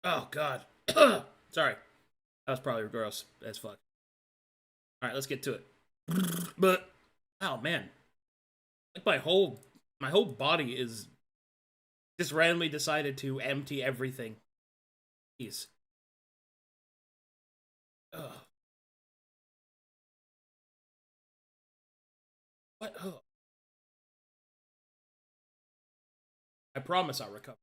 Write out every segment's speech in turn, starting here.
Oh God. Sorry, that was probably gross as fuck. All right, let's get to it. But oh man, like my whole body is just randomly decided to empty everything. Jeez. Ugh. What? Ugh. I promise I'll recover.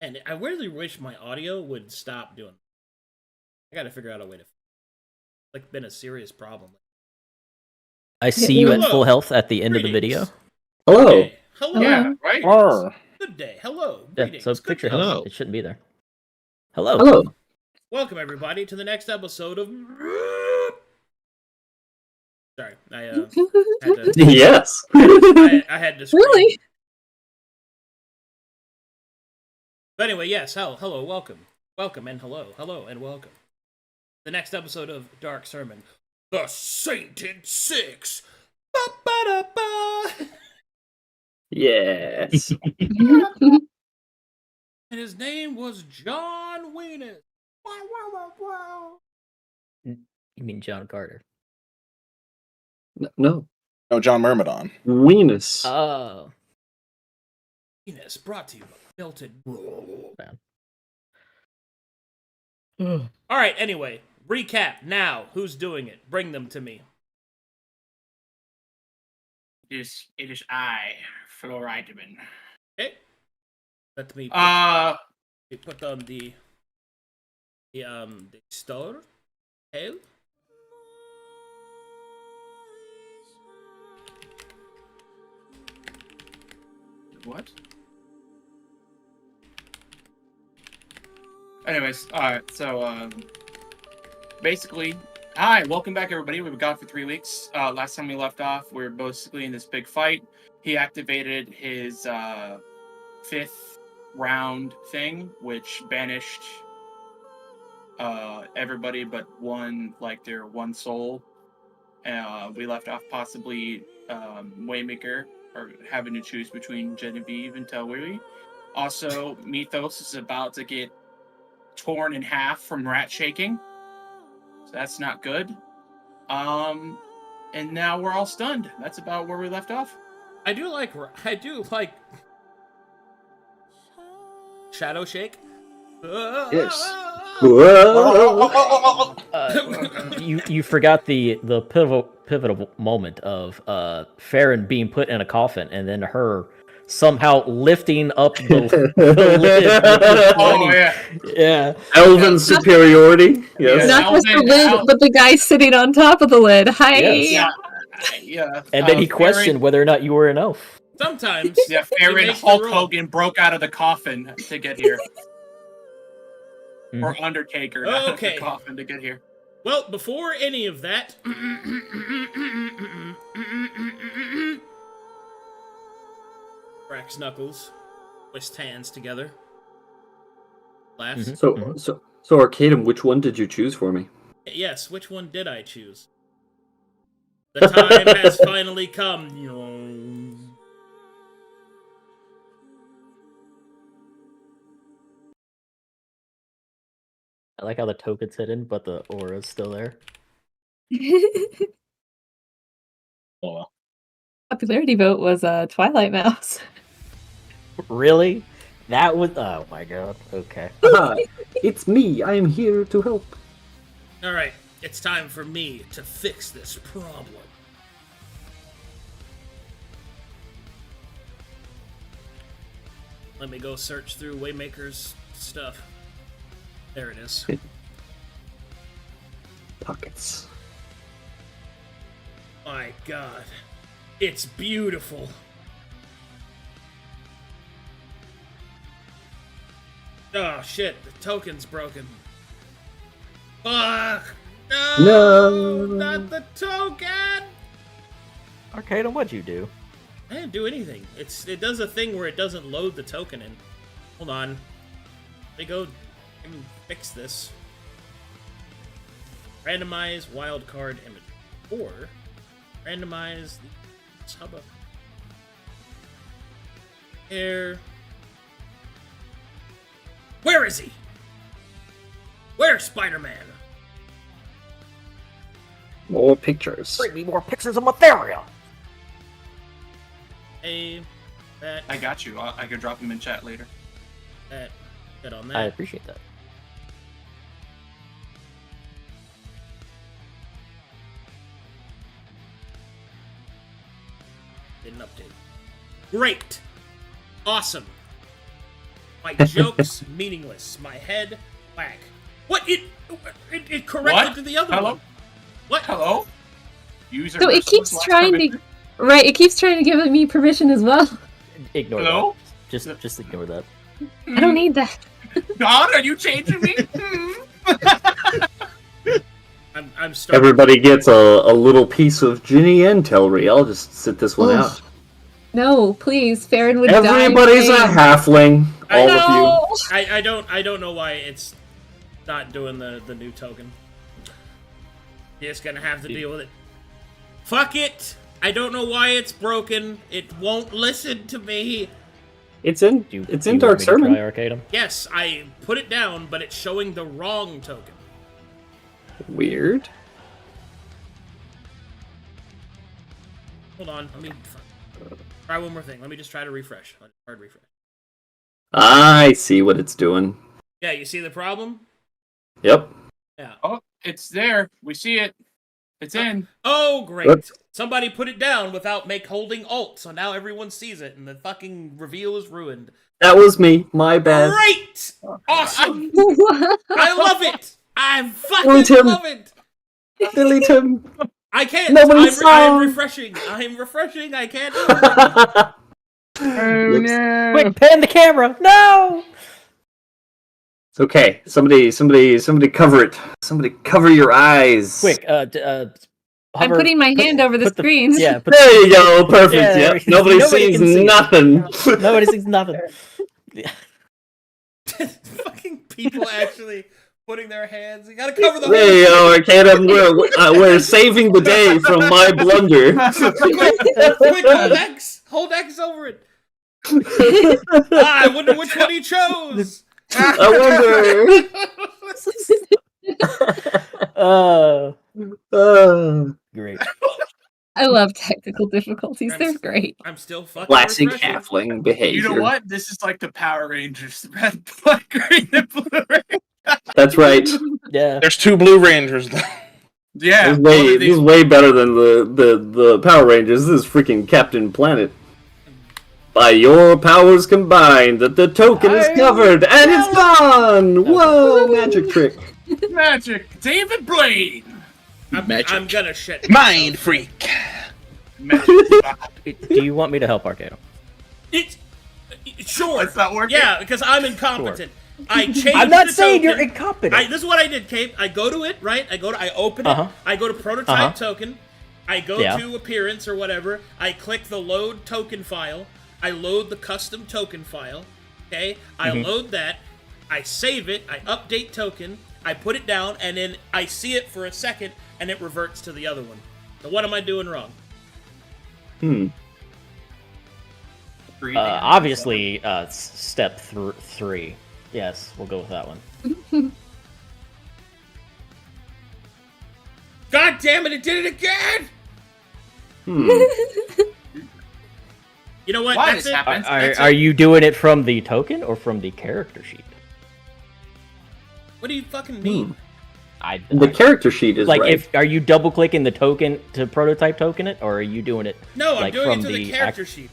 And I really wish my audio would stop doing. I got to figure out a way to. Like, been a serious problem. I see you at Hello. full health at the end of the Greetings. video. Hello. Okay. Hello. Yeah, right. Arr. Good day. Hello. Yeah, Greetings. so Good picture day. health. It shouldn't be there. Hello. Hello. Welcome everybody to the next episode of. Sorry, I had to. Yes. I had to. Scream. Really? But anyway, yes. Hello. Welcome, and hello, and welcome. The next episode of Dark Sermon, The Sainted Six. Ba-ba-da-ba. Yes. And his name was John Weenus. Wow, wow, wow, wow. You mean John Carter? No. No, John Myrmidon. Weenus. Oh. Weenus brought to you by Melted. Man. All right. Anyway, recap now. Who's doing it? Bring them to me. It is I, Florideman. Okay. Let me put on the store. Hail. What? Anyways, alright, so, basically, hi, welcome back everybody. We've been gone for 3 weeks. Last time we left off, we were basically in this big fight. He activated his, 5th round thing, which banished, everybody but one, like, their one soul. We left off possibly, Waymaker, or having to choose between Genevieve and Telwiri. Also, Mythos is about to get torn in half from rat shaking. So that's not good. And now we're all stunned. That's about where we left off. I do like Shadow Shake. Yes. You forgot the pivotal moment of Farron being put in a coffin and then her somehow lifting up the lid. Oh, yeah. Yeah. Elven superiority. Yes. Not just the lid, but the guy sitting on top of the lid. Hi. Yes. Yeah. And then he questioned whether or not you were an elf. Sometimes. Yeah, Farron makes the Hulk rule. Hogan broke out of the coffin to get here. Mhm. Or Undertaker out of Okay. the coffin to get here. Well, before any of that, cracks knuckles, twist hands together, laughs. Mhm. So Arcadum, which one did you choose for me? Yes, which one did I choose? The time has finally come. I like how the token's hidden, but the aura's still there. Oh well. Popularity vote was Twilight Mouse. Really? That was. Oh my god. Okay. Ah, it's me. I am here to help. All right, it's time for me to fix this problem. Let me go search through Waymaker's stuff. There it is. Pockets. My god. It's beautiful. Oh shit, the token's broken. Fuck! No! Not the token! Arcadum, what'd you do? I didn't do anything. It does a thing where it doesn't load the token in. Hold on. Let me go and fix this. Randomize wildcard image. Or randomize the sub. Here. Where is he? Where's Spider-Man? More pictures. Bring me more pictures of Materia! Hey, that, I got you. I can drop them in chat later. that, get on I that. appreciate that. Didn't update. Great! Awesome! My joke's meaningless. My head, whack. What? It corrected What? to the other Hello? one. What? Hello? User So it merciless keeps last trying comment. to. Right, it keeps trying to give me permission as well. Ignore Hello? that. Just ignore that. I don't need that. God, are you changing me? I'm starting. Everybody gets a little piece of Ginny and Telri. I'll just sit this one Ugh. out. No, please, Farron would die. Everybody's a playing. halfling. I All No! of I don't know why it's not doing the new token. You're just gonna have to deal with it. Fuck it! I don't know why it's broken. It won't listen to me. you. It's in Do you, it's do in you Dark want me to Sermon. try Arcadum? Yes, I put it down, but it's showing the wrong token. Weird. Hold on, let me try one more thing. Let me just try to refresh. Hard refresh. I see what it's doing. Yeah, you see the problem? Yep. Yeah. Oh, it's there. We see it. It's in. Oh, great. What? Somebody put it down without holding Alt, so now everyone sees it, and the fucking reveal is ruined. That was me. My bad. Great! Awesome! What? I love it! I Delete fucking him. love it! Delete him. I can't! Nobody I'm saw. refreshing! I'm refreshing! I can't do it! Looks- Quick, pan the camera! No! It's okay. Somebody cover it. Somebody cover your eyes. Quick, I'm hover- putting my hand over the put screen. Yeah, put There you go. Perfect. Yeah, Yep. there- Nobody nobody sees can see it. nothing. nobody sees nothing. Fucking people actually putting their hands. You gotta cover the There you whole go, Arcadum. We're saving the day from my blunder. Quick, hold X! Hold X over it! I wonder which one he chose! I Oh, wonder. great. I love technical difficulties. They're great. I'm still fucking Classic refreshing. halfling behavior. You know what? This is like the Power Rangers. Red, black, green, and blue. That's right. Yeah. There's 2 Blue Rangers. Yeah. This is way better than the Power Rangers. This is freaking Captain Planet. By your powers combined, the token is covered and it's gone. Whoa, magic trick. Magic. David Blaine. Magic. I'm gonna shit. Mind freak. Magic. Do you want me to help Arcadum? It's sure. It's not working. Yeah, because I'm incompetent. I changed I'm not the saying token. you're incompetent. This is what I did, Cape. I go to it, right? I open it. Uh-huh. I go to prototype Uh-huh. token. I go Yeah. to appearance or whatever. I click the load token file. I load the custom token file. Okay? I load that. I save it. I update token. I put it down, and then I see it for a second, and it reverts to the other one. So what am I doing wrong? Obviously, step 3. Yes, we'll go with that one. God damn it! It did it again. You know what? Why That's this it. happens? Are you doing it from the token or from the character sheet? What do you fucking mean? The character sheet is like, right. are you double clicking the token to prototype token it, or are you doing it? No, I'm like, doing it from to the character sheet.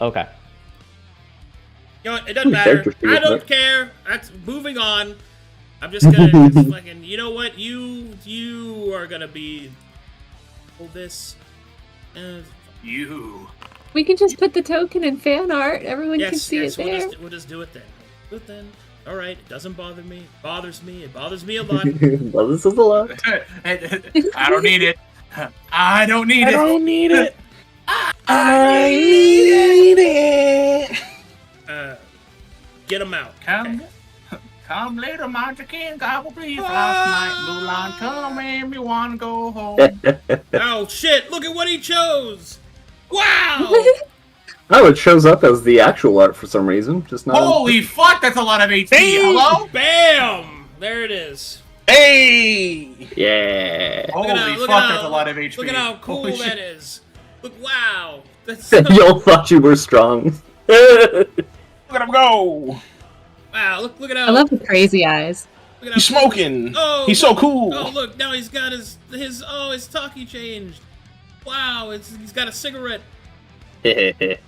Okay. You know what? It doesn't The matter. character sheet I is don't right. care. That's moving on. I'm just gonna just fucking. You know what? You are gonna be. Hold this. You. We can just put the token in fan art. Everyone can Yes, see yes. it there. We'll just do it then. Do it then. All right. It doesn't bother me. It bothers me. It bothers me a lot. Well, this is a lot. I don't need it. I don't need it. need it. I need it. Get them out. Come, come later, Monster King. God will please last night. Mulan, come and me wanna go home. Oh shit! Look at what he chose. Wow. Oh, it shows up as the actual art for some reason. Just not. Holy fuck, that's a lot of HP. Hello? Bam! There it is. Hey. Yeah. Holy Look fuck, at that's a lot of HP. Look at how cool Holy that shit. is. Look, wow. That's so, Y'all thought you were strong. Look at him go. wow. Look at how. I love the crazy eyes. Look at how He's smoking. Oh, He's so cool. Oh, look! Now he's got his talkie changed. Wow! He's got a cigarette. It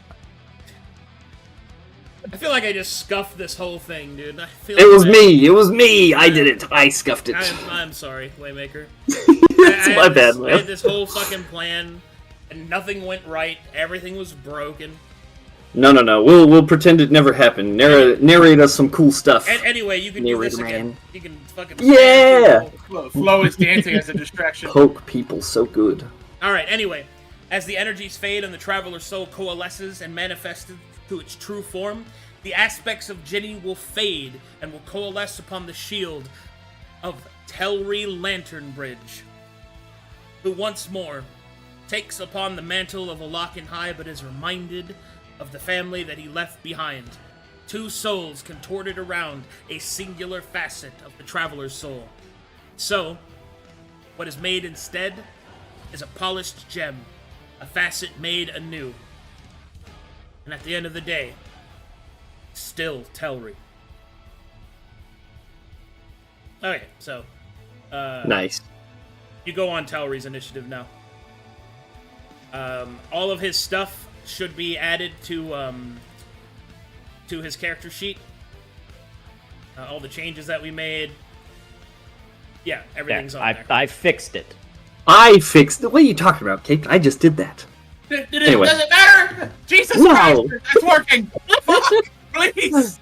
I feel like I just scuffed this whole thing, dude. I feel was me. It was me. I did it. I scuffed it. I'm sorry, Waymaker. It's my bad, I man. had this whole fucking plan, and nothing went right. Everything was broken. No. We'll pretend it never happened. Narrate us some cool stuff. And anyway, you can do this Narrator again. man. You can fucking Yeah! Flo is dancing as a distraction. Poke people so good. All right. Anyway, as the energies fade and the traveler's soul coalesces and manifested to its true form, the aspects of Ginny will fade and will coalesce upon the shield of Telri Lanternbridge, who once more takes upon the mantle of a High, but is reminded of the family that he left behind. Two souls contorted around a singular facet of the traveler's soul. So, what is made instead is a polished gem, a facet made anew. And at the end of the day, still Telri. Okay, so Nice. you go on Telri's initiative now. All of his stuff should be added to his character sheet. All the changes that we made. Yeah, everything's on there. I fixed it. I fixed it. What are you talking about, Kate? I just did that. Anyway. Does it matter? Jesus No. Christ, it's working. Fuck, please.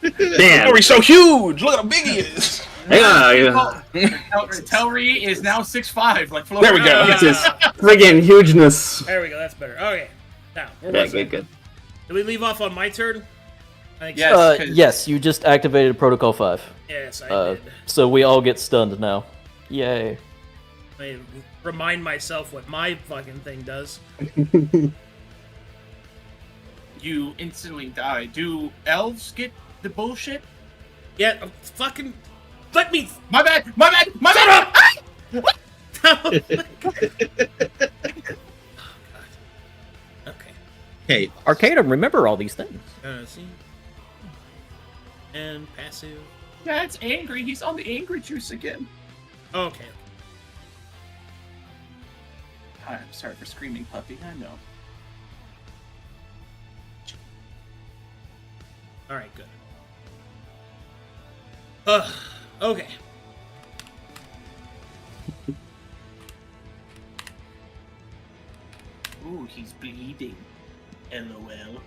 Damn. Telry's so huge. Look at how big he is. Yeah. Telri is now 6'5", like Flo. There we go. It's his friggin' hugeness. There we go, that's better. Okay, now, where Yeah, was I? good. Did we leave off on my turn? I think Yes. so. 'cause- Yes, you just activated Protocol 5. Yes, I did. So we all get stunned now. Yay. I remind myself what my fucking thing does. You instantly die. Do elves get the bullshit? Yeah, fucking... Let me... My bad! My bad! My bad! Ah! Okay. Hey, Arcadum, remember all these things. See? And passive. Dad's angry. He's on the angry juice again. Okay. I'm sorry for screaming, puppy. I know. Alright, good. Okay. Ooh, he's bleeding. LOL.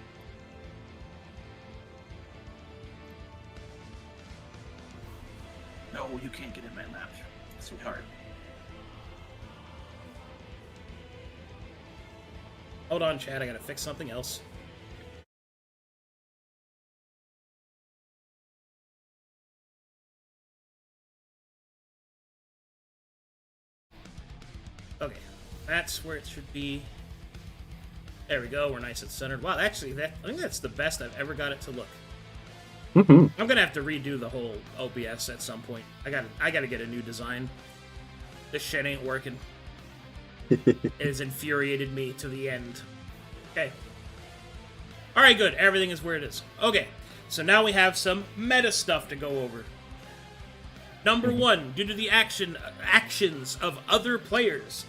No, you can't get in my lap, sweetheart. Hold on, Chad. I gotta fix something else. Okay, that's where it should be. There we go. We're nice and centered. Wow, actually, I think that's the best I've ever got it to look. Mm-hmm. I'm gonna have to redo the whole OBS at some point. I gotta get a new design. This shit ain't working. It has infuriated me to the end. Okay. Alright, good. Everything is where it is. Okay, so now we have some meta stuff to go over. Number one, due to the actions of other players,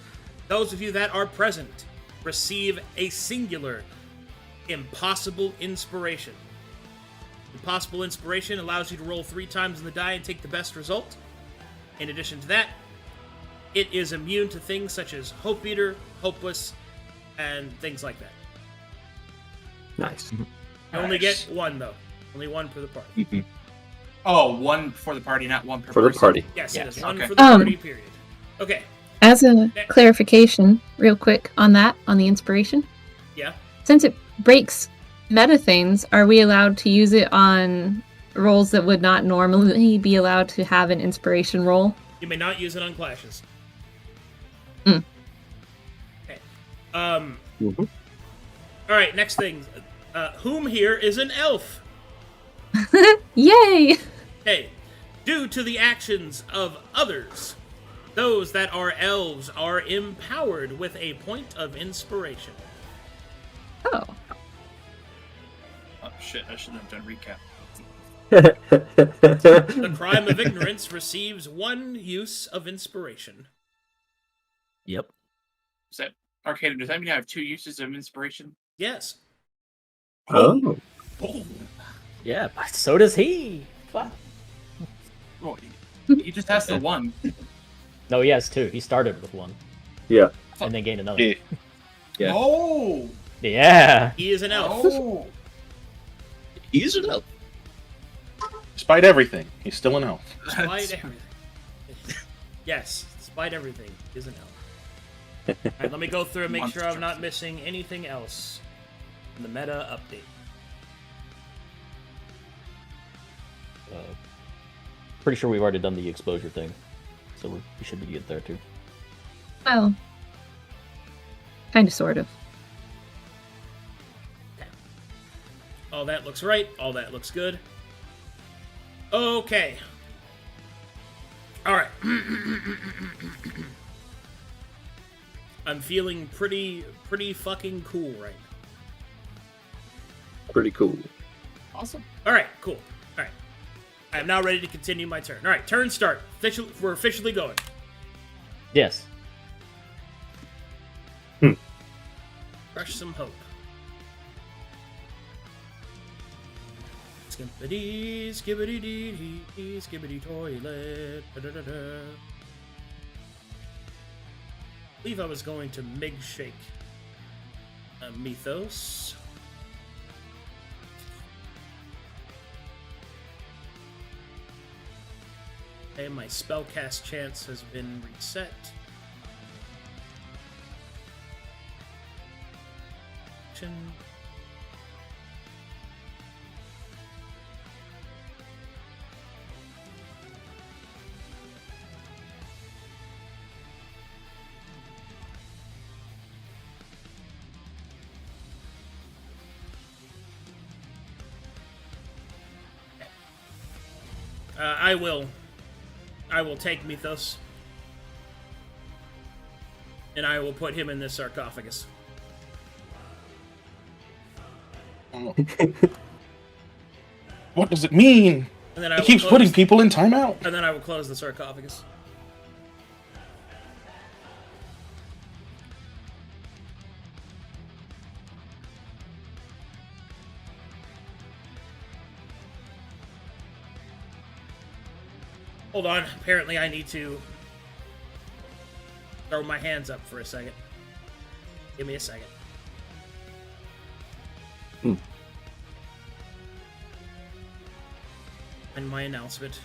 those of you that are present receive a singular impossible inspiration. Impossible inspiration allows you to roll 3 times in the die and take the best result. In addition to that, it is immune to things such as Hope Eater, Hopeless, and things like that. Nice. You only get one, though. Only one for the party. Oh, one for the party, not one per For the person. party. Yes, it Yes. is one Okay. for the party, period. Okay, As a clarification, real quick on that, on the inspiration, yeah. since it breaks meta things, are we allowed to use it on rolls that would not normally be allowed to have an inspiration roll? You may not use it on clashes. Mm. Okay. Mm-hmm. Alright, next thing. Whom here is an elf? Yay! Hey, due to the actions of others, those that are elves are empowered with a point of inspiration. Oh. Oh shit! I shouldn't have done recap. The crime of ignorance receives 1 use of inspiration. Yep. Is that Arcadum? Does that mean I have 2 uses of inspiration? Yes. Oh. Oh, Yeah, but so does he. Fuck. oh he just has the one. No, he has 2. He started with 1 Yeah. and then gained another. Yeah. Yeah. Oh, Yeah. He is an elf. oh. He's an elf. Despite everything, he's still an elf. Despite everything. Yes, despite everything, he is an elf. Alright, let me go through and make sure I'm not missing anything else in the meta update. Pretty sure we've already done the exposure thing, so we should be good there too. Well, kind of, sort of. All that looks right. All that looks good. Okay. Alright. I'm feeling pretty fucking cool right now. Pretty cool. Awesome. Alright, cool. Alright. I am now ready to continue my turn. Alright, turn start. We're officially going. Yes. Crush some hope. Skippity, skibbity dee dee, skibbity toilet. Da-da-da-da. I believe I was going to Mig Shake Mythos. Okay, my spellcast chance has been reset. Action. I will take Mythos, and I will put him in this sarcophagus. What does it mean? And then I He will keeps close, putting people in timeout. And then I will close the sarcophagus. Hold on. Apparently I need to throw my hands up for a second. Give me a second. And my announcement.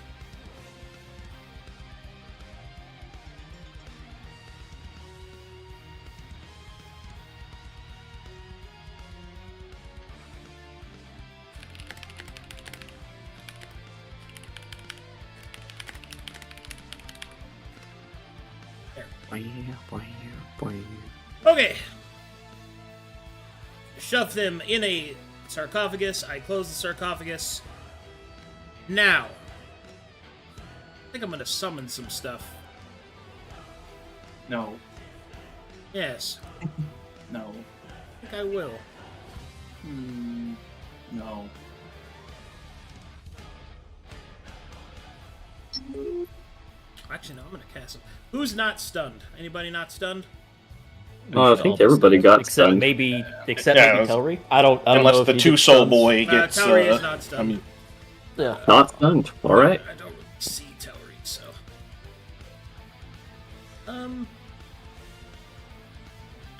Okay. Shove them in a sarcophagus. I close the sarcophagus. Now, I think I'm gonna summon some stuff. No. Yes, No. I think I will. No. Actually, no, I'm gonna cast them. Who's not stunned? Anybody not stunned? I think everybody got except stunned. maybe Yeah, Telry. I don't know Unless if the he two gets soul stuns. boy gets. Towery is not stunned. I mean, Yeah. Not stunned. All right. I don't really see Towery, so. I'm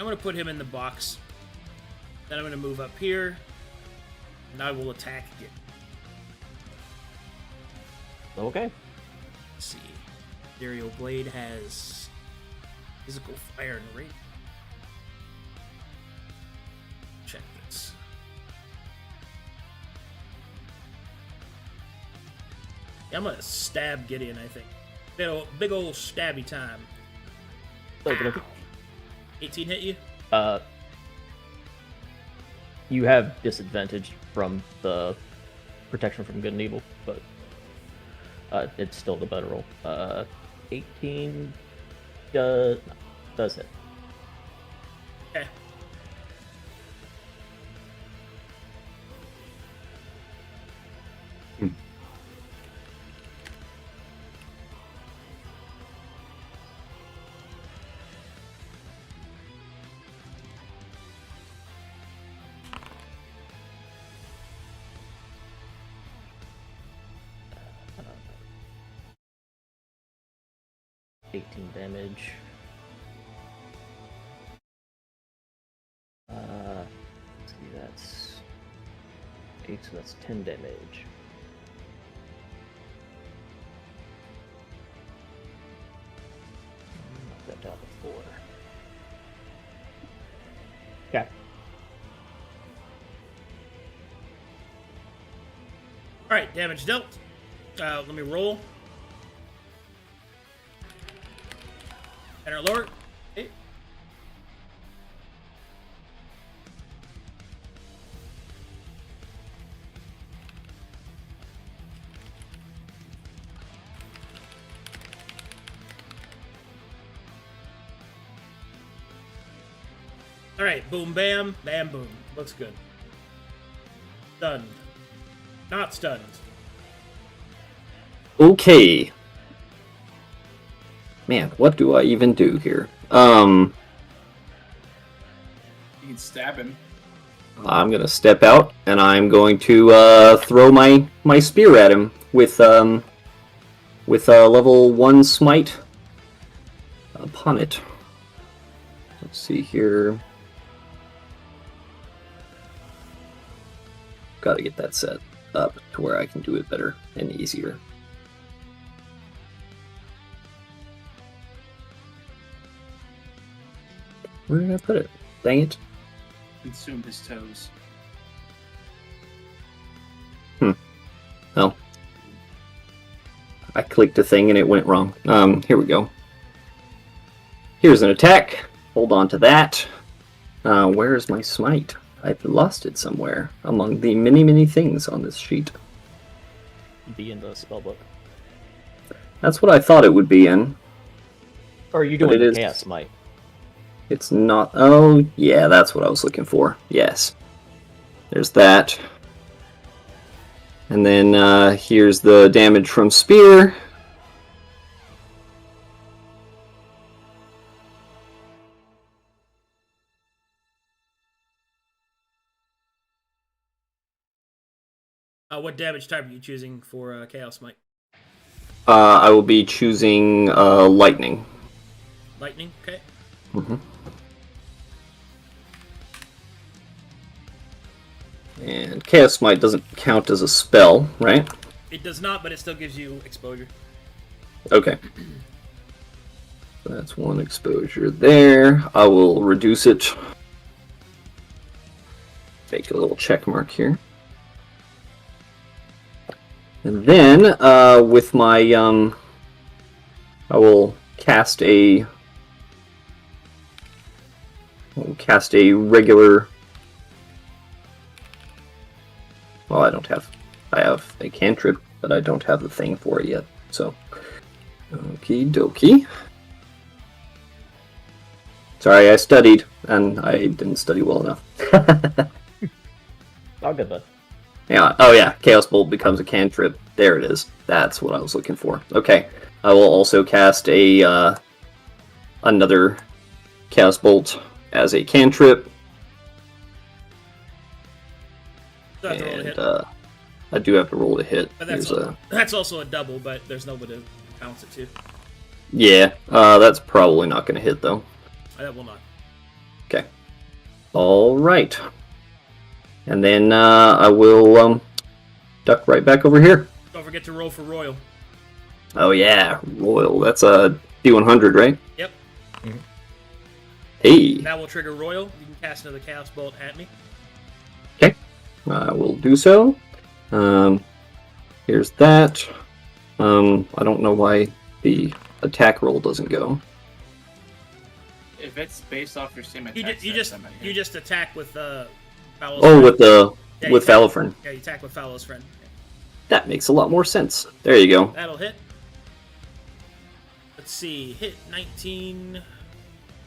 gonna put him in the box. Then I'm gonna move up here, and I will attack again. Okay. Let's see. Ethereal Blade has physical fire and rage. Check this. Yeah, I'm gonna stab Gideon, I think. Big old stabby time. Okay. 18 hit you? You have disadvantage from the protection from good and evil, but it's still the better roll. 18 does hit. Okay. Uh, 18 damage. Let's see, that's 8, so that's 10 damage. Knock that down to 4. Okay. Alright, damage dealt. Let me roll. Enter lower. Okay. Alright, boom, bam, bam, boom. Looks good. Stunned. Not stunned. Okay. Man, what do I even do here? You can stab him. I'm gonna step out and I'm going to throw my spear at him with a level 1 smite upon it. Let's see here. Got to get that set up to where I can do it better and easier. Where did I put it? Dang it. Consume his toes. Well, I clicked a thing and it went wrong. Here we go. Here's an attack. Hold on to that. Where is my smite? I've lost it somewhere among the many, many things on this sheet. Be in the spellbook. That's what I thought it would be in. Or are you But doing it the is- chaos smite? It's not. Oh, yeah, that's what I was looking for. Yes. There's that. And then here's the damage from spear. What damage type are you choosing for Chaos Smite? I will be choosing lightning. Lightning? Okay. Mm-hmm. And Chaos Smite doesn't count as a spell, right? It does not, but it still gives you exposure. Okay. That's 1 exposure there. I will reduce it. Make a little check mark here. And then, with my, I will cast a I'll cast a regular. Well, I have a cantrip, but I don't have the thing for it yet. So, okie dokie. Sorry, I studied, and I didn't study well enough. All good, bud. Yeah. Oh yeah. Chaos Bolt becomes a cantrip. There it is. That's what I was looking for. Okay. I will also cast a another Chaos Bolt as a cantrip, Still have to roll to hit. and I do have to roll to hit. But Here's that's also a double, but there's nobody to bounce it to. yeah. That's probably not going to hit though. That will not. Okay. All right. And then I will duck right back over here. Don't forget to roll for Royal. Oh yeah, Royal. That's a D100, right? Yep. Hey. That will trigger Royal. You can cast another Chaos Bolt at me. Okay. I will do so. Here's that. I don't know why the attack roll doesn't go. If it's based off your same attack, You just attack with Fallow's Oh, friend. with Falafrin. Yeah, you attack with Fallow's friend. That makes a lot more sense. There you go. That'll hit. Let's see, hit 19.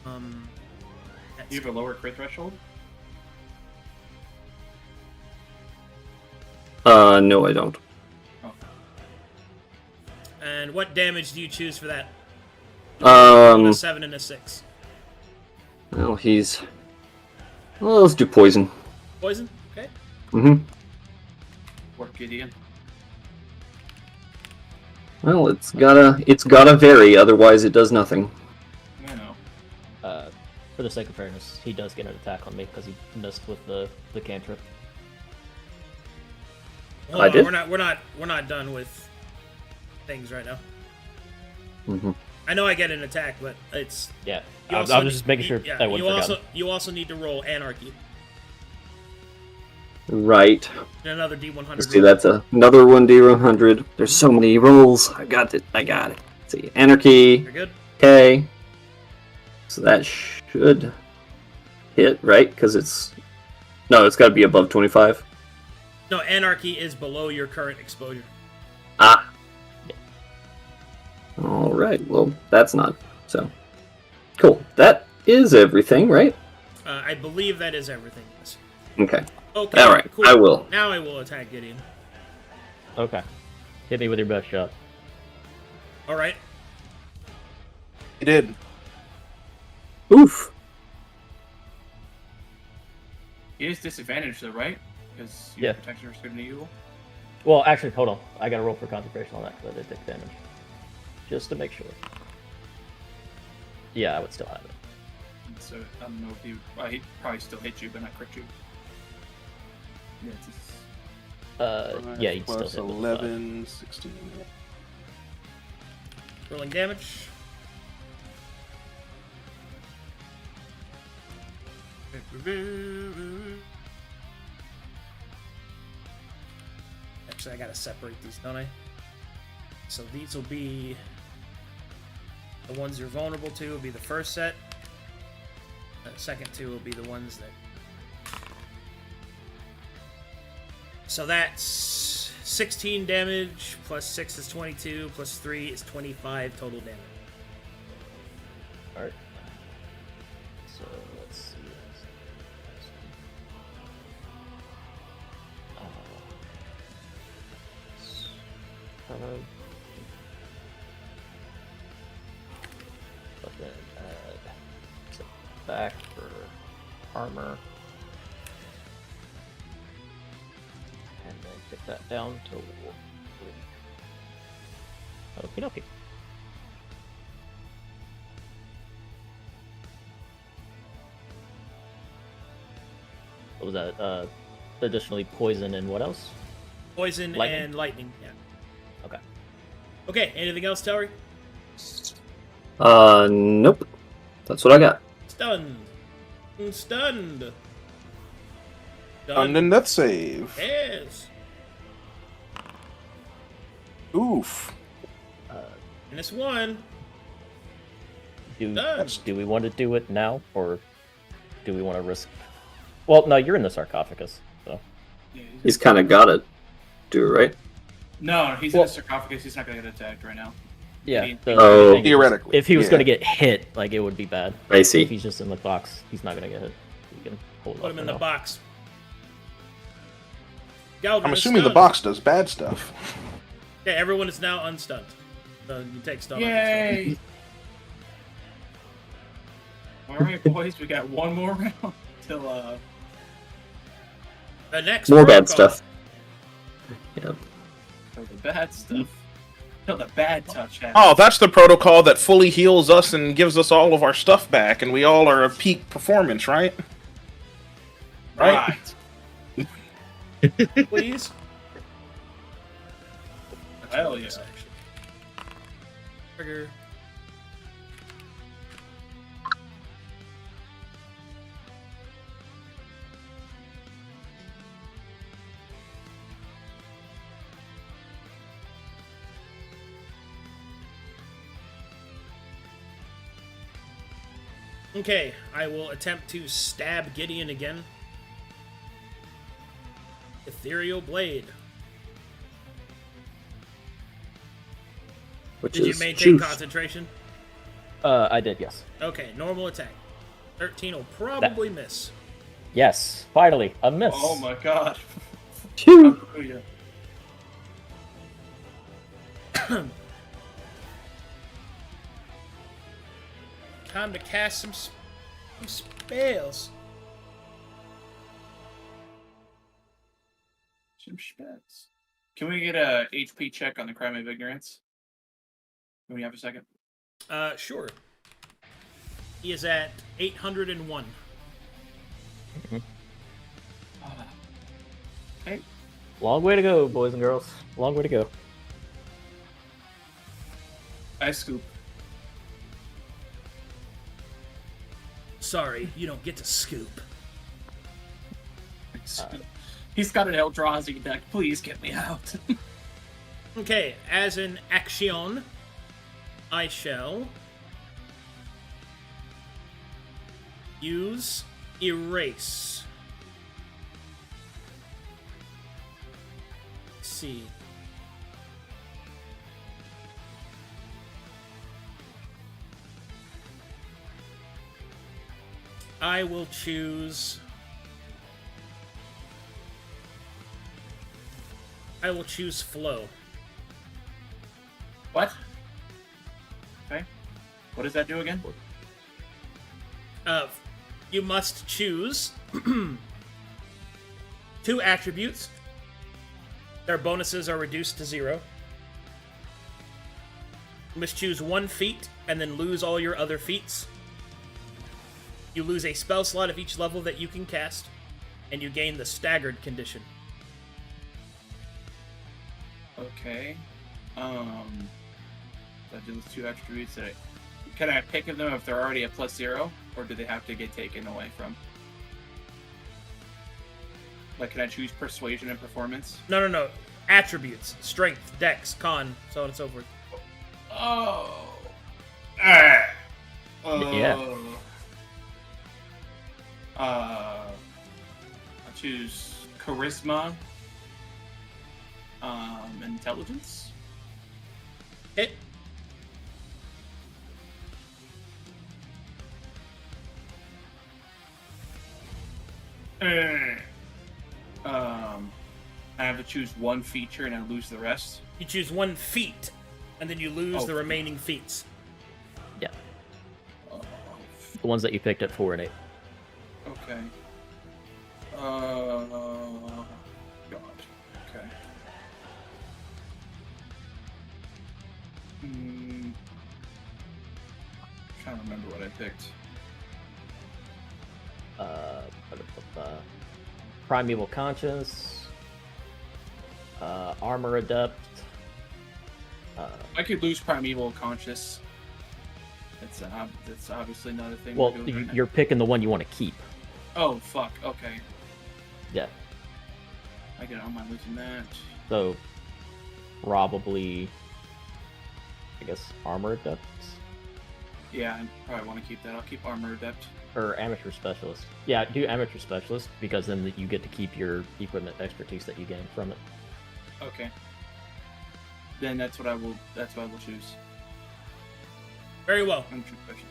Do you have a lower crit threshold? No, I don't. Oh. And what damage do you choose for that? A 7 and a 6. Well, well, let's do poison. Poison? Okay. Mm-hmm. Or Gideon? Well, it's gotta vary, otherwise it does nothing. I know. For the sake of fairness, he does get an attack on me because he missed with the cantrip. Hold I on, did? We're not done with things right now. Mm-hmm. I know I get an attack, but it's Yeah, you I also was just making sure yeah, I wouldn't forget. you also need to roll Anarchy. Right. And another D100. Let's see, that's another 1D100. There's so many rolls. I got it. Let's see, Anarchy. You're good. Okay. So that should hit, right? Because it's got to be above 25. No, Anarchy is below your current exposure. Ah. All right. Well, that's not so. Cool. That is everything, right? I believe that is everything. Yes. Okay. Okay. All right. Cool. I will. Now I will attack Gideon. Okay, hit me with your best shot. All right. He did. Oof. He is disadvantaged though, right? Because Yeah. your protection is good to evil. Well, actually, hold on. I gotta roll for concentration on that because I did take damage. Just to make sure. Yeah, I would still have it. And so I don't know if he. Well, he'd probably still hit you, but not crit you. Yeah, it's just, Yeah, he'd Plus still hit with 11, 16. Rolling damage. Actually, I gotta separate these, don't I? So these will be the ones you're vulnerable to. Will be the first set. The second two will be the ones that. So that's 16 damage plus 6 is 22 plus 3 is 25 total damage. Alright. So let's see. But then add some back for armor. And then get that down to 3. Okie dokie. What was that? Additionally, poison and what else? Poison Lightning? and lightning. Yeah. Okay. Okay. Anything else, Tellery? Nope. That's what I got. Stunned. Stunned. And then death save. Yes. Oof. And it's 1. Do Done. we want to do it now or do we want to risk? Well, no, you're in the sarcophagus, so. Yeah, He's kind of got it. Do it right. No, he's in a sarcophagus. He's not gonna get attacked right now. Yeah. Maybe- Oh. thing is, Theoretically, if he was yeah. going to get hit, like it would be bad. I If see. he's just in the box, he's not going to get hit. You can hold Put up him for in the now. box. Galdrin I'm is assuming the stunned. box does bad stuff. Okay, everyone is now unstunned. So you take stun. Yay! All right, boys, we got one more round till The next More bad protocol. stuff. Yeah. till the bad stuff. Till the bad touch happens. Oh, that's the protocol that fully heals us and gives us all of our stuff back, and we all are at peak performance, right? Right? Please. Hell yeah. Trigger. Okay, I will attempt to stab Gideon again. Ethereal Blade. Which Did you is maintain juice. concentration? I did, yes. Okay, normal attack. 13 will probably miss. Yes, finally, a miss. Oh my god. Phew. Hallelujah. Time to cast some spells. Some spats. Can we get a HP check on the crime of ignorance? Can we have a second? Sure. He is at 801. Okay. Long way to go, boys and girls. Long way to go. I scoop. Sorry, you don't get to scoop. He's got an Eldrazi deck. Please get me out. Okay, as an action, I shall use Erase. Let's see. I will choose. I will choose Flow. What? Okay. What does that do again? You must choose 2 attributes. Their bonuses are reduced to 0. You must choose 1 feat and then lose all your other feats. You lose a spell slot of each level that you can cast, and you gain the staggered condition. Okay. I do those 2 attributes that can I pick them if they're already at +0, or do they have to get taken away from? Like, can I choose persuasion and performance? No. Attributes. Strength, dex, con, so on and so forth. Oh. Yeah. I choose charisma, intelligence. Hit. I have to choose 1 feature and I lose the rest. You choose 1 feat, and then you lose Oh. the remaining feats. Yeah, Oh, the ones that you picked at 4 and 8. okay. God. Okay. Trying to remember what I picked. Primeval Conscience, Armor Adept. I could lose Primeval Conscious. That's obviously not a thing. Well, we're doing right now. you're picking the one you want to keep. Oh fuck. Okay. Yeah, I don't mind losing that. so probably, I guess, Armor Adepts. Yeah, I probably want to keep that. I'll keep armor adept. Or amateur specialist. Yeah, do amateur specialist because then you get to keep your equipment expertise that you gain from it. Okay. Then that's what I will. That's what I will choose. Very well. Amateur specialist.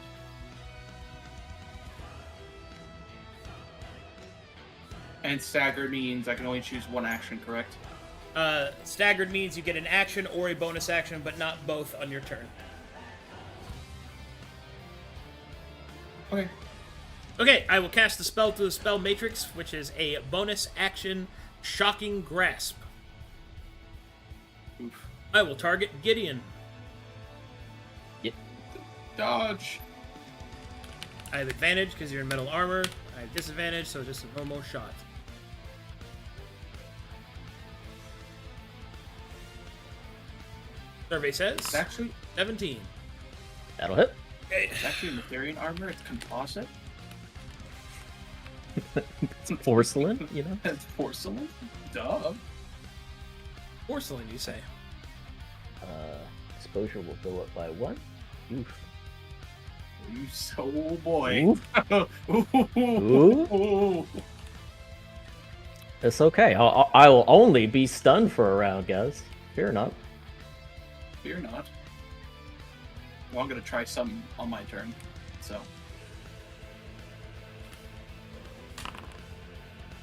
And stagger means I can only choose one action, correct? Staggered means you get an action or a bonus action, but not both on your turn. Okay. Okay, I will cast the spell to the spell matrix, which is a bonus action shocking grasp. Oof. I will target Gideon. Dodge. I have advantage because you're in metal armor. I have disadvantage, so just a normal shot. Survey says It's actually 17. That'll hit. Okay. it's actually Nefarian armor. It's composite. It's porcelain, you know? It's porcelain. Duh. Porcelain, you say? Exposure will go up by 1. Oof. You so boy. Oof. Ooh. It's okay. I will only be stunned for a round, guys. Fear not. Fear not. Well, I'm gonna try something on my turn. So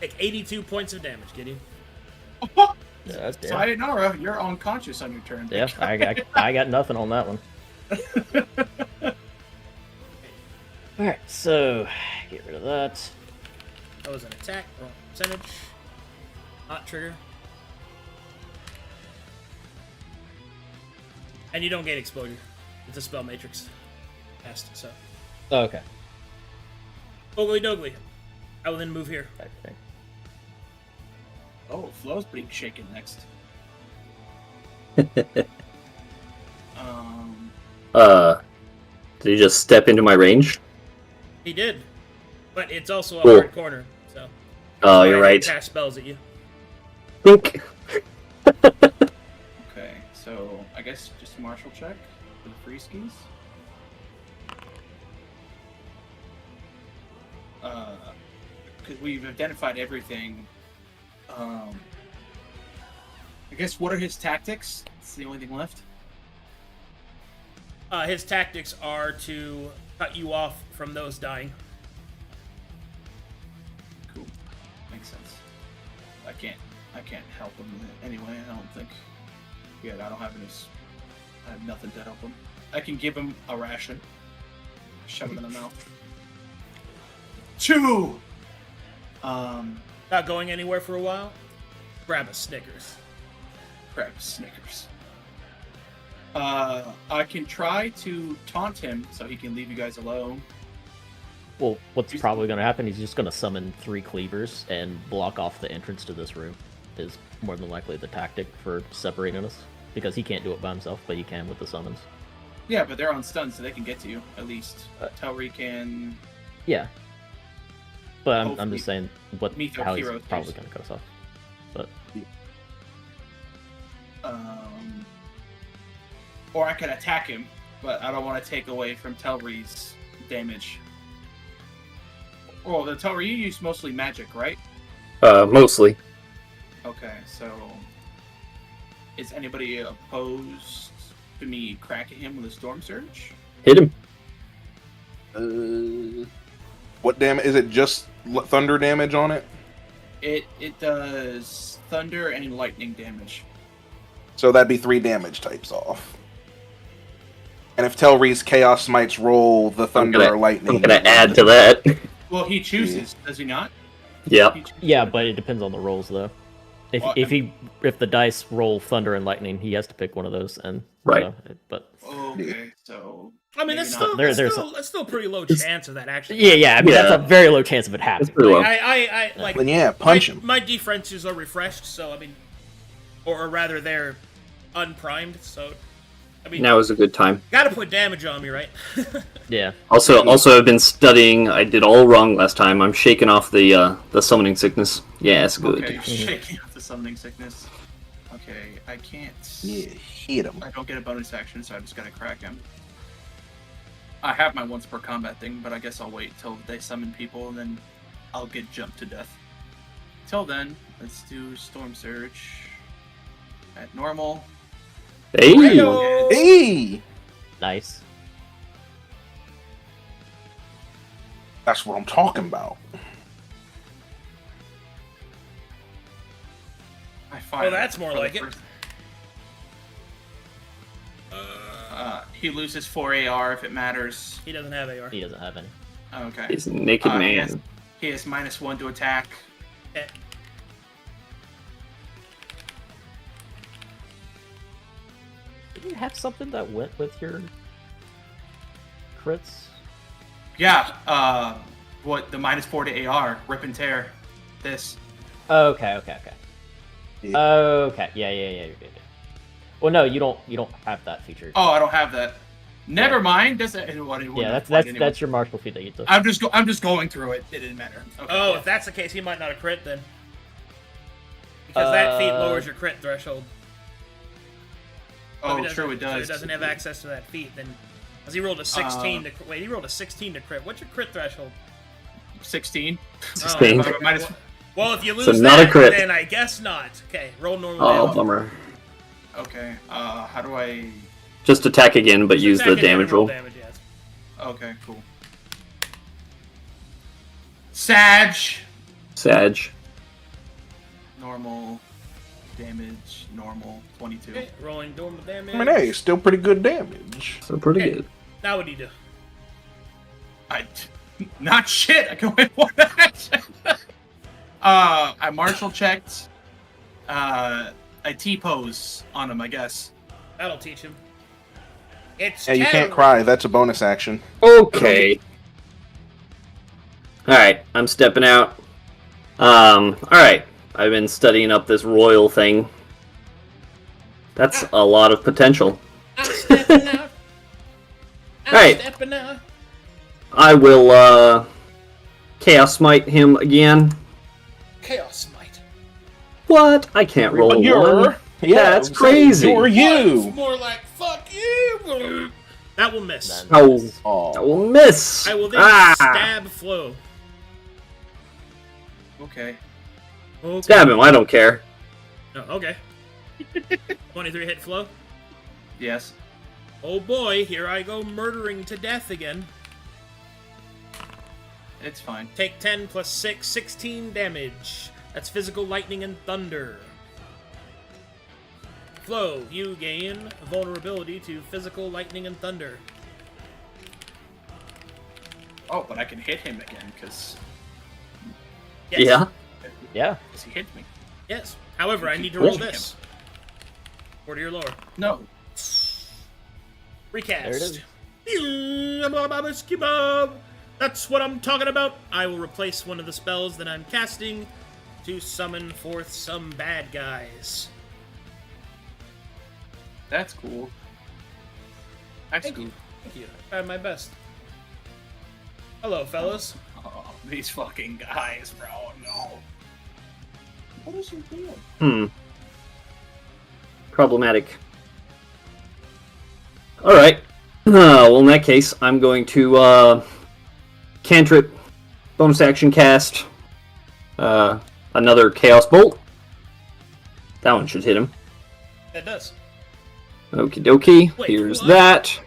Take 82 points of damage, Gideon. Yeah, that's damn. Sayonara, you're unconscious on your turn. Yeah, I got nothing on that one. Alright, so get rid of that. That was an attack. Wrong percentage. Not trigger. And you don't gain exposure. It's a spell matrix. Cast, so. Okay. Ogly Dogley. I will then move here. Okay. Oh, Flo's being shaken next. Did he just step into my range? He did. But it's also a Cool. hard corner, so. Oh, I you're can right. Cast spells at you. Think. Okay, so I guess just a martial check for the free skis. Because we've identified everything. I guess what are his tactics? It's the only thing left. His tactics are to cut you off from those dying. Cool, makes sense. I can't help him anyway. I don't think. Yeah, I don't have any. I have nothing to help him. I can give him a ration. Shove it in the mouth. 2. Not going anywhere for a while. Grab a Snickers. Crap, Snickers. I can try to taunt him so he can leave you guys alone. Well, what's probably going to happen, he's just going to summon 3 cleavers and block off the entrance to this room, is more than likely the tactic for separating us. Because he can't do it by himself, but he can with the summons. Yeah, but they're on stun, so they can get to you, at least. Telri can... Yeah. But I'm Hopefully just saying what meet their how he's heroes probably first. going to cut us off. But Or I can attack him, but I don't want to take away from Telri's damage. Oh, the Telri, you use mostly magic, right? Mostly. Okay, so... Is anybody opposed to me cracking him with a Storm Surge? Hit him. What damage? Is it just thunder damage on it? It does thunder and lightning damage. So that'd be 3 damage types off. And if Telri's Chaos Smites roll the thunder or lightning... I'm gonna add to that. Well, he chooses, does he not? Yep. He chooses. yeah, but it depends on the rolls though. If the dice roll thunder and lightning, he has to pick one of those. And Right. but Okay, so... I mean, maybe that's not. still, There's that's still a pretty low chance of that actually. yeah, I mean Yeah. that's a very low chance of it It's happening. pretty low. I like. Then yeah, punch my, him. My defenses are refreshed, so I mean, or rather, they're unprimed. So, I mean, Now is a good time. gotta put damage on me, right? Yeah. Also, I've been studying. I did all wrong last time. I'm shaking off the summoning sickness. Yeah, it's good. Okay, shaking off the summoning sickness. Okay, I can't... Yeah, hit him. I don't get a bonus action, so I just gotta crack him. I have my once per combat thing, but I guess I'll wait till they summon people and then I'll get jumped to death. Till then, let's do Storm Surge at normal. Hey! Hey! Nice. That's what I'm talking about. I find that's more like it. He loses 4 AR if it matters. He doesn't have AR. He doesn't have any. Okay. He's a naked man. He has -1 to attack. Eh. Did you have something that went with your crits? Yeah. What the -4 to AR, rip and tear. This. Okay. Yeah. Okay. Yeah. Well, no, you don't have that feature. Oh, I don't have that. Never mind. That's yeah, that's your martial feat that you took. I'm just going through it. It didn't matter. Okay, Oh, yeah. if that's the case, he might not have crit then. Because that feat lowers your crit threshold. Oh, true, it So he does. doesn't have access to that feat, then. Because he rolled a 16 to crit. Wait, he rolled a 16 to crit. What's your crit threshold? 16. 16. Oh, Minus- well, if you lose So not that, a crit. then I guess not. Okay, roll normal Oh, damage. bummer. Okay. How do I? Just attack again, but Just use attack the again and damage roll. Damage, yes. Okay, cool. Sag. Sag. Normal damage. Normal 22. Okay, rolling normal damage. I mean, hey, still pretty good damage. So pretty Okay. good. Now what do you do? Not shit. I can win one action. I martial checked. I T-pose on him, I guess. That'll teach him. It's Yeah, you can't terrible. cry. That's a bonus action. Okay. Alright, I'm stepping out. Alright. I've been studying up this royal thing. That's a lot of potential. I'm stepping out. I'm Right. stepping out. I will, Chaos Smite him again. Chaos Smite. What? I can't roll one. That's I'm saying, crazy. You're It's you. more like fuck you. That will miss. Oh, I Oh. will miss. I will then stab Flo. Okay. Okay. Stab him, I don't care. Oh, okay. 23 hit Flo. Yes. Oh boy, here I go murdering to death again. It's fine. Take 10 plus 6, 16 damage. That's physical lightning and thunder. Flo, you gain vulnerability to physical lightning and thunder. Oh, but I can hit him again because Yes. Yeah. Yeah. he hit me. Yes. However, I need to Cool. roll this. 40 or lower. No. Recast. There it is. That's what I'm talking about. I will replace one of the spells that I'm casting to summon forth some bad guys. That's cool. That's Thank cool. you. Thank you. I tried my best. Hello, fellas. Oh, these fucking guys, bro. No. What is he doing? Problematic. Alright. Well, in that case, I'm going to, cantrip, bonus action cast, another Chaos Bolt. That one should hit him. It does. Okie dokie. Wait, Here's what? that.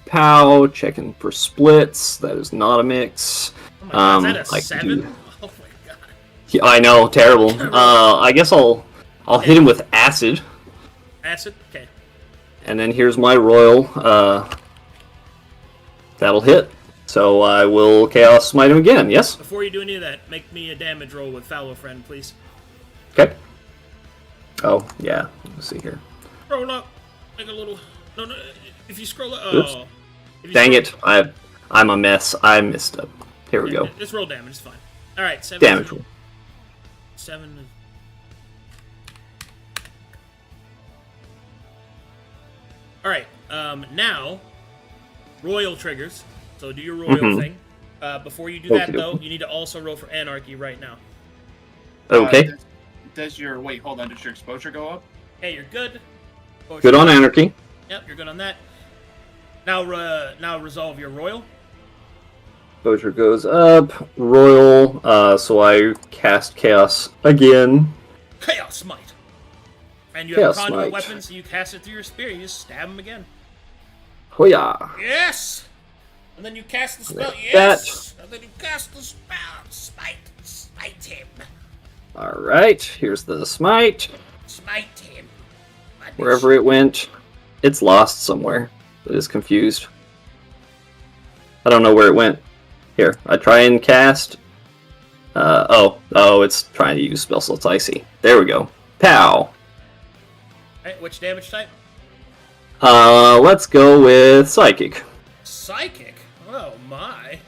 Pow, checking for splits. That is not a mix. Oh my god, is that a I 7? do- Oh my god. Yeah, I know, terrible. I guess I'll hit him with acid, Acid? Okay. and then here's my royal. That'll hit. So I will Chaos Smite him again. Yes. Before you do any of that, make me a damage roll with Fallow Friend, please. Okay. Oh yeah. Let's see here. Scroll up. Make a little. No. If you scroll up. Oops. Oh. If you Dang scroll- it! I'm a mess. I missed up. Here we go. Just roll damage. It's fine. All right. 7. Damage roll. 7. All right. Now, royal triggers. So do your royal Mhm. thing. Before you do that, Okey though, dokie. you need to also roll for anarchy right now. Okay. Does your wait? Hold on. Does your exposure go up? Hey, you're good. Good on anarchy. Yep, you're good on that. Now resolve your royal. Exposure goes up. Royal. So I cast Chaos again. Chaos Smite. And you Chaos have a conduit Smite. weapon, so you cast it through your spear. You just stab him again. Hoya. Yes! And then you cast the spell. Like Yes! And then you cast the spell. Smite him. Alright, here's the smite. Smite him. Wherever it went, it's lost somewhere. It is confused. I don't know where it went. Here, I try and cast. Oh, it's trying to use spell slots. I see. There we go. Pow. Alright, which damage type? Let's go with Psychic. Psychic? Oh my.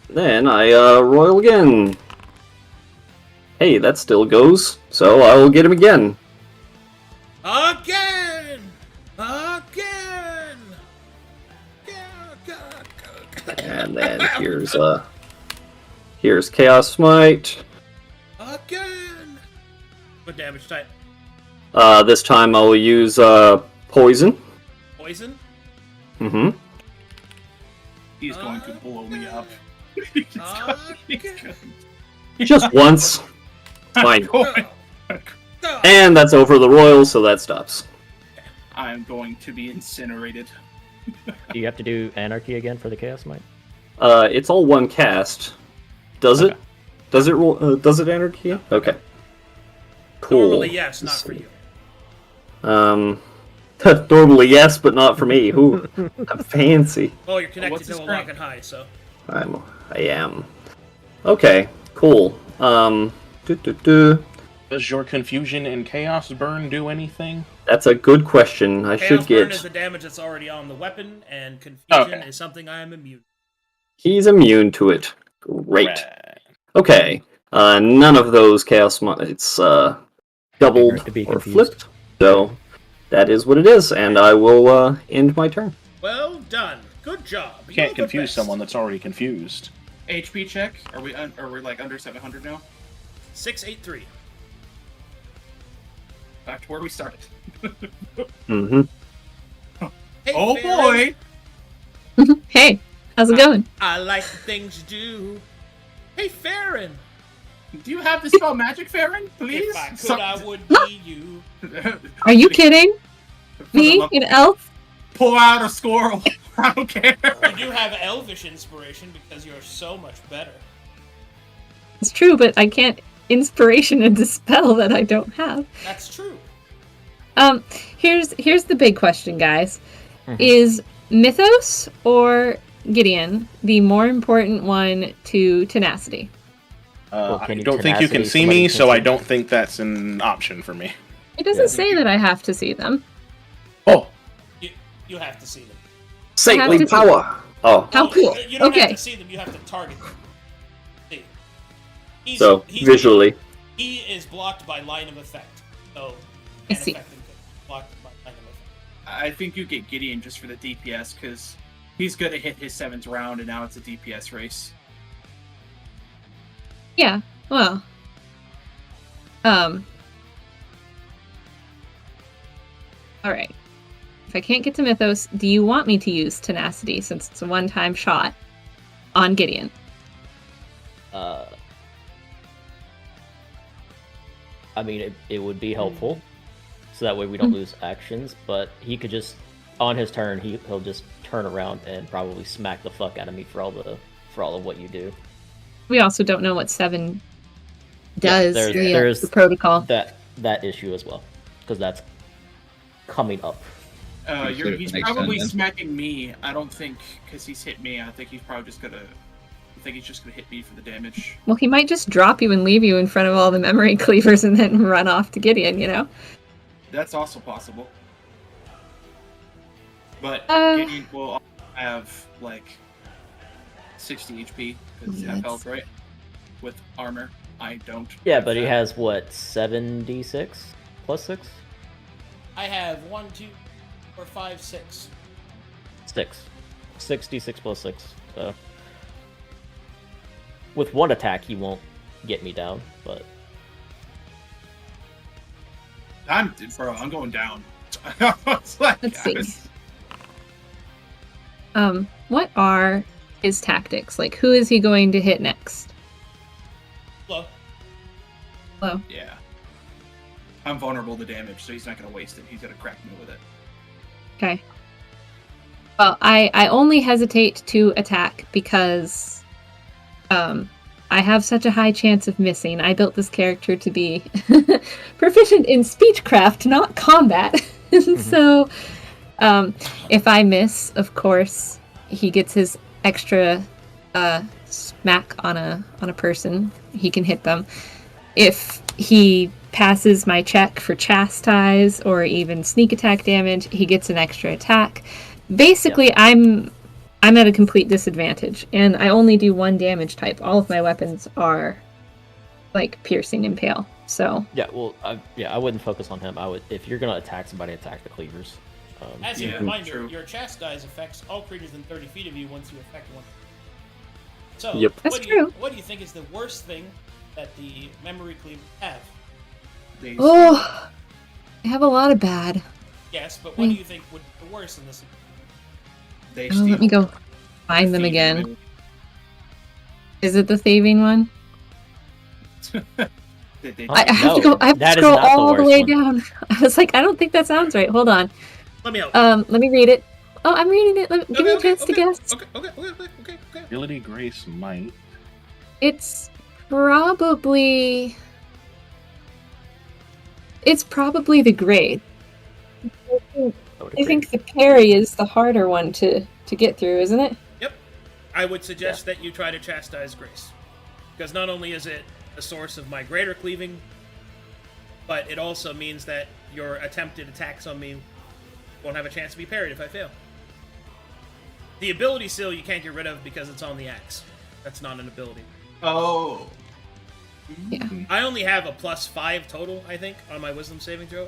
Then I, Royal again. Hey, that still goes, so I will get him again. Again! And then here's Chaos Smite. Again! What damage type? This time I will use, Poison. Poison? Mm-hmm. He's going to blow me up. Again! Just once. Fine. Going- And that's over the Royal, so that stops. I'm going to be incinerated. Do you have to do Anarchy again for the Chaos Smite? It's all one cast. Does it? Okay. Does it roll? Does it Anarchy? Okay. Cool. Normally, yes, not for you. Normally yes, but not for me. Ooh, I'm fancy. Oh, you're connected what's to his a rank? lock and high, so. I am. Okay, cool. Does your confusion and chaos burn do anything? That's a good question. I Chaos should Burn is get. the damage that's already on the weapon, and Confusion Okay. is something I am immune. He's immune to it. Great. Right. Okay. None of those chaos smites doubled To be or confused. flipped. So that is what it is, and I will end my turn. Well done. Good job. You can't You're the confuse best. someone that's already confused. HP check. Are we like under 700 now? 683. Back to where we started. Mm-hmm. Hey, Oh Farron, boy! Hey, how's it going? I like the things you do. Hey, Farron. Do you have to spell magic, Farron? Please. If I could, Some- I would be you. Are you kidding? Me, an elf? Pull out a squirrel. I don't care. You do have elvish inspiration because you're so much better. It's true, but I can't inspiration and dispel that I don't have. That's true. Here's the big question, guys. Is Mythos or Gideon the more important one to tenacity? Well, I can you don't think you can tenacity see somebody me, who so can I see? don't think that's an option for me. It doesn't Yeah. say that I have to see them. Oh, You have to see them. Saintly have to- power. Oh, How cool. You don't have Okay. to see them. You have to target them. See. so visually. He is blocked by line of effect. So, I can't see. affect him. Blocked by line of effect. I think you get Gideon just for the DPS because he's gonna hit his 7th round, and now it's a DPS race. Yeah, well. Alright. If I can't get to Mythos, do you want me to use tenacity since it's a one-time shot on Gideon? I mean, it would be helpful, so that way we don't lose actions. But he could just, on his turn, he'll just turn around and probably smack the fuck out of me for all of what you do. We also don't know what 7 does, there's the protocol. That issue as well, because that's coming up. He's Makes probably sense. smacking me. I don't think because he's hit me. I think he's probably just gonna. I think he's just gonna hit me for the damage. Well, he might just drop you and leave you in front of all the memory cleavers and then run off to Gideon, you know? That's also possible. But Uh. Gideon will have like 60 HP because he's half Yes. health, right? With armor, I don't. Yeah, have but he that. has what, 7d6 plus 6? I have 1, 2, 4, 5, 6. 6. 66 plus 6. So with one attack, he won't get me down, but I'm going down. It's like, Let's see. what are his tactics? Like, who is he going to hit next? Hello. Hello. Yeah. I'm vulnerable to damage, so he's not going to waste it. He's going to crack me with it. Okay. Well, I only hesitate to attack because I have such a high chance of missing. I built this character to be proficient in speechcraft, not combat. So if I miss, of course, he gets his extra smack on a person. He can hit them. If he passes my check for chastise or even sneak attack damage, he gets an extra attack. Basically, I'm at a complete disadvantage, and I only do 1 damage type. All of my weapons are like piercing impale. So Yeah, well, I wouldn't focus on him. I would, if you're gonna attack somebody, attack the cleavers. As a Yeah, reminder, true. your chastise affects all creatures within 30 feet of you once you affect one. So, Yep. That's what true. What do you think is the worst thing that the memory cleavers have? They I have a lot of bad. Yes, but what do you think would be the worst in this? They Let me go find them again. Is it the thieving one? I have to go. I have to that is scroll not the all the worst way one. down. I was like, I don't think that sounds right. Hold on. Let me help. Let me read it. Oh, I'm reading it. Give me a chance to guess. Okay. Ability Grace might. It's probably the grade. I think the parry is the harder one to get through, isn't it? Yep. I would suggest that you try to chastise Grace. Because not only is it the source of my greater cleaving, but it also means that your attempted attacks on me won't have a chance to be parried if I fail. The ability seal you can't get rid of because it's on the axe. That's not an ability. Oh. Yeah. I only have a +5 total, I think, on my wisdom saving throw.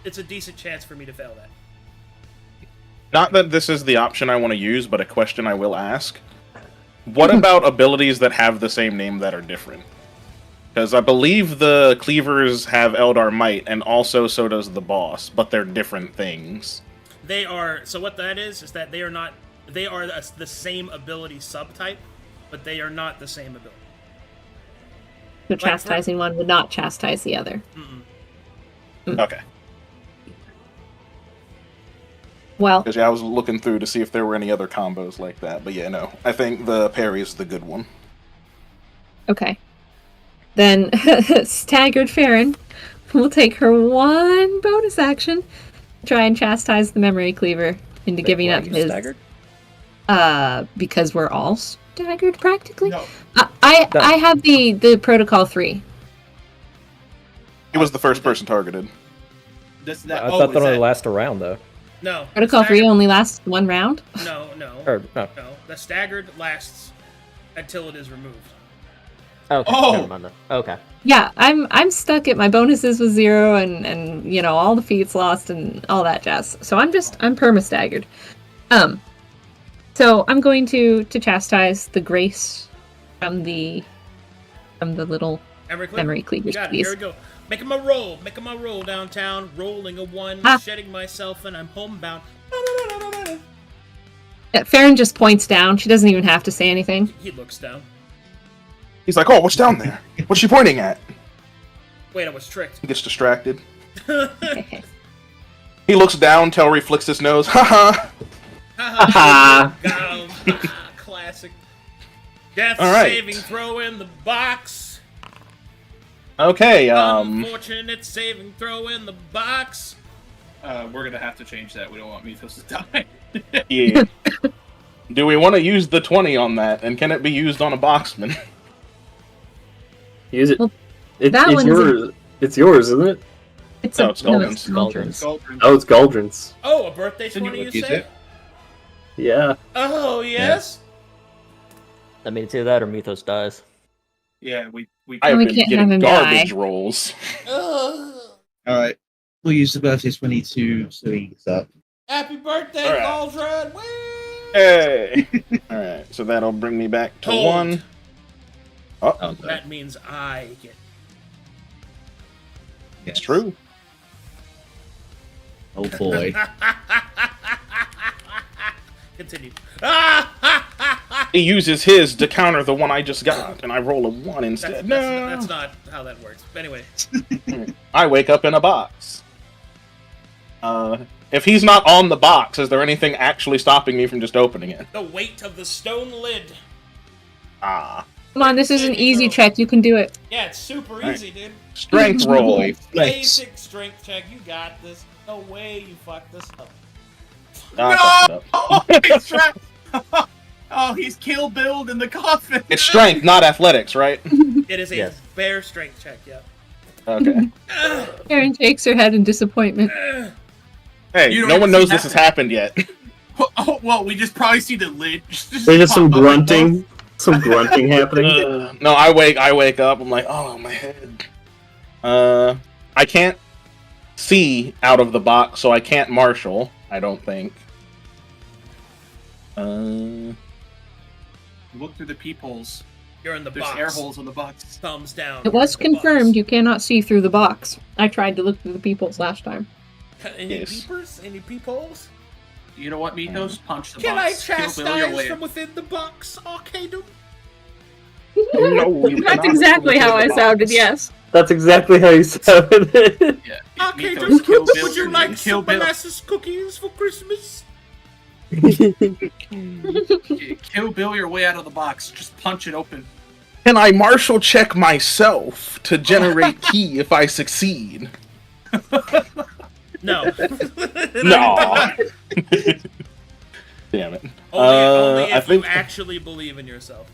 It's a decent chance for me to fail that. Not that this is the option I want to use, but a question I will ask. What about abilities that have the same name that are different? Because I believe the Cleavers have Eldar Might, and also so does the boss, but they're different things. They are... So what that is that they are not... They are the same ability subtype, but they are not the same ability. The chastising one would not chastise the other. Okay. Well, Because I was looking through to see if there were any other combos like that, but yeah, no. I think the parry is the good one. okay. Then Staggered Farron will take her 1 bonus action, try and chastise the memory cleaver into giving up his. Staggered? Because we're all staggered practically. No. I have the protocol 3. He was the first person targeted. I thought that only lasts a round though. No. Protocol 3 staggered- only lasts 1 round. No. Or no. No. The staggered lasts until it is removed. Okay. Oh! Never mind then. Okay. Yeah, I'm stuck at my bonuses with 0 and you know all the feats lost and all that jazz. So I'm perma staggered. So I'm going to chastise the grace from the little memory cleavers, Got it. please. Here we go. Making my roll downtown, rolling a 1, Ah. shedding myself, and I'm homebound. Yeah, Farron just points down. She doesn't even have to say anything. He looks down. He's like, oh, what's down there? What's she pointing at? Wait, I was tricked. He gets distracted. He looks down, Telry flicks his nose. Haha! Classic. Death All right. saving throw in the box. Okay, Unfortunate saving throw in the box. We're gonna have to change that. We don't want Mythos to die. yeah. Do we want to use the 20 on that, and can it be used on a boxman? Use it. Well, It's one's yours. It's yours, isn't it? It's No, it's Galdrin's. Galdrin's. Oh, it's Galdrin's. Oh, a birthday Then you 20, you would use say? it. Yeah. Oh, yes? I mean, it's either that or Mythos dies. Yeah, we I have We been can't have getting him garbage die. rolls. Ugh. Alright. We'll use the birthday 22 so he's up. Happy birthday, All right. Galdrin! Whee! Hey! Alright, so that'll bring me back to Hold. 1. Oh, Oh, no. That means I get... it's true. Oh boy. Continue. Ah! Ha, ha, ha. He uses his to counter the one I just got, and I roll a 1 instead. That's not how that works. But anyway. I wake up in a box. If he's not on the box, is there anything actually stopping me from just opening it? The weight of the stone lid. Ah. Come on, this is an easy check. You can do it. Yeah, it's super Right. easy, dude. Strength roll. Flex. Basic strength check. You got this. No way you fucked this up. I fucked it Oh, he's trapped. Oh, he's Kill Billed in the coffin. It's strength, not athletics, right? It is a Yes. bare strength check, yeah. Okay. Karen shakes her head in disappointment. Hey, You don't no even one see knows this has that. happened yet. Oh, well, we just probably see the lid. There's just some pop up and grunting. Some grunting happening. No, I wake up, I'm like, oh, my head. I can't see out of the box, so I can't marshal, I don't think. Look through the peepholes. You're in the There's box. air holes in the box. Thumbs down. It was You're in the confirmed box. you cannot see through the box. I tried to look through the peoples last time. Any Yes. peepers? Any peepholes? You know what, Mikos? Punch the Can I box. Kill Bill your chastise way. from within the box, Arcadum? No, you That's cannot exactly how look I in the sounded, box. yes. That's exactly how you sounded. Yeah. Arcadum, Mikos, Kill Bill. would you like Kill some Bill. molasses cookies for Christmas? Kill Bill your way out of the box. Just punch it open. Can I marshal check myself to generate key if I succeed? No. No. Damn it. Only I if think you actually believe in yourself.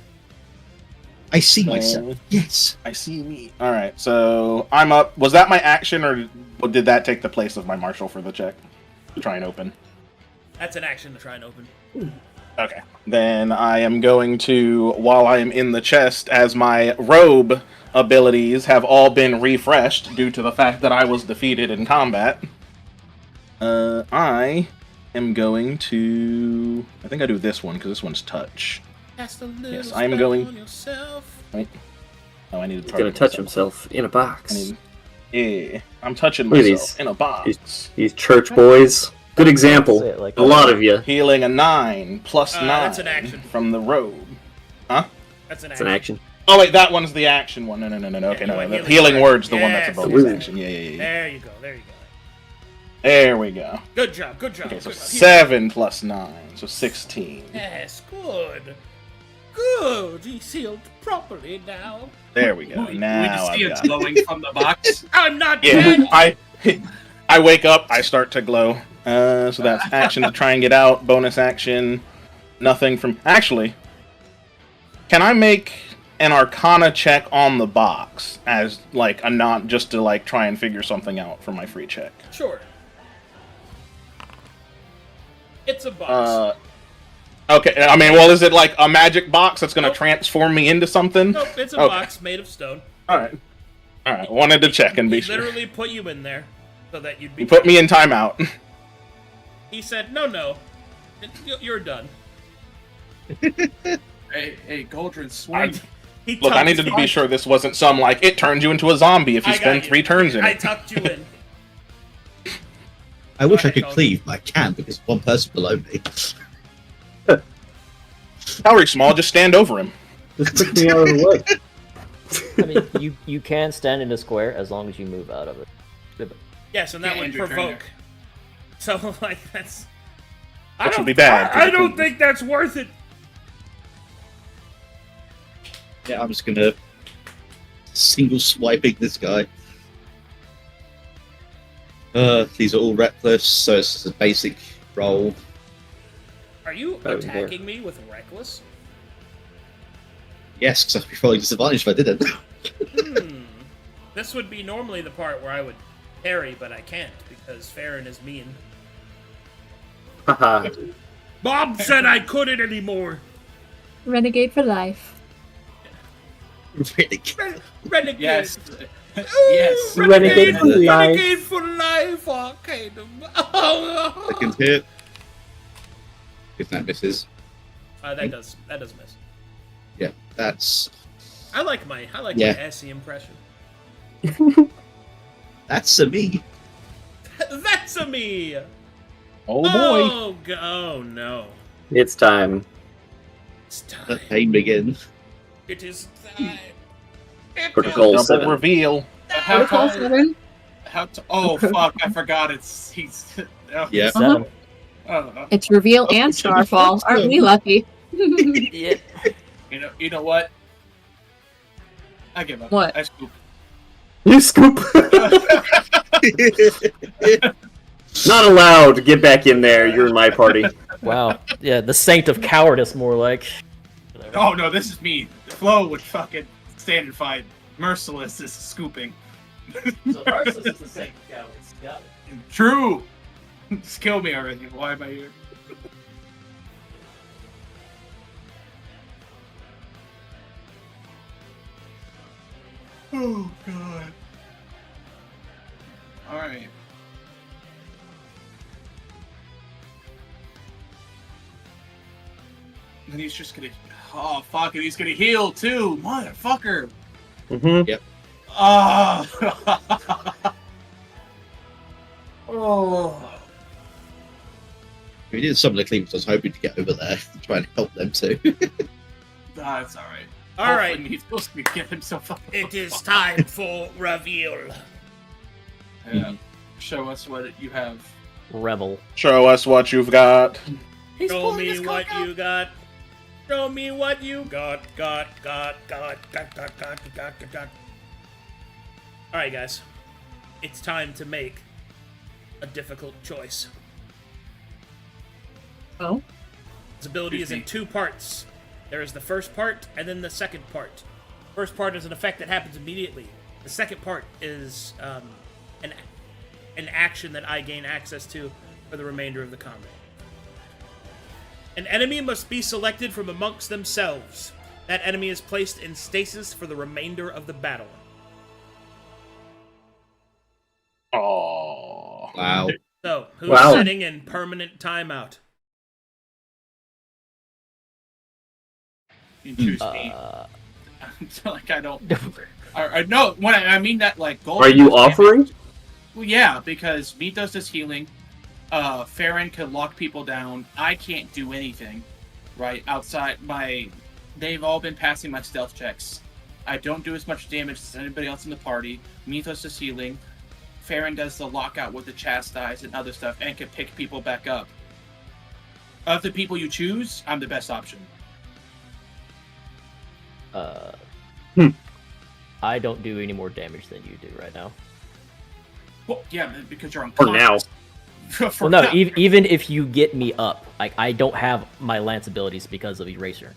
I see myself. Uh, Yes. I see me. All right, so I'm up. Was that my action, or did that take the place of my marshal for the check to try and open? That's an action to try and open. Okay. Then I am going to, while I am in the chest, as my robe abilities have all been refreshed due to the fact that I was defeated in combat, I am going to... I think I do this one, because this one's touch. Cast a little Yes, I'm spell going- on yourself. Wait. Oh, I need to He's gonna touch himself in a box. Yeah, I'm touching Look at myself these. in a box. These church boys. Good example. Say it like A that. lot of you. Healing a 9 plus 9 that's an action. from the robe. Huh? That's an It's an action. action. Oh wait, that one's the action one. No. Okay, you no, went the healing healing word. word's the one that's Yes. above his Ooh. action. Yeah. There you go. There you go. There we go. Good job. Good job. Okay, so good job. 7 plus 9, so 16. Yes, good. Good. He sealed properly now. There we go. We Now just see I've it got it. glowing from the box. I'm not Yeah, dead. I wake up, I start to glow. So that's action to try and get out. Bonus action, nothing from. Actually, can I make an Arcana check on the box as like a not just to like try and figure something out for my free check? Sure. It's a box. Okay, I mean, well, is it like a magic box that's going to transform me into something? Nope, it's a okay. box made of stone. All right. Wanted to check and be He sure. literally put you in there so that you'd be. He put me in timeout. He said, "No, you're done." Hey, Goldrin, swing. He Look, I tucked needed to you be in. sure this wasn't some like it turns you into a zombie if you I got spend you. 3 turns in I it. tucked you in. I wish I ahead, could Colin. cleave, but I can't because one person below me. Calorie small, just stand over him. Just push me out of the way. I mean, you can stand in a square as long as you move out of it. Yes, and that Yeah, would Andrew provoke. Turner. So like that's. Which would be bad, I don't typically. think that's worth it. Yeah, I'm just gonna single swiping this guy. These are all reckless, so it's just a basic roll. Are you Oh, attacking me with reckless? Yes, because I'd be rolling disadvantage if I didn't. This would be normally the part where I would parry, but I can't because Farron is mean. Haha. Bob said I couldn't anymore. Renegade for life. Really? Renegade. Yes. Ooh, Yes. Renegade for life. Renegade for life, Arcadum. Oh. Second hit. If that misses. That does miss. Yeah, that's I like my Yeah. assy impression. that's a me. That's a me. Oh boy. Oh no. It's time. It's The time. pain begins. It is time. Protocol Double 7. reveal. How Protocol tall? 7? Oh fuck! I forgot. He's. Oh, Yeah. 7. It's reveal and starfall. Aren't we lucky? Yeah. You know what? I give up. What? I scoop. You scoop. Not allowed. Get back in there. You're in my party. Wow. Yeah, the saint of cowardice, more like. Oh no, this is me. Flo would fucking stand and fight. Merciless is scooping. So Narcissus is the saint of cowardice. Got it. True. Just kill me already. Why am I here? Oh god. All right. And he's just gonna. Oh fuck! And he's gonna heal too, motherfucker. Mm-hmm. Ah. Oh. We did some of the cleavers. I was hoping to get over there to try and help them too. That's all right. All right. He's supposed to be getting himself up. It is time for reveal. Yeah. Show us what you have. Revel. Show us what you've got. Show me what you got. Show me what you got. Got. All right, guys. It's time to make a difficult choice. Oh? This ability is in two parts. There is the first part and then the second part. First part is an effect that happens immediately. The second part is an action that I gain access to for the remainder of the combat. An enemy must be selected from amongst themselves. That enemy is placed in stasis for the remainder of the battle. Oh. Wow. So, who's Wow. sitting in permanent timeout? You choose me. Uh, Like I don't. I no. When I mean that, like gold. Are you offering? Well, yeah, because me does this healing. Farron can lock people down. I can't do anything. Right outside my. They've all been passing my stealth checks. I don't do as much damage as anybody else in the party. Mythos does healing. Farron does the lockout with the chastise and other stuff, and can pick people back up. Of the people you choose, I'm the best option. I don't do any more damage than you do right now. Well, yeah, because you're For now. unconscious. For Well, no, now. even if you get me up, like I don't have my lance abilities because of Eraser.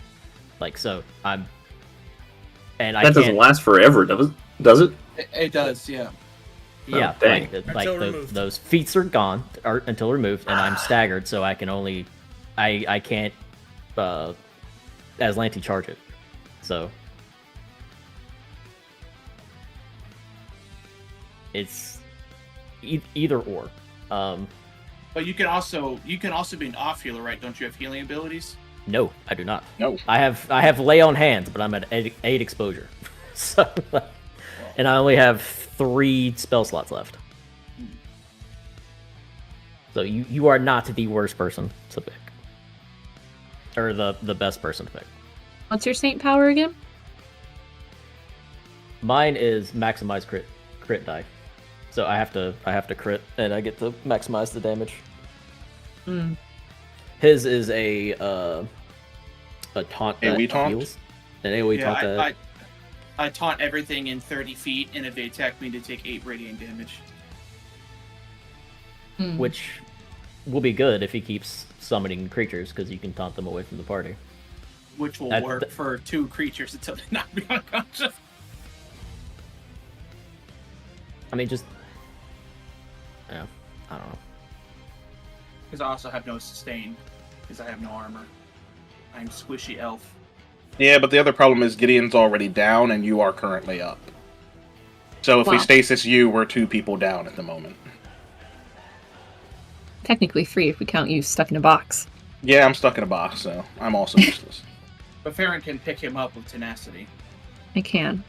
Like so, I That can't. doesn't last forever, does it? It does, yeah. Yeah, Oh, dang. like Until removed. those feats are gone or until removed, and I'm staggered, so I can only, I can't, as Lanty charge it. So it's either or. But you can also be an off healer, right? Don't you have healing abilities? No, I do not. No. I have lay on hands, but I'm at 8 exposure, so and I only have 3 spell slots left. So you are not the worst person to pick, or the best person to pick. What's your saint power again? Mine is maximize crit die, so I have to crit, and I get to maximize the damage. Hmm. His is a taunt that AoE taunt? heals. An AoE taunt that. I taunt everything in 30 feet, and if they attack me, they take 8 radiant damage. Hmm. Which will be good if he keeps summoning creatures, because you can taunt them away from the party. Which will That- work for 2 creatures until they knock me unconscious. I mean, just yeah, I don't know. Because I also have no sustain, because I have no armor. I'm squishy elf. Yeah, but the other problem is Gideon's already down and you are currently up. So if we Wow. stasis you, we're 2 people down at the moment. Technically 3 if we count you stuck in a box. Yeah, I'm stuck in a box, so I'm also useless. But Farron can pick him up with tenacity. I can.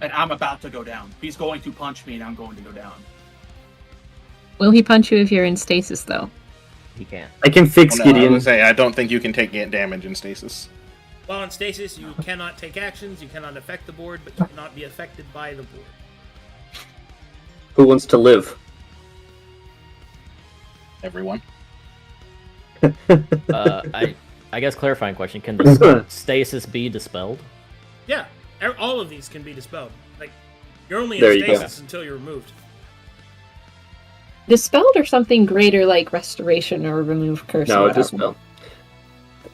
And I'm about to go down. He's going to punch me, and I'm going to go down. Will he punch you if you're in stasis, though? he can't. I can fix Well, no, I Gideon. would say I don't think you can take damage in stasis. While in stasis, you cannot take actions, you cannot affect the board, but you cannot be affected by the board. Who wants to live? Everyone. I guess clarifying question: can the stasis be dispelled? Yeah, all of these can be dispelled. Like, you're only There in you go. stasis until you're removed. Dispelled or something greater like restoration or remove curse. or No, whatever. dispel.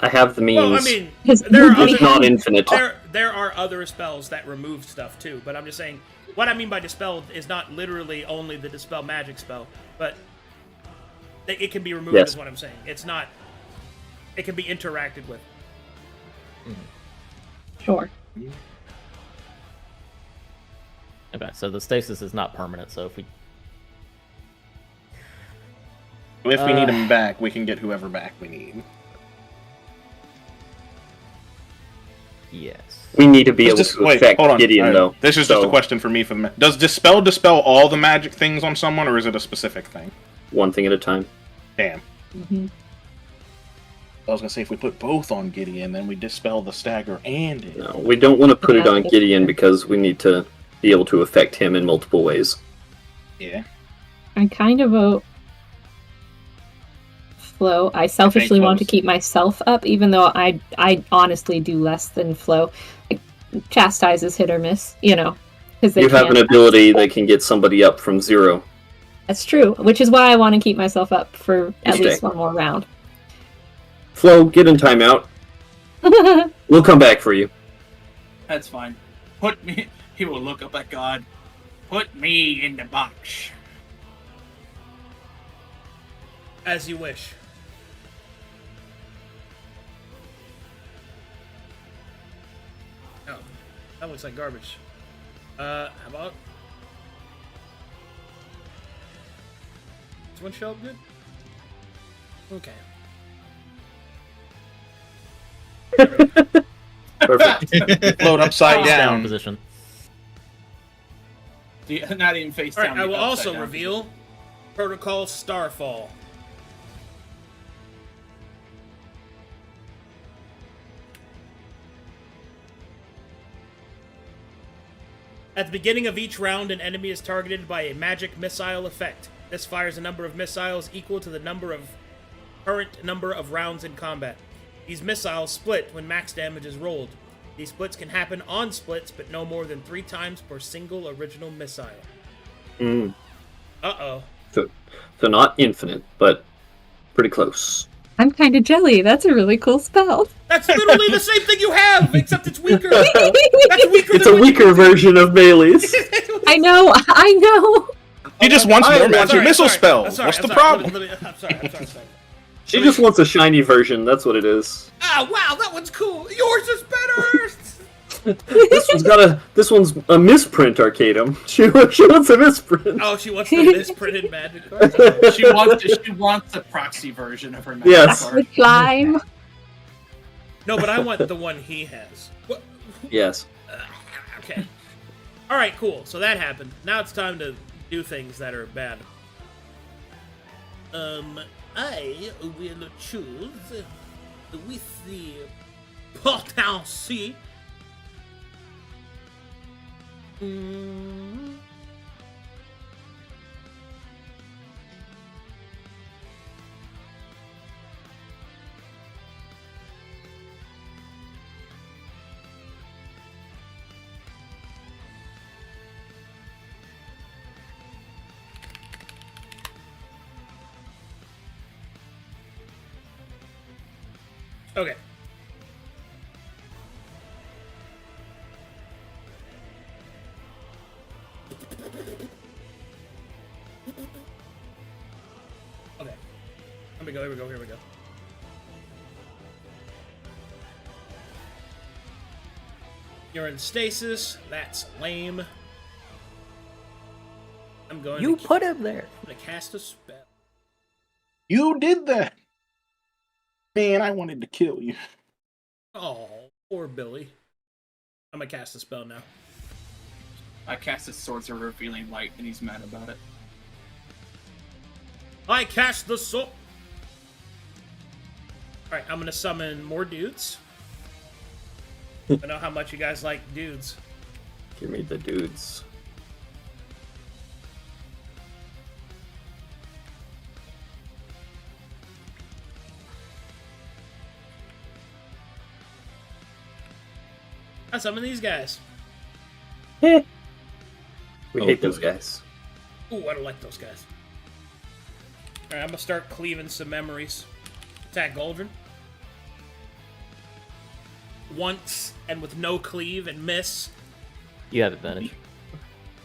I have the means. Well, I mean, Because there are nobody it's other, not infinite. there are other spells that remove stuff too, but I'm just saying, what I mean by dispelled is not literally only the dispel magic spell, but it can be removed Yes. is what I'm saying. It's not, it can be interacted with. Sure. Okay, so the stasis is not permanent. So if we Need him back, we can get whoever back we need. yes, We need to be able to wait, affect hold on. Gideon, though. This is just So, a question for me. Does dispel all the magic things on someone, or is it a specific thing? one thing at a time. Damn. Hmm. I was gonna say if we put both on Gideon, then we dispel the stagger and it. No, we don't want to put it on Gideon because we need to be able to affect him in multiple ways. Yeah. I kind of vote Flo. I selfishly want to Flo's. keep myself up, even though I honestly do less than Flo. Like, chastise is hit or miss, because You have an ability that can get somebody up from 0. That's true, which is why I want to keep myself up for at stay. least one more round. Flo, get in timeout. We'll come back for you. That's fine. Put me. He will look up at God. Put me in the box. As you wish. Oh, that looks like garbage. How about this one show up good? Okay. Perfect. Float upside Face down down. position. Not even face All down. right, I will the upside also down reveal Protocol Starfall. At the beginning of each round, an enemy is targeted by a magic missile effect. This fires a number of missiles equal to the current number of rounds in combat. These missiles split when max damage is rolled. These splits can happen on splits, but no more than 3 times per single original missile. Mm. Uh-oh. So not infinite, but pretty close. I'm kind of jelly. That's a really cool spell. That's literally the same thing you have, except it's weaker. That's weaker It's than a weaker version of Bailey's. I know. He just wants more magic Sorry, missile sorry. spells. I'm sorry, What's I'm the sorry. problem? I'm sorry. She just wants a shiny version, that's what it is. Ah, wow, that one's cool. Yours is better. This one's a misprint, Arcadum. She wants a misprint. Oh, she wants the misprinted magic card. She wants the proxy version of her magic Yes. card. The slime. No, but I want the one he has. What? Yes. Okay. All right, cool. So that happened. Now it's time to do things that are bad. I will choose with the potency. Okay. Okay. Here we go. You're in stasis. That's lame. I'm going You to put him there. cast a spell. You did that. Man, I wanted to kill you. Oh, poor Billy. I'm gonna cast a spell now. I cast his Swords of Revealing Light, and he's mad about it. I cast the sword. Alright, I'm gonna summon more dudes. I know how much you guys like dudes. Give me the dudes. I summon these guys. We Oh, hate those boy. guys. Ooh, I don't like those guys. Alright, I'm gonna start cleaving some memories. Attack Goldrin. Once, and with no cleave, and miss. You have advantage.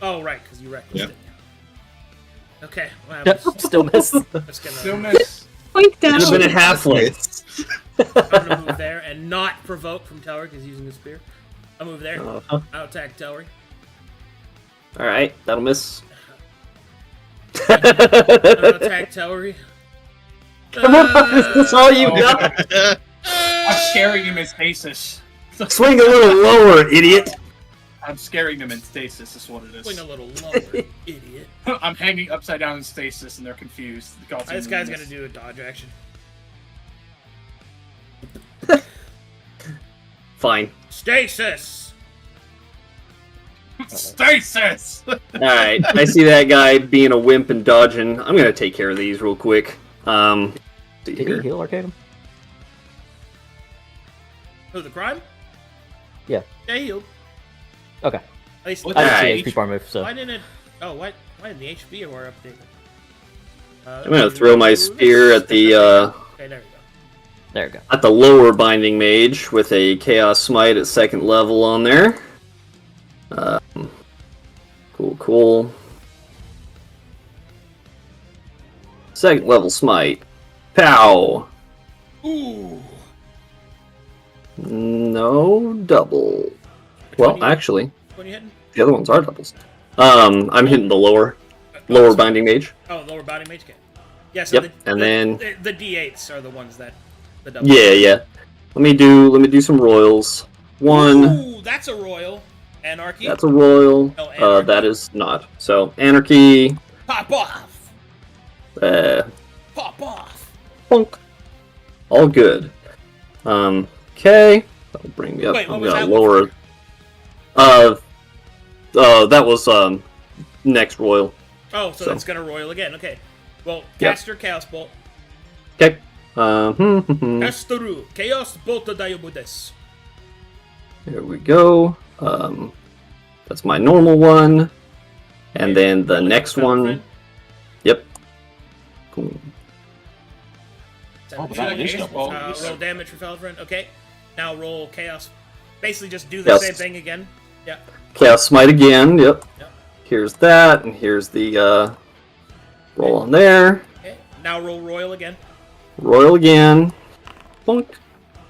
Oh, right, because you reckless Yep. it. Okay, well, I'm just, Still miss. just Still gonna, miss. Point down. Should have been a halfling. I'm gonna move there and not provoke from Telric because he's using the spear. I'll move there. Uh-huh. I'll attack Telric. Alright, that'll miss. I'll attack Telric. Come on, that's all you got. I'm scaring him in stasis. Swing a little lower, idiot. I'm scaring them in stasis, is what it is. Swing a little lower, idiot. I'm hanging upside down in stasis and they're confused. This guy's gonna do a dodge action. Fine. Stasis! Stasis! Alright, I see that guy being a wimp and dodging. I'm gonna take care of these real quick. See Did you here. heal Arcadum? Oh, the crime? Yeah. Yeah, he healed. Okay. At least, What I didn't Alright. see HP bar move, so. why didn't it... Oh, why didn't the HP or update? I'm gonna throw my spear at the Okay, there we go. There we go. at the lower binding mage with a chaos smite at 2nd level on there. Cool. 2nd level smite. Pow. Ooh! No double. Well, actually, What are you hitting? the other ones are doubles. I'm hitting the lower binding mage. Oh, lower body mage game. Yeah, so Yep, and then- the D8s are the ones that the double. Yeah. Let me do some royals. One. Ooh, that's a royal. Anarchy. That's a royal. Oh, anarchy. That is not. So anarchy. Pop off. Uh, Pop off. Punk. All good. Okay. That'll bring me up. Wait, what I'm was gonna that lower. That was next royal. Oh, so So. that's gonna royal again. Okay. Well, Yep. caster Chaos Bolt. Okay. Castoru. Chaos Bolt Daiobudes. There we go. That's my normal one. And then the next one. Yep. Cool. Oh, but that is double. Roll damage for Felfriend. Okay. Now roll Chaos. Basically, just do the Yes. same thing again. Yeah. Chaos Smite again. Yep. Yep. Here's that, and here's the roll on there. Okay. Now roll Royal again. Royal again. Plunk.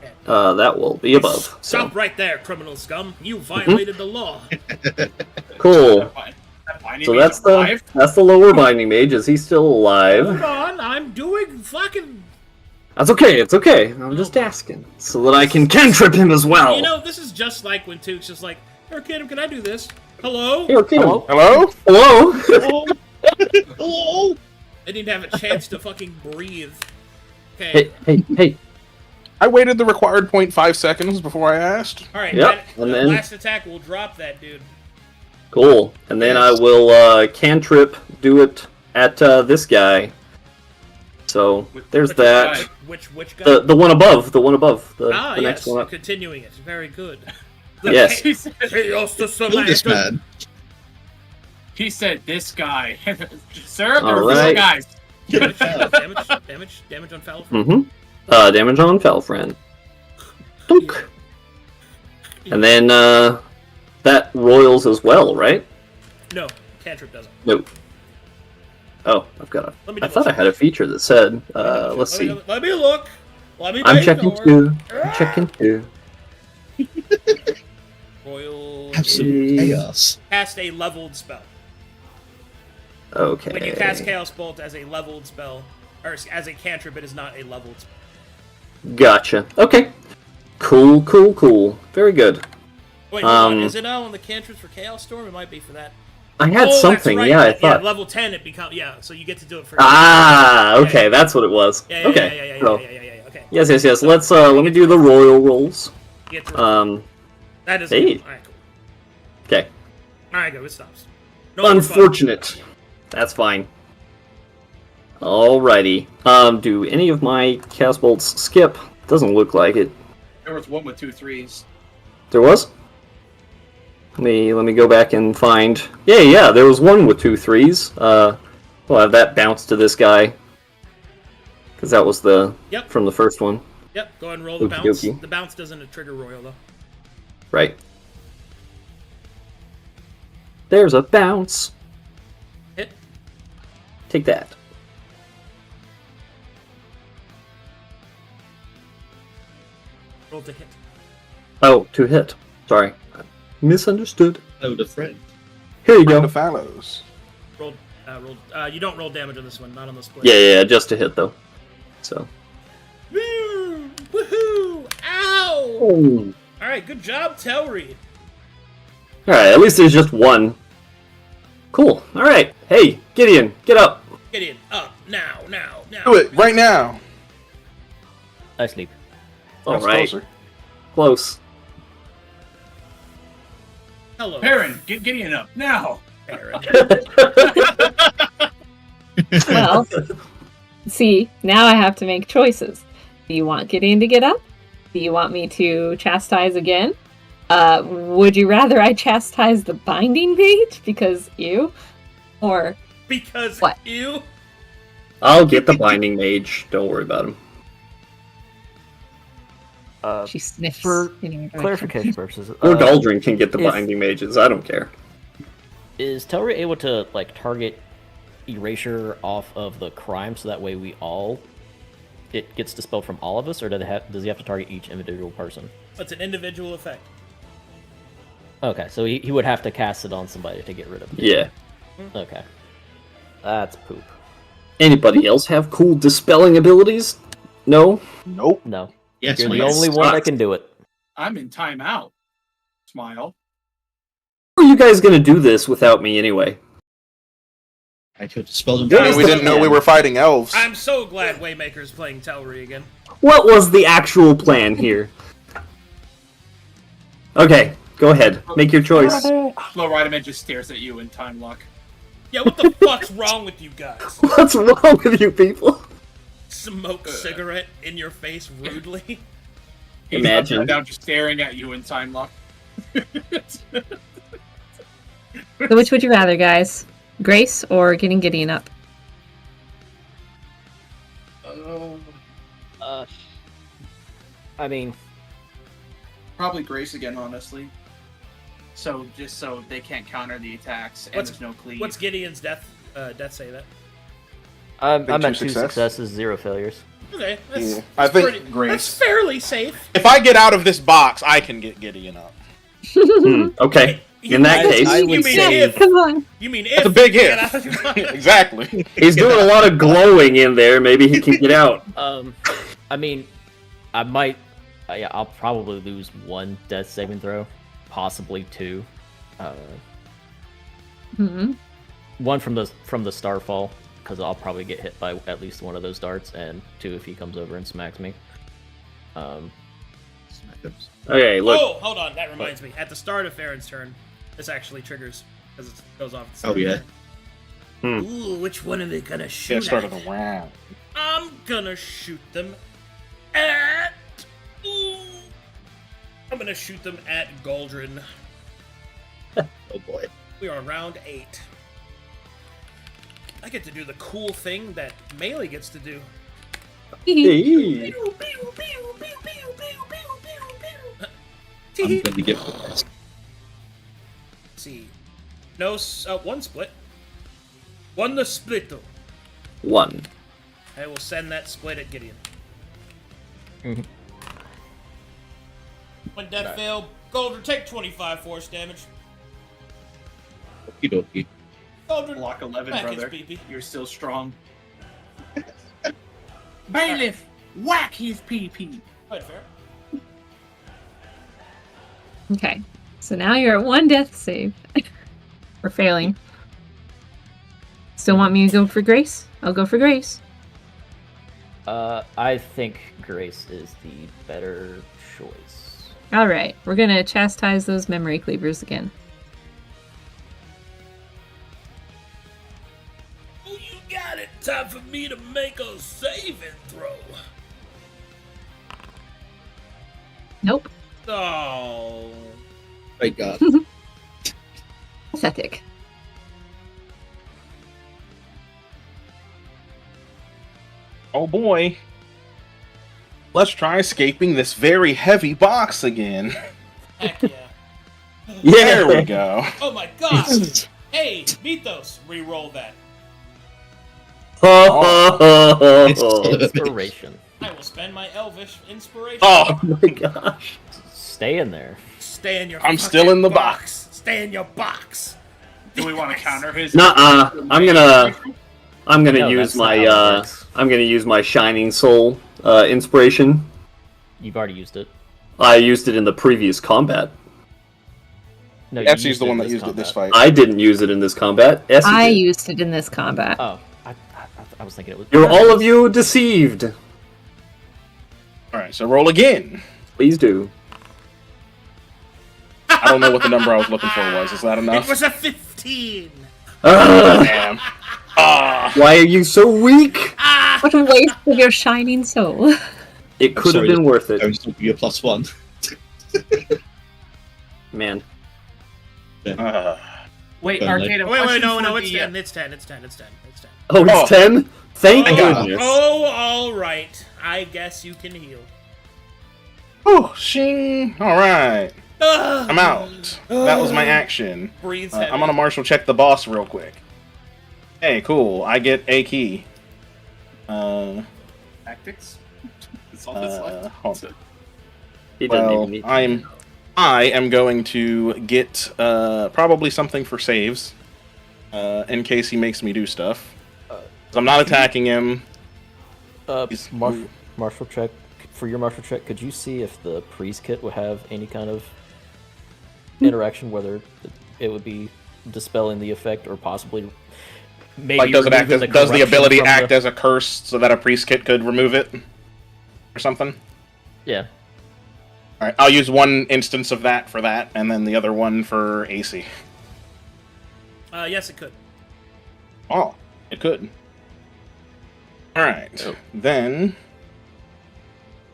Okay. That will be above. Stop So right there, criminal scum. You violated the law. cool. Fine. So that's the lower binding mage. Is he still Hold alive? on, I'm doing fucking. That's okay. It's okay. I'm just asking so that I can cantrip him as well. You know, this is just like when Took's just like, "Hey, Arcadum, can I do this? Hello?" Hey, okay. Hello? Hello? Hello. Hello? They didn't have a chance to fucking breathe. Okay. hey. I waited the required 0.5 seconds before I asked. All right. Yep, that and then- last attack will drop that dude. Cool. And then I will cantrip do it at this guy. So there's Which that. guy? Which guy? The one above. The one above. The Ah, the yes. next one up. Continuing it. Very good. Yes. He said, Chaos to Kill this man. he said this guy. Sir, All or right. guys? damage on foul. Mm-hmm. Damage on Felfriend. Dunk. And then that royals as well, right? No, cantrip doesn't. Nope. Oh, I've got a. Let me I double thought I check. had a feature that said. Let's see. Let me look. Let me. I'm make checking sure. too. I'm checking too. Royal Have some Jeez. chaos. cast a leveled spell. Okay. When you cast Chaos Bolt as a leveled spell, or as a cantrip, it is not a leveled spell. Gotcha. Okay. Cool. Very good. Wait, hold on. Um, Is it now on the cantrips for Chaos Storm? It might be for that. I had Oh, something. That's right. Yeah, I thought. level 10 it becomes. Yeah, so you get to do it for. Ah, Yeah, okay, yeah. that's what it was. Yeah, Okay. yeah, so yeah. Okay. Yes. Let me do the royal rolls. You get to that is hey. Alright, cool. Okay. Alright, go. It stops. No more fun. Unfortunate. That's fine. Alrighty. Do any of my cast bolts skip? Doesn't look like it. There was one with 2 3s. There was? Let me go back and find. Yeah, there was one with 2 3s. We'll have that bounce to this guy. Because that was the from the first one. Yep, go ahead and roll the Okey bounce. dokey. The bounce doesn't trigger royal, though. Right. There's a bounce. Hit. Take that. Roll to hit. Oh, to hit. Sorry. Misunderstood. Oh, the friend. Here you Friend go. of Fallows. You don't roll damage on this one, not on the split. Yeah, just to hit though. So. Woo! Woohoo! Ow! Oh. Alright, good job, Telri. Alright, at least there's just one. Cool. Alright. Hey, Gideon, get up. Gideon, up, now. Do it right now. I sleep. That's Alright. closer. Close. Hello. Perrin, get Gideon up now. Perrin. Well, see, now I have to make choices. Do you want Gideon to get up? Do you want me to chastise again? Would you rather I chastise the binding mage because ew? Or Because What? you. I'll get the binding mage. Don't worry about him. she sniffs For in your direction. clarification purposes, Or Galdrin can get the if- binding mages. I don't care. is Telri able to like target erasure off of the crime so that way it gets dispelled from all of us, or does he have to target each individual person? It's an individual effect. Okay, so he would have to cast it on somebody to get rid of it. Yeah. Okay. That's poop. Anybody else have cool dispelling abilities? No? Nope. No. Yes, You're the yes. only one that can do it. I'm in timeout. Smile. How are you guys gonna do this without me anyway? I could dispel them. What is We the didn't know we plan? were fighting elves. I'm so glad Waymaker's playing Telri again. What was the actual plan here? Okay, go ahead. Make your choice. Florida just stares at you in time lock. Yeah, what the fuck's wrong with you guys? What's wrong with you people? Smoke cigarette in your face rudely. He's Imagine. upside down just staring at you in time lock. So which would you rather, guys? Grace or getting Gideon up? I mean, Probably Grace again, honestly. So just so they can't counter the attacks and What's- there's no cleave. What's Gideon's death save at? I'm Think at 2 2 success? successes, 0 failures. Okay, that's, Yeah. I think that's Grace. fairly safe. If I get out of this box, I can get Gideon up. Okay. In that You- case, I you would mean say- if? Come on. You mean if? That's a big you get out of if. your- Exactly. he's doing a lot of glowing in there. Maybe he can get out. I mean, I might. Yeah, I'll probably lose 1 death saving throw, possibly 2. Hmm. 1 from the starfall, because I'll probably get hit by at least one of those darts, and 2 if he comes over and smacks me. Okay, look. Oh, hold on. That reminds me. At the start of Farron's turn, this actually triggers because it goes off. At the start Oh, of the yeah. turn. Ooh, which one are they gonna shoot Yeah, start at? of the round. I'm gonna shoot them at. Ooh, I'm gonna shoot them at Galdrin. Oh boy. We are on round 8. I get to do the cool thing that Melee gets to do. Hey. I'm gonna get this. See, no, 1 split. 1 the split though. 1. I will send that split at Gideon. Mhm. When death fail, Galdrin take 25 force damage. Okie dokie. Galdrin, Block 11, back brother. his PP. You're still strong. Bailiff, whack his PP. Quite fair. Okay. So now you're at 1 death save. For failing. Still want me to go for Grace? I'll go for Grace. I think Grace is the better choice. All right, we're gonna chastise those memory cleavers again. Oh, you got it. Time for me to make a saving throw. Nope. Oh. Thank God. Pathetic. Oh boy. Let's try escaping this very heavy box again. Heck yeah. There we go. Oh my god. Hey, Mythos, re-roll that. Inspiration. I will spend my elvish inspiration. Oh, my gosh. Stay in there. Stay in your I'm fucking still in the box. Stay in your box. Do we want to counter his? Nuh-uh. I'm gonna No, use that's not how it works. I'm gonna use my Shining Soul inspiration. You've already used it. I used it in the previous combat. No, you Essie's used the it one in that used it this combat. fight. I didn't use it in this combat. Essie I did. used it in this combat. Oh, I was thinking it was. You're all of you deceived. Alright, so roll again. Please do. I don't know what the number I was looking for was. Is that It enough? was a 15. Ugh, Damn. Ah. why are you so weak? What a waste of your shining soul. It could have been worth I it, was looking at +1. man. Wait, Friendly. Arcadum. Wait, no, question it's for the, 10. It's 10. It's 10. It's 10. It's 10. Oh, Oh. it's 10? Thank Oh, goodness. oh, all right. I guess you can heal. Oh, shing. Alright. I'm out. That was my action. Breathes heavy. I'm gonna marshal check the boss real quick. Hey, cool. I get a key. Tactics. That's all that's left. Hold on. He doesn't Well, even need to. I am going to get probably something for saves in case he makes me do stuff. 'Cause I'm not attacking him. Martial check. For your martial check, could you see if the priest kit would have any kind of interaction, whether it would be dispelling the effect or possibly maybe Like, does it act as, removing does the corruption ability from act the... as a curse so that a priest kit could remove it or something? Yeah. All right, I'll use one instance of that for that, and then the other one for AC. Yes, it could. Oh, it could. All right, Oh. then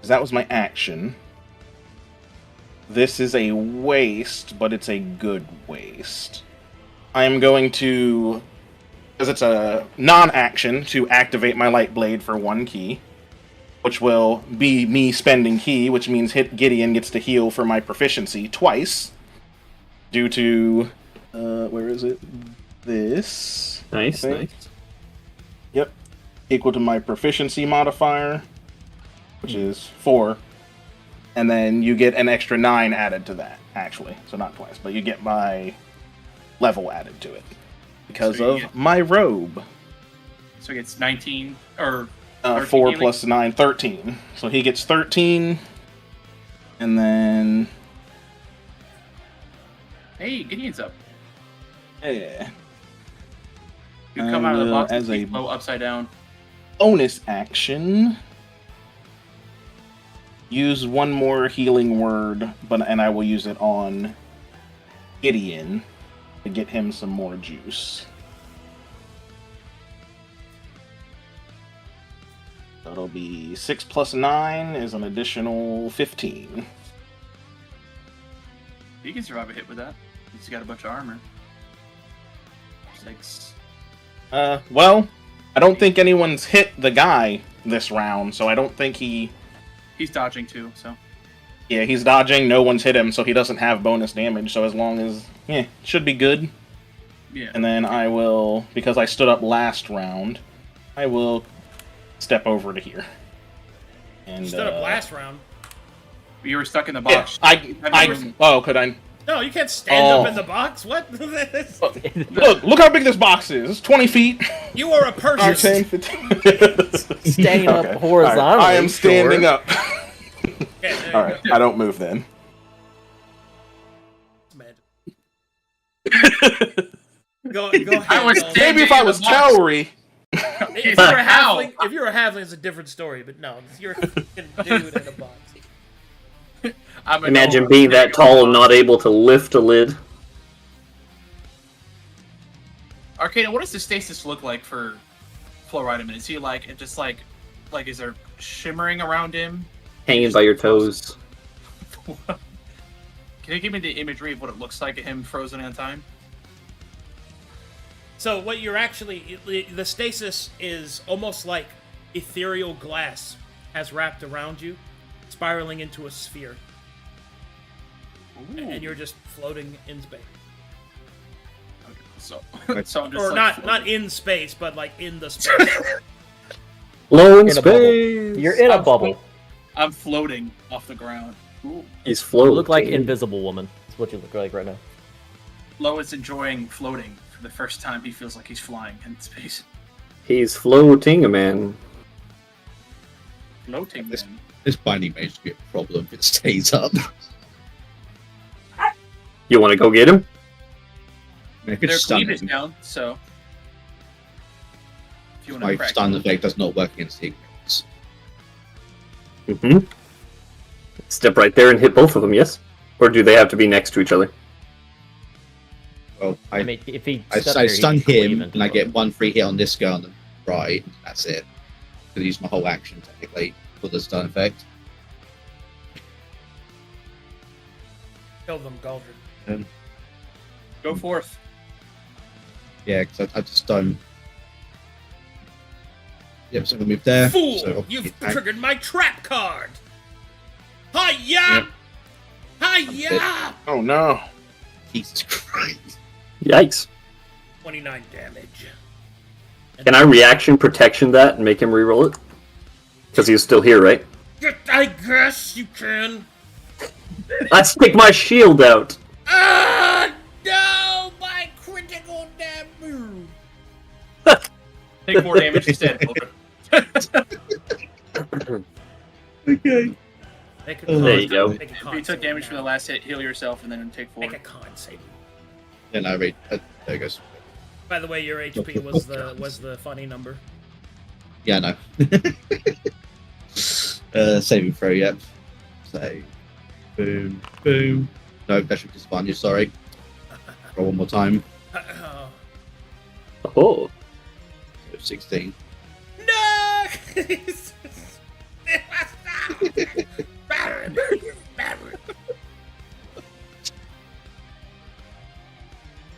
'cause that was my action. This is a waste, but it's a good waste. I am going to, because it's a non-action, to activate my light blade for 1 key, which will be me spending key, which means Gideon gets to heal for my proficiency twice, due to, where is it? This. Nice, I think. nice. Yep. Equal to my proficiency modifier, which is 4. And then you get an extra 9 added to that, actually. So not twice, but you get my level added to it. Because So you of get- my robe. So he gets 19 or 4 healing? plus 9, 13. So he gets 13. And then... Hey, Gideon's up. Yeah. You come out of the box as and a blow upside down. bonus action, use one more healing word, and I will use it on Gideon to get him some more juice. That'll be 6 plus 9 is an additional 15. You can survive a hit with that. He's got a bunch of armor. 6. Well, I don't think anyone's hit the guy this round, so I don't think he... He's dodging too, so. Yeah, he's dodging, no one's hit him, so he doesn't have bonus damage, so as long as... Yeah, should be good. Yeah. And then I will, because I stood up last round, I will step over to here. And, Stood up last round. You were stuck in the Yeah, box. could I? No, you can't stand up in the box. What? Look how big this box is. It's 20 feet. You are a person. 10, 15. Standing up Okay. horizontally. All right, I am standing sure. up. All right, I don't move then. Go ahead. I was Nolan. Maybe if I was Towery. If you're a halfling, it's a different story. But no, you're a fucking dude in a box. Imagine being that tall and not able to lift a lid. Arcadum, what does the stasis look like for Florida? Is he just like is there shimmering around him? Hanging by your toes. Can you give me the imagery of what it looks like, him frozen in time? So what you're actually, the stasis is almost like ethereal glass has wrapped around you, spiraling into a sphere. Ooh. And you're just floating in space. So I'm just Or like, not in space, but like in the space. Low in In a bubble. space. You're in a bubble. I'm floating off the ground. Ooh. He's You floating. look like Invisible Woman. That's what you look like right now. Lo is enjoying floating for the first time. He feels like he's flying in space. He's floating, man. Floating. This- man. This binding mage could be a problem if it stays up. You want to go get him? I mean, if Their it's stun, cleave is down, so if you want my to crack. stun effect does not work against ignorance. Mm-hmm. Step right there and hit both of them, yes? Or do they have to be next to each other? Well, I mean, if he I stepped there, he'd stun cleave him, into and I both. get one free hit on this guy on the right. That's it. Could use my whole action technically for the stun effect. Kill them, Galdrin. Go forth. Yeah, because I just don't. Yep, so I'm gonna move there. Fool! So You've attack. triggered my trap card! Hiya! Hiya! Oh no. Jesus Christ. Yikes. 29 damage. Can I reaction protection that and make him reroll it? Because he's still here, right? I guess you can. Let's stick my shield out. Ah, no! My critical damage! Take more damage instead. Okay. Make a There you go. Make a If con you took save damage from now. the last hit, heal yourself and then take 4. Make a con save. Then I read. There it goes. By the way, your HP was the funny number. Yeah, no. Saving throw, yep. So, boom, boom. No, that should just fine you, sorry. Roll one more time. Oh. Oh. So 16. No!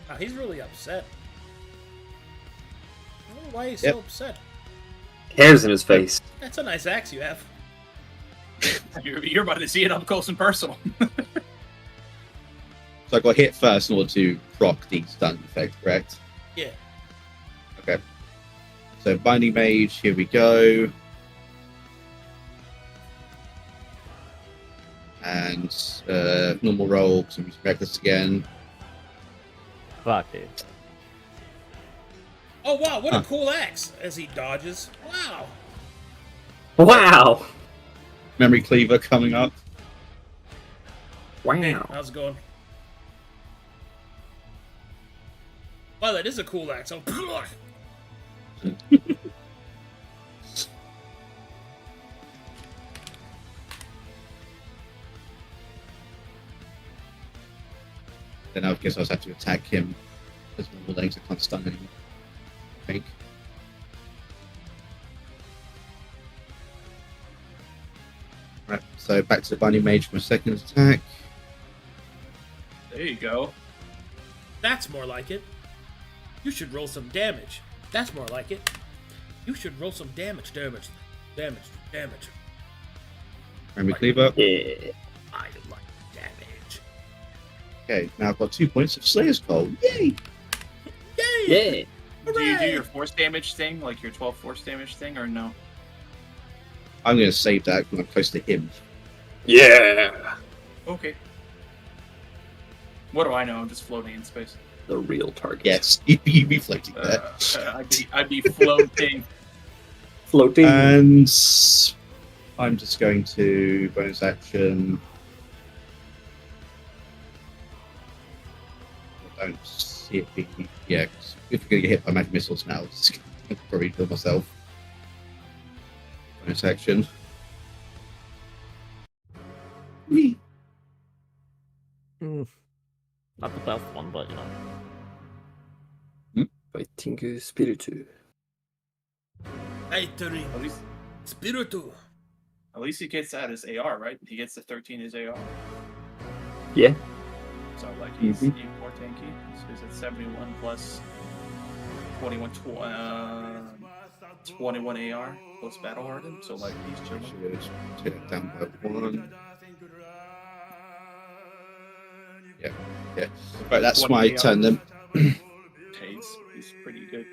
Oh, he's really upset. I don't know why he's Yep. so upset. Hairs in his face. That's a nice axe you have. You're about to see it up close and personal. So I got hit first in order to proc the stun effect, correct? Yeah. Okay. So Binding Mage, here we go. And normal roll, because I'm using reckless again. Fuck, dude. Oh wow, what Huh. a cool axe! As he dodges. Wow. Wow. Memory Cleaver coming up. Hey, Wow. how's it going? Wow, that is a cool axe. Oh, Then I guess I was have to attack him. Because normal legs I can't stun anymore. I think. Right, so back to the Binding Mage for my second attack. There you go. that's more like it. You should roll some damage. That's more like it. You should roll some damage. Damage. Memory Cleaver. Yeah. I like damage. Okay, now I've got 2 points of Slayer's Call. Yay! Yay! Yeah. Do you do Hooray! your force damage thing, like your 12 force damage thing, or no? I'm going to save that when I'm close to him. Yeah. Okay. What do I know? I'm just floating in space. The real target. Yes, you'd be floating there. I'd be floating. Floating. And I'm just going to bonus action. I don't see it being. Yeah, 'cause if you're going to get hit by magic missiles now, it's I'd probably kill myself. Bonus action. Whee! Not the best one, but you know. Fighting Spiritu. Fighting At least, Spiritu. at least he gets that as AR, right? He gets the 13 as AR. Yeah. So like he's Mhm. even more tanky. So he's at 71 plus 21, 21 AR plus battle hardened. So like he's chilling. Should take it down by 1. Yeah. Right, that's 20 my AR. turn then. Okay, he's pretty good.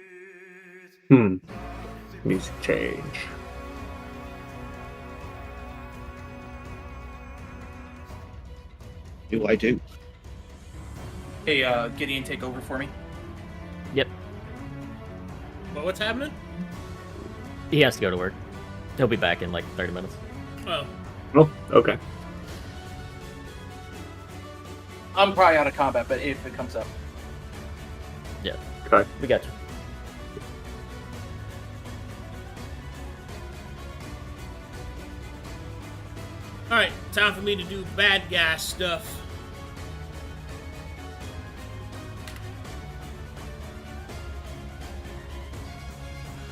Music change. Do I do? Hey, Gideon, take over for me. Yep. Well, what's happening? He has to go to work. He'll be back in like 30 minutes. Oh, Oh, okay. I'm probably out of combat, but if it comes up. Yeah. Okay. We got you. all right. Time for me to do bad guy stuff.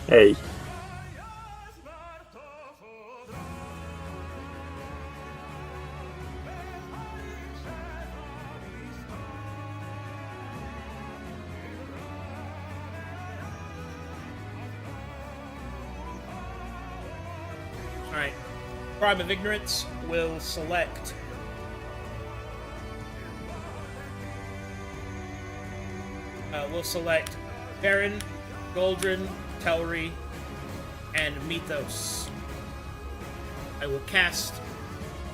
Hey. All right. Crime of Ignorance will select. We'll select Baron, Goldrin, Telri, and Mythos. I will cast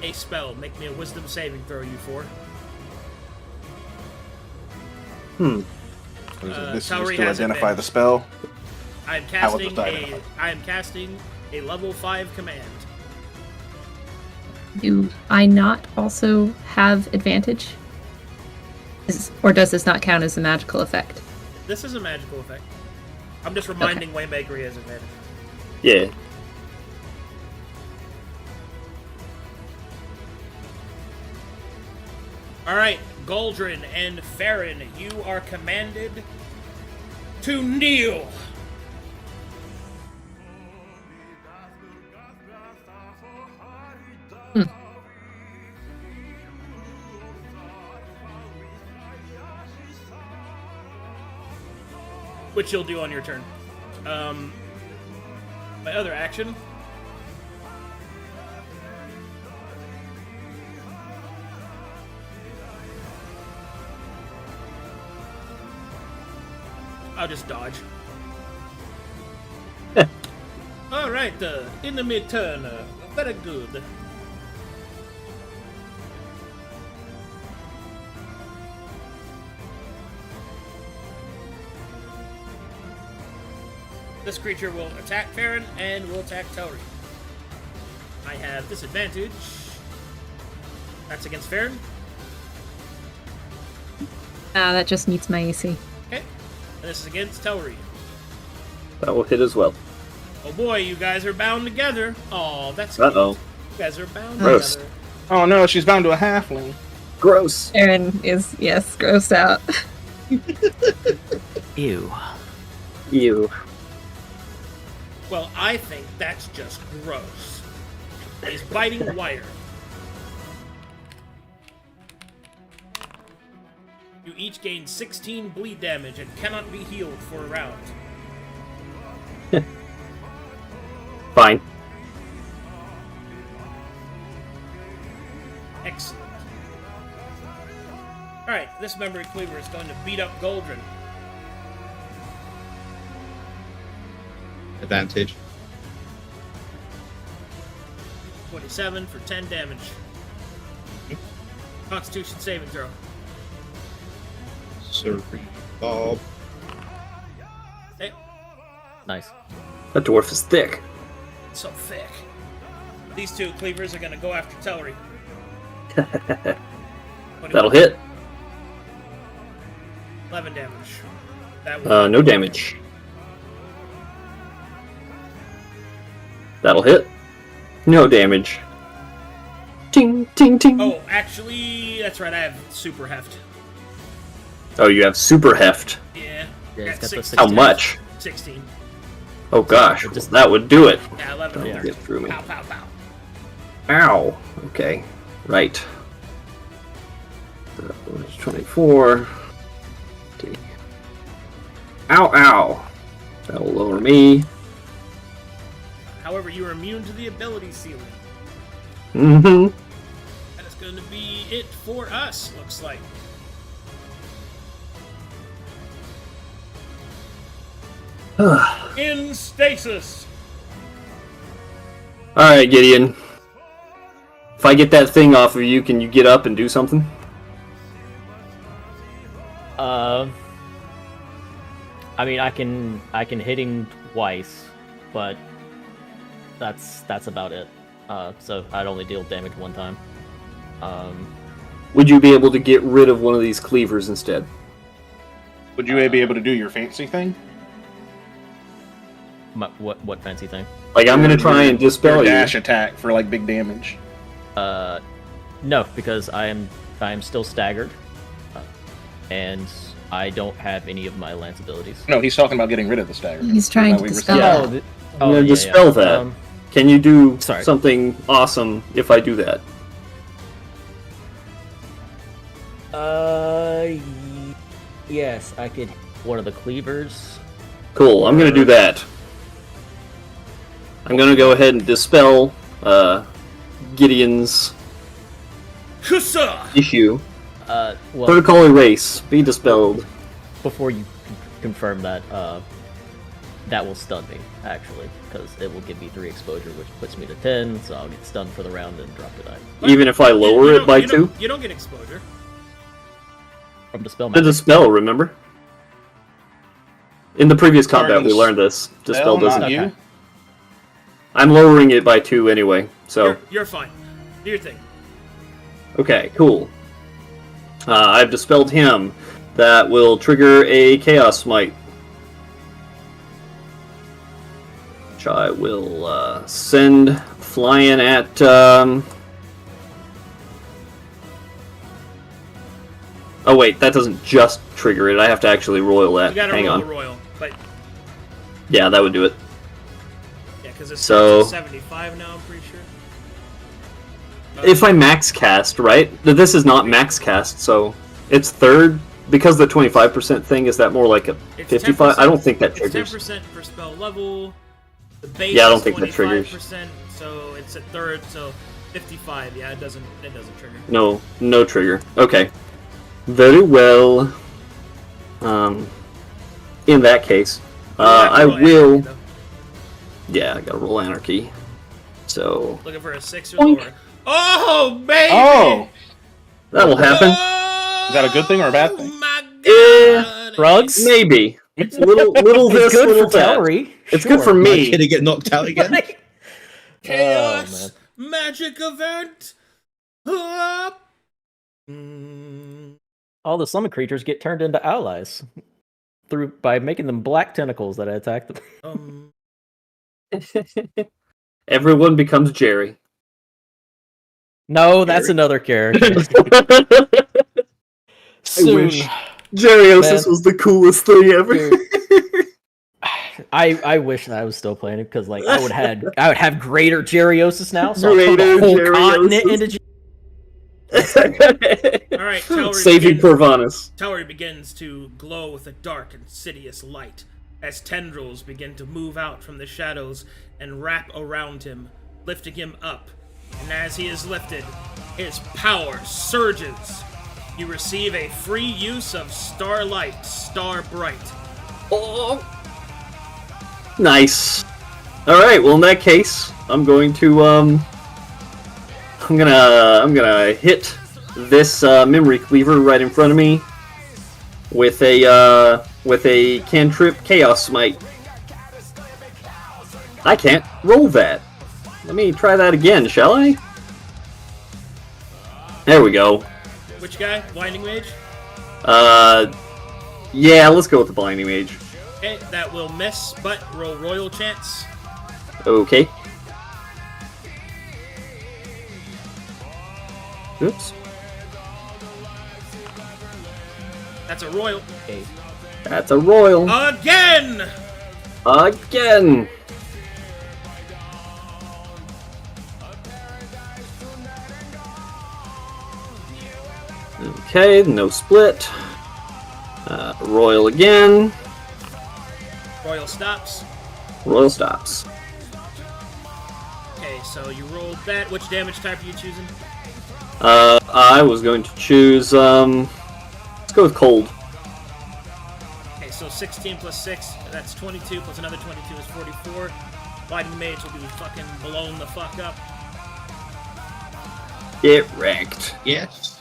a spell. Make me a Wisdom saving throw, you four. This is Towery to has identify advantage. the spell. I am How will casting this identify? I am casting a level 5 command. Do I not also have advantage? Or does this not count as a magical effect? This is a magical effect. I'm just reminding Waymaker he has advantage. Yeah. Alright, Goldrin and Farron, you are commanded to kneel. Which you'll do on your turn. My other action. I'll just dodge. Alright, in the mid-turn. Very good. This creature will attack Farron and will attack Telri. I have disadvantage. That's against Farron. That just meets my AC. Okay. And this is against Telri. That will hit as well. Oh boy, you guys are bound together. Oh, that's cute. Uh-oh. You guys are bound Gross. together. Oh no, she's bound to a halfling. Gross. Aaron is, yes, grossed out. Ew. Ew. Well, I think that's just gross. He's biting wire. You each gain 16 bleed damage and cannot be healed for a round. Fine. Excellent. Alright, this Memory Cleaver is going to beat up Goldrin. Advantage. 27 for 10 damage. Constitution saving throw. Sorry, Bob. Hey, Nice. That dwarf is thick. it's so thick. These two cleavers are going to go after Telri. That'll hit. 11 damage. That will No damage. That'll hit. No damage. Ting, ting, ting. Oh, actually, that's right. I have super heft. Oh, you have super heft. Yeah. Yeah, Got it's got the 16. How much? 16. Oh gosh, It just- that would do it. Yeah, 11 Don't there. get through me. Pow, pow, pow. Ow. Okay. Right. 24. Ow, ow. That'll lower me. However, you are immune to the ability ceiling. Mm-hmm. That is going to be it for us, looks like. In stasis. Alright, Gideon. If I get that thing off of you, can you get up and do something? I mean, I can hit him twice, but that's about it. So I'd only deal damage one time. Would you be able to get rid of one of these cleavers instead? Would you be able to do your fancy thing? What fancy thing? Like, I'm gonna try and Your dispel you. dash attack for like big damage. No, because I am still staggered, and I don't have any of my lance abilities. No, he's talking about getting rid of the stagger. He's trying That to we were dispel saying. it. Oh, I'm gonna dispel that. Can you do Sorry. something awesome if I do that? Yes, I could. One of the cleavers. Cool, I'm gonna do that. I'm gonna go ahead and dispel Gideon's Hussa! issue. Well, Protocol erase. Be dispelled. before you confirm that, that will stun me, actually, because it will give me 3 exposure, which puts me to 10, so I'll get stunned for the round and drop to die. Even if I lower You it don't- by you 2? don't- You don't get exposure. From Dispel The Magic. dispel, remember? In the previous combat, we Learned learned this. Dispel Spell, doesn't. not you. Okay. I'm lowering it by 2 anyway, so. You're fine. Do your thing. Okay, cool. I've dispelled him. That will trigger a Chaos Smite. Which I will send flying at. Oh, wait, that doesn't just trigger it. I have to actually royal that. You gotta Hang roll on. a royal. But, Yeah, that would do it. yeah, because it's So- 75 now, I'm pretty sure. If I max cast, right? This is not max cast, so it's third. Because the 25% thing, is that more like a It's 55? 10%, I don't think that It's triggers. 10% per spell level. The base Yeah, I don't is think that triggers. 25%, so it's a third, so 55. Yeah, it doesn't trigger. No trigger. Okay. Very well. In that case, You have to I roll will. anarchy, though. Yeah, I gotta roll anarchy. So Looking for a 6 or Boink. lower. Oh, baby! Oh! that'll happen. Is that a good thing or a bad thing? Oh my Eh, god! Rugs? Maybe. It's little It's this, good little for that. Tellery. It's good for Am I me. gonna get knocked out again? Chaos Oh, magic event. Up. Mm. All the summon creatures get turned into allies by making them black tentacles that attack them. Everyone becomes Jerry. No, that's another character. Soon. wish. Jerryosis Man. was the coolest thing ever. Dude. I wish that I was still playing it because like I would have greater Geriosis now, so I'll turn Greater the whole Geriosis. continent into. All right, Tellery Saving begins, Pervanus. Tellery begins to glow with a dark, insidious light as tendrils begin to move out from the shadows and wrap around him, lifting him up. And as he is lifted, his power surges. You receive a free use of Starlight, Star Bright. Oh. Nice. All right. Well, in that case, I'm going to I'm gonna hit this memory cleaver right in front of me with a cantrip Chaos Smite. I can't roll that. Let me try that again, shall I? There we go. Which guy? Blinding Mage? Yeah, let's go with the Blinding Mage. Okay, that will miss, but roll Royal Chance. Okay. Oops. That's a royal. Okay. That's a royal. Again! Again! Okay, no split. Royal again. Royal stops. Royal stops. Okay, so you rolled that. Which damage type are you choosing? I was going to choose, let's go with cold. Okay, so 16 plus 6, that's 22, plus another 22 is 44. Lightning Mage will be fucking blown the fuck up. Get wrecked. Yes.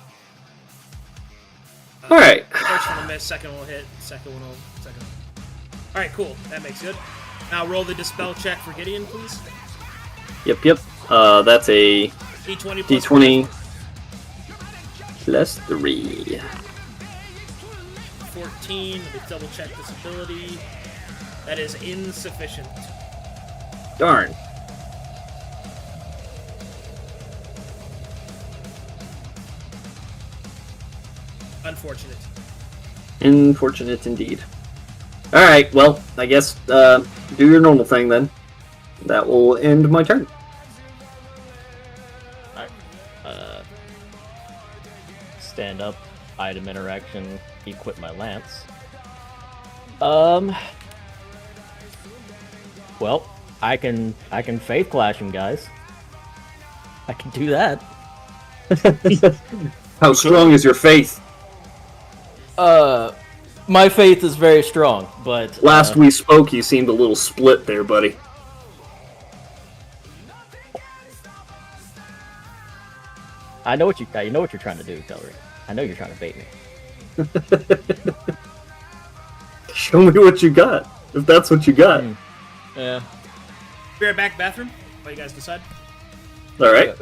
Alright. First one will miss, second one will hit, second one. Alright, cool. That makes good. Now roll the Dispel check for Gideon, please. Yep. That's a D20 plus D20 plus 3. 14. Let me double check this ability. That is insufficient. Darn. Unfortunate. Unfortunate indeed. Alright, well, I guess, do your normal thing then. That will end my turn. Alright. Stand up, item interaction, equip my lance. Well, I can faith clash him, guys. I can do that. How strong is your faith? My faith is very strong, but Last we spoke, you seemed a little split there, buddy. I know what you're trying to do, Delry. I know you're trying to bait me. Show me what you got, if that's what you got. Yeah. Be right back, bathroom. While you guys decide. Alright.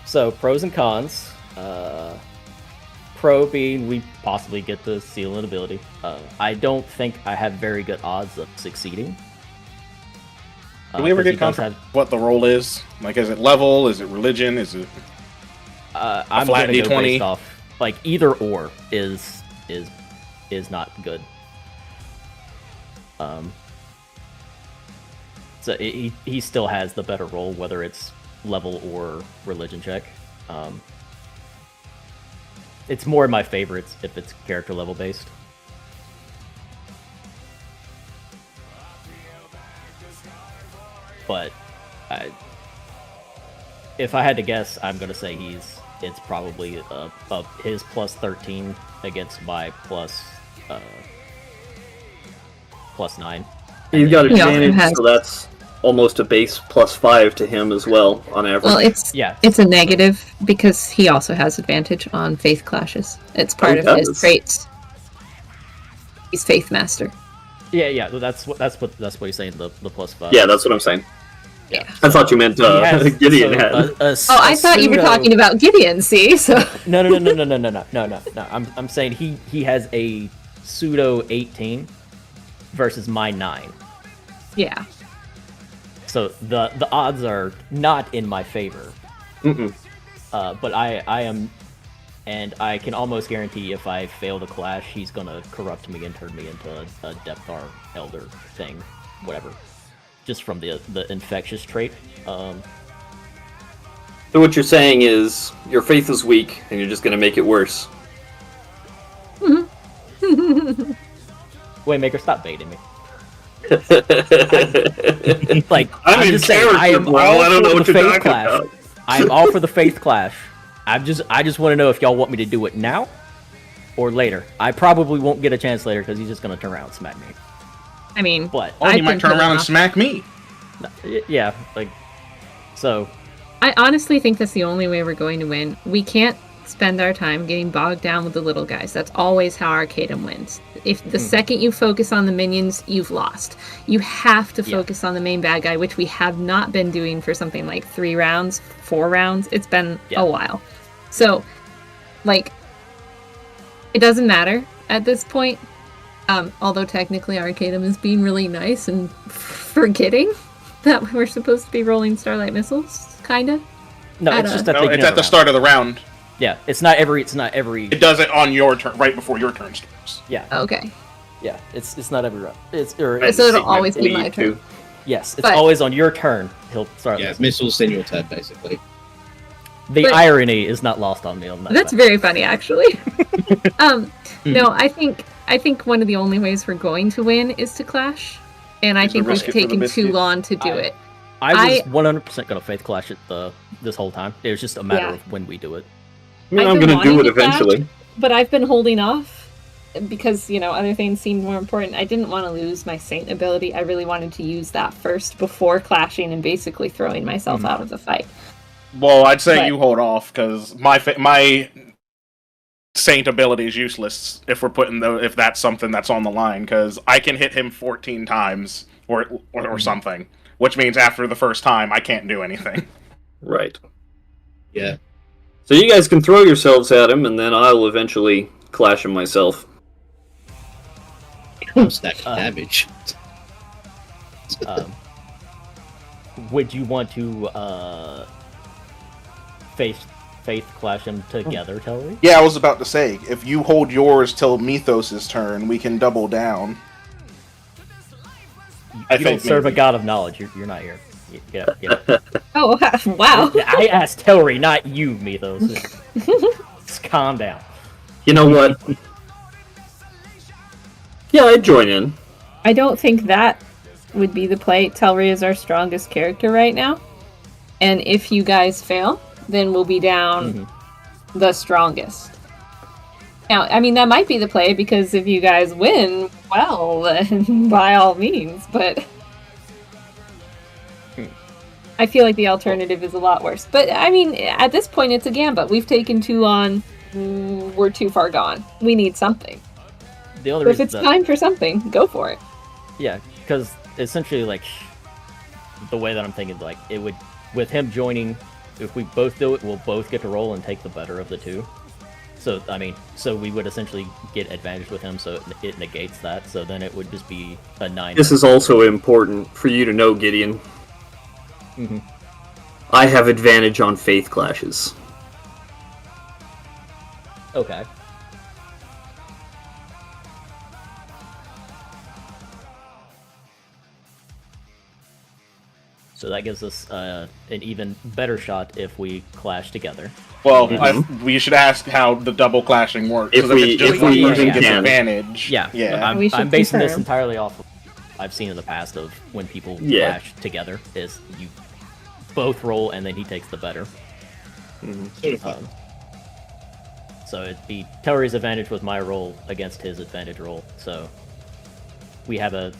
So pros and cons. Pro being we possibly get to seal an ability. I don't think I have very good odds of succeeding. Do we ever 'cause he get does confirmed what the role is? Like, is it level? Is it religion? Is it I'm flat gonna go D20? based off like either or is not good. So he still has the better role, whether it's level or religion check. It's more in my favorites if it's character level based. But if I had to guess, I'm gonna say it's probably his plus 13 against my plus 9. He's got He also advantage, has- so that's almost a base plus 5 to him as well, on average. Well, it's Yeah. it's a negative because he also has advantage on faith clashes. It's part Oh, of his does. traits. He's faith master. Yeah. That's what he's saying. The plus 5. Yeah, that's what I'm saying. Yeah. I thought you meant He has- Gideon so, had. Oh, I thought you were talking about Gideon. See, so No. I'm saying he has a pseudo 18 versus my 9. yeah. So the odds are not in my favor. But I am, and I can almost guarantee if I fail the clash, he's gonna corrupt me and turn me into a Depthar Elder thing, whatever. Just from the infectious trait. So what you're saying is your faith is weak, and you're just going to make it worse. Waymaker, stop baiting me. Like I'm in just saying, I character, am bro. all I don't for know the what you're faith talking clash. about. I'm all for the faith clash. I just want to know if y'all want me to do it now or later. I probably won't get a chance later because he's just gonna turn around and smack me. I mean, But Or he I've might been turn killing around and off- smack me. yeah, like so. I honestly think that's the only way we're going to win. We can't spend our time getting bogged down with the little guys. That's always how Arcadum wins. If the second you focus on the minions, you've lost. You have to Yeah. focus on the main bad guy, which we have not been doing for something like 3 rounds, 4 rounds. It's been Yeah. a while. So, like, it doesn't matter at this point. Although technically Arcadum is being really nice and forgetting that we're supposed to be rolling Starlight Missiles, kind of. No, At it's a- just at No, the it's beginning at the of start of the round. Yeah, it's not every. It does it on your turn, right before your turn starts. Yeah, Okay. yeah. It's not every round. It's So it'll always be my turn. yes. It's But- always on your turn. He'll start. Yeah, listening. missiles in your turn, basically. The But- irony is not lost on me on that. That's fact. very funny, actually. No, I think one of the only ways we're going to win is to clash, and I Is to think we've risk it for the taken too biscuit? long to do it. I was 100% gonna faith clash it this whole time. It was just a matter Yeah. of when we do it. I mean, I've I'm been gonna do wanting it to clash. eventually. But I've been holding off because, other things seemed more important. I didn't want to lose my Saint ability. I really wanted to use that first before clashing and basically throwing myself out of the fight. Well, I'd say But- you hold off because my Saint ability is useless if we're if that's something that's on the line, because I can hit him 14 times or something, which means after the first time I can't do anything. Right. Yeah. So you guys can throw yourselves at him, and then I'll eventually clash him myself. Stack damage. Would you want to faith clash them together, Telly? Yeah, I was about to say, if you hold yours till Mythos' turn, we can double down. You don't serve a god of knowledge. You're not here. Get up. Oh, wow. I asked Telry, not you, Mythos. Just calm down. You know what? Yeah, I'd join in. I don't think that would be the play. Telri is our strongest character right now. And if you guys fail, then we'll be down the strongest. Now, I mean, that might be the play, because if you guys win, well, then by all means, but I feel like the alternative is a lot worse. But, I mean, at this point, it's a gambit. We've taken too long. We're too far gone. We need something. The only But if reason it's that, time for something, go for it. yeah, because essentially, like, the way that I'm thinking, like, it would, with him joining, if we both do it, we'll both get to roll and take the better of the two. So, I mean, so we would essentially get advantage with him, so it negates that. So then it would just be a 9. This is also important for you to know, Gideon. I have advantage on faith clashes. Okay. So that gives us an even better shot if we clash together. Well, we should ask how the double clashing works. If 'cause we- it's just if one we person even gets can. advantage. Yeah, Yeah. We should I'm basing this confirm. entirely off of I've seen in the past of when people Yeah. clash together. Is you both roll and then he takes the better. Sort of fun. So it'd be Telry's advantage with my roll against his advantage roll. So we have a.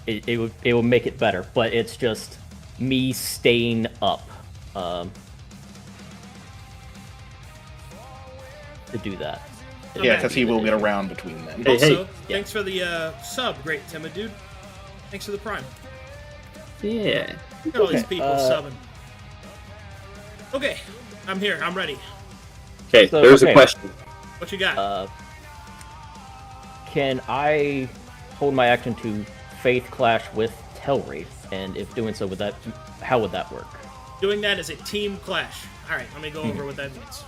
It would make it better, but it's just me staying up to do that. Yeah, because he will get around between them. Hey, Also, hey. thanks for the sub, great timid dude. Thanks for the prime. Yeah. Look at all these Okay, people subbing. Okay, I'm here. I'm ready. Okay, So, there's a okay. question. What you got? Can I hold my action to Faith Clash with Telry? And if doing so, how would that work? Doing that as a team clash. All right, let me go over what that means.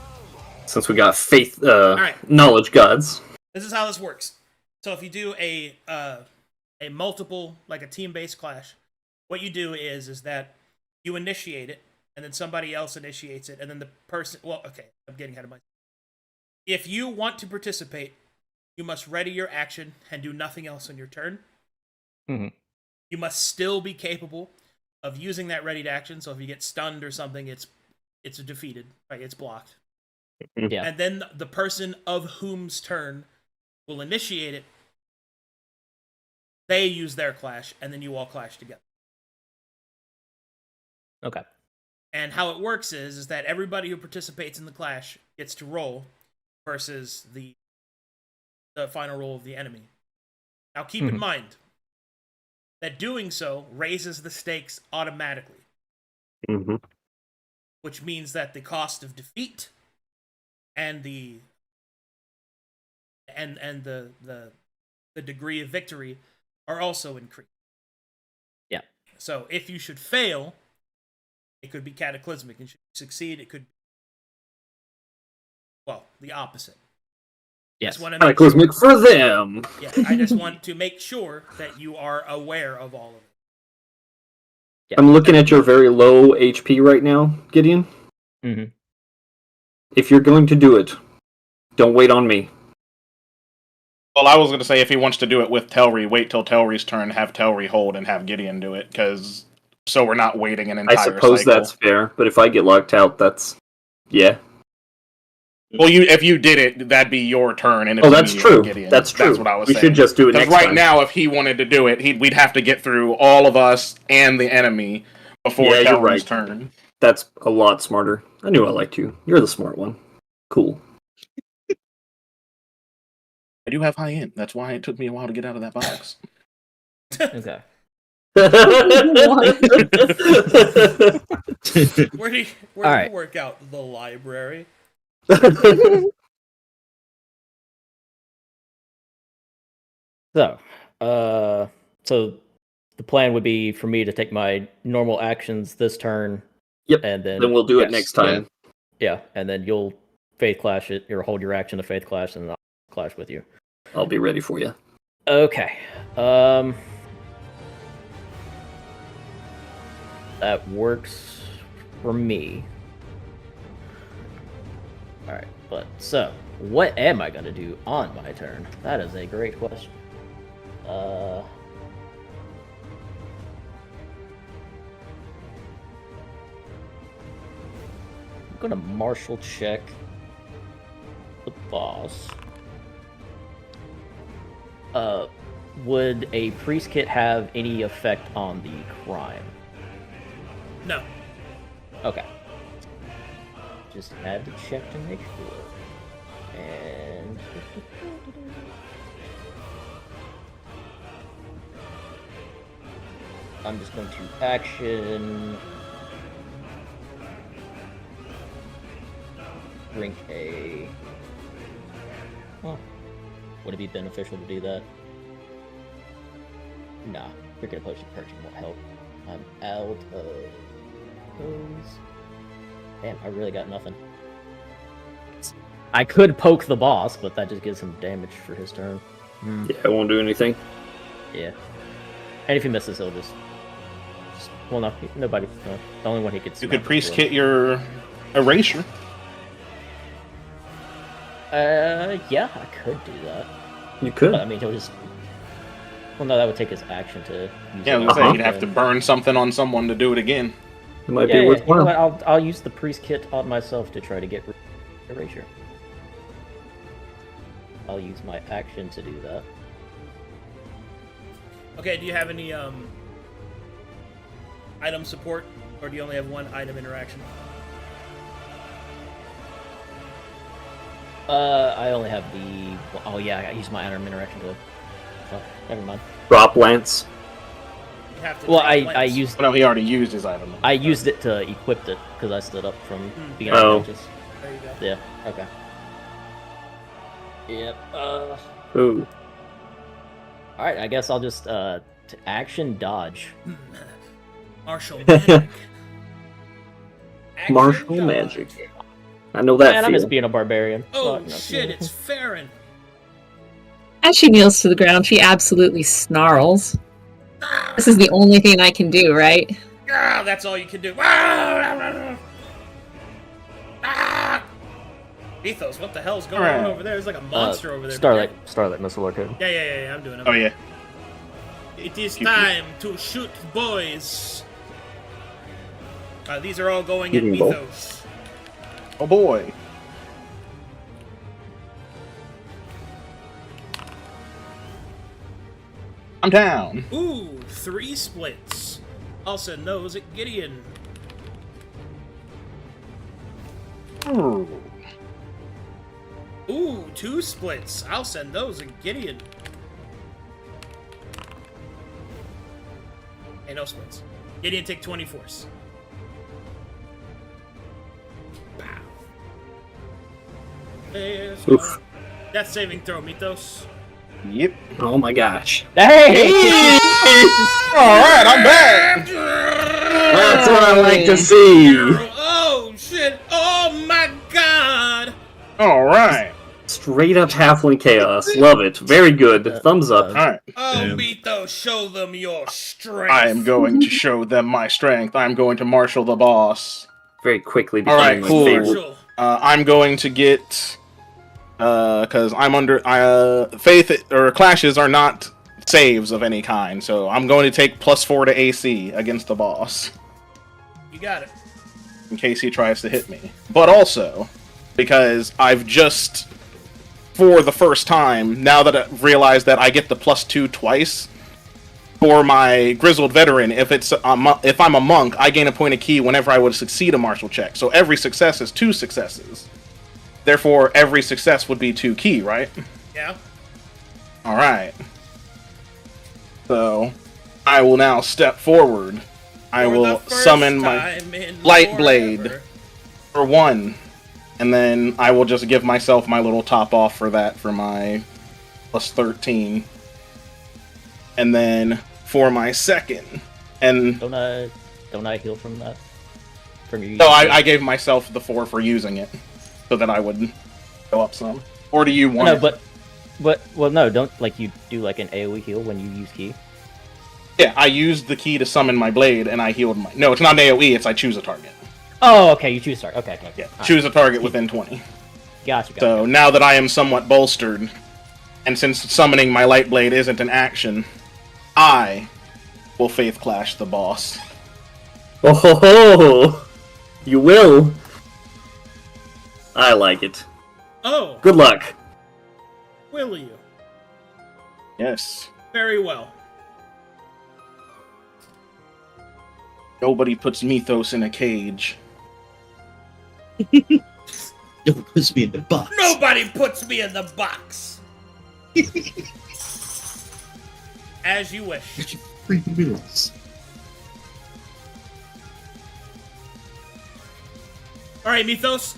Since we got faith, right. knowledge gods. This is how this works. So if you do a multiple, like a team-based clash, what you do is that you initiate it, and then somebody else initiates it, and then the person. Well, okay, I'm getting ahead of myself. If you want to participate, you must ready your action and do nothing else on your turn. Mhm. You must still be capable of using that readied action. So if you get stunned or something, it's defeated, right? It's blocked. Yeah. And then the person of whom's turn will initiate it. They use their clash, and then you all clash together. Okay. And how it works is that everybody who participates in the clash gets to roll versus the final roll of the enemy. Now keep in mind that doing so raises the stakes automatically, Mm-hmm. which means that the cost of defeat and the and the degree of victory are also increased. Yeah. So if you should fail, it could be cataclysmic, and should you succeed, it could be, well, the opposite. Yes. Just want to make sure, Cataclysmic for them. yeah, I just want to make sure that you are aware of all of it. Yeah. I'm looking at your very low HP right now, Gideon. Mhm. If you're going to do it, don't wait on me. Well, I was going to say if he wants to do it with Telri, wait till Telri's turn, have Telri hold, and have Gideon do it, because so we're not waiting an entire I suppose cycle. that's fair, but if I get locked out, that's yeah. Well, if you did it, that'd be your turn. And if Oh, you that's needed true. Gideon, That's true. That's what I was We saying. should just do it Because next right time. now, if he wanted to do it, we'd have to get through all of us and the enemy before Yeah, you're Telri's right. turn. That's a lot smarter. I knew I liked you. You're the smart one. Cool. I do have high int. That's why it took me a while to get out of that box. Okay. Where do you Alright. work out? The library? So, so the plan would be for me to take my normal actions this turn. Yep. And then Then we'll do it Yes, next time. yeah, and then you'll faith clash it, or hold your action to faith clash, and I'll clash with you. I'll be ready for you. Okay. That works for me. Alright, but so, what am I gonna do on my turn? That is a great question. I'm gonna martial check the boss. Would a priest kit have any effect on the crime? No. Okay. Just had to check to make sure. And I'm just going to action drink a. Well, would it be beneficial to do that? Nah, drinking a potion purging won't help. I'm out of those. Damn, I really got nothing. I could poke the boss, but that just gives him damage for his turn. Yeah, I won't do anything. Yeah. And if he misses, he'll just well, no, nobody. No, the only one he could. You could priest kit your erasure. Yeah, I could do that. You could. But, I mean, he'll just. Well, no, that would take his action to. Use Yeah, I was it. gonna say, you'd have to burn something on someone to do it again. It might Yeah, be you know worthwhile. what, I'll use the priest kit on myself to try to get erasure. I'll use my action to do that. Okay, do you have any item support, or do you only have one item interaction? I only have the. Oh yeah, I used my item interaction to. Oh, never mind. Drop lance. You have to Well, take I lens. used Well, no, he already used his item. I used it to equip it because I stood up from being Oh. unconscious. There you go. Yeah. Okay. Yep. Ooh. All right. I guess I'll just to action dodge. Martial magic. Action Martial dodge. magic. I know that Man, I miss feel. being a barbarian. Oh Fuck, no. shit! It's Farron. As she kneels to the ground, she absolutely snarls. This is the only thing I can do, right? Ah, that's all you can do. Ah! Ethos, what the hell's going on Alright. over there? There's like a monster over there. Starlight missile arcade. Yeah, I'm doing it. Oh yeah. It is Pew, pew. time to shoot boys. These are all going at Shooting bow. Ethos. Oh boy. I'm down. Ooh, 3 splits. I'll send those at Gideon. Ooh. Ooh, 2 splits. I'll send those at Gideon. Hey, no splits. Gideon, take 20 force. Pow. There's Oof. Death saving throw, Mythos. Yep. Oh my gosh. Hey! Alright, I'm back! That's what I like to see. Oh shit! Oh my god! Alright. Straight up halfling chaos. Love it. Very good. Thumbs up. Alright. Oh, Damn. Mythos, show them your strength. I am going to show them my strength. I'm going to marshal the boss. Very quickly Alright, becoming cool. my favorite. Marshall. I'm going to get... because I'm under... faith or clashes are not saves of any kind, so I'm going to take +4 to AC against the boss. You got it. In case he tries to hit me. But also, because I've just... for the first time, now that I've realized that I get the +2 twice, for my Grizzled Veteran, if I'm a monk, I gain a point of key whenever I would succeed a martial check. So every success is 2 successes. Therefore, every success would be 2 key, right? Yeah. Alright. So, I will now step forward. I For will the first summon my time in Light Blade. forever. for 1. And then I will just give myself my little top off for that for my +13. And then for my second, and Don't I heal from that? From you? no, I gave myself the 4 for using it, so that I would go up some. Or do you want? No, it? well, no, don't like you do like an AOE heal when you use key. Yeah, I used the key to summon my blade, and I healed my. No, it's not an AOE. It's I choose a target. Oh, okay, you choose start. Okay, okay. Yeah, Alright. choose a target within 20. Gotcha. So now that I am somewhat bolstered, and since summoning my light blade isn't an action, I will faith clash the boss. Oh ho ho! You will. I like it. Oh, Good luck. will you? Yes. Very well. Nobody puts Mythos in a cage. Don't push me in the box. Nobody puts me in the box. As you wish. Get your free meals. Alright, Mythos.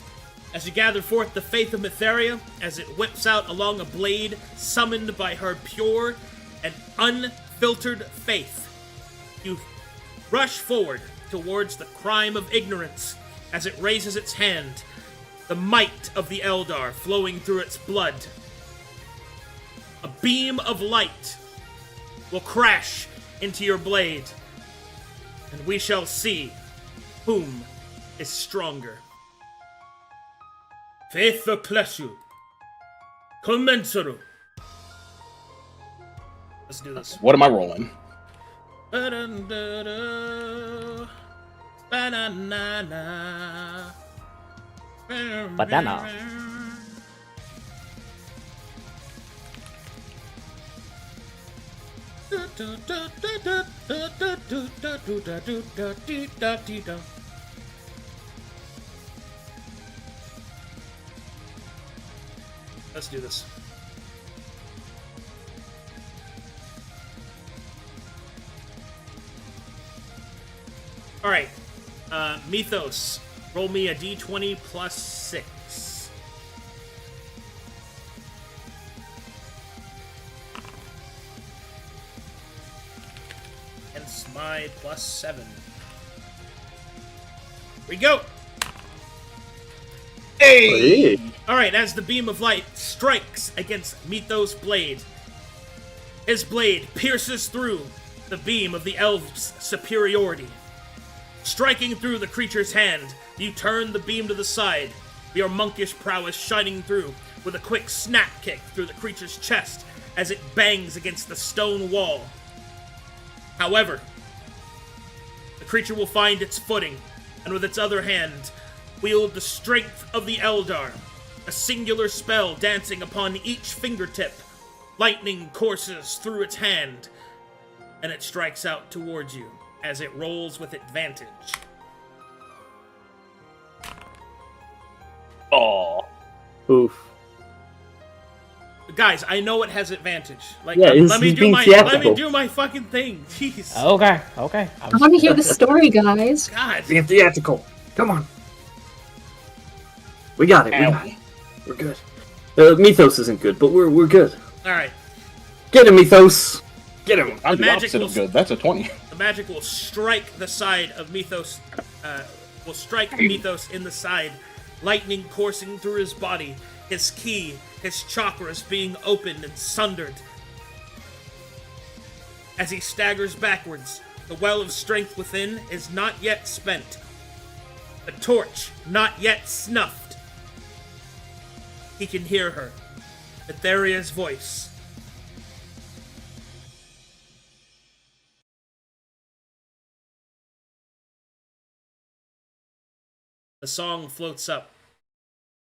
As you gather forth the faith of Mytheria, as it whips out along a blade summoned by her pure and unfiltered faith, you rush forward towards the crime of ignorance as it raises its hand, the might of the Eldar flowing through its blood. A beam of light will crash into your blade, and we shall see whom is stronger. Faith the Kleshu. Commensuru. Let's do this. What am I rolling? Ba-dun-da-da. Ba-na-na-na. Banana. Let's do this. Alright. Mythos. Roll me a d20 plus 6. Hence my plus 7. Here we go! Hey. Alright, as the beam of light strikes against Mythos' blade, his blade pierces through the beam of the elf's superiority. Striking through the creature's hand, you turn the beam to the side, your monkish prowess shining through with a quick snap kick through the creature's chest as it bangs against the stone wall. However, the creature will find its footing, and with its other hand, wield the strength of the Eldar, a singular spell dancing upon each fingertip. Lightning courses through its hand, and it strikes out towards you as it rolls with advantage. Oh. Oof. Guys, I know it has advantage. Like, Yeah, let me he's do being my theatrical. fucking thing. Jeez. Okay, okay. I want to hear the story, guys. God. Being theatrical. Come on. We got it. We got it. We're good. Mythos isn't good, but we're good. All right. Get him, Mythos. Get him. I'm the magic opposite will- of good. That's a 20. The magic will strike the side of Mythos. Will strike Mythos in the side, lightning coursing through his body, his ki, his chakras being opened and sundered. As he staggers backwards, the well of strength within is not yet spent. The torch not yet snuffed. He can hear her. Etheria's voice. The song floats up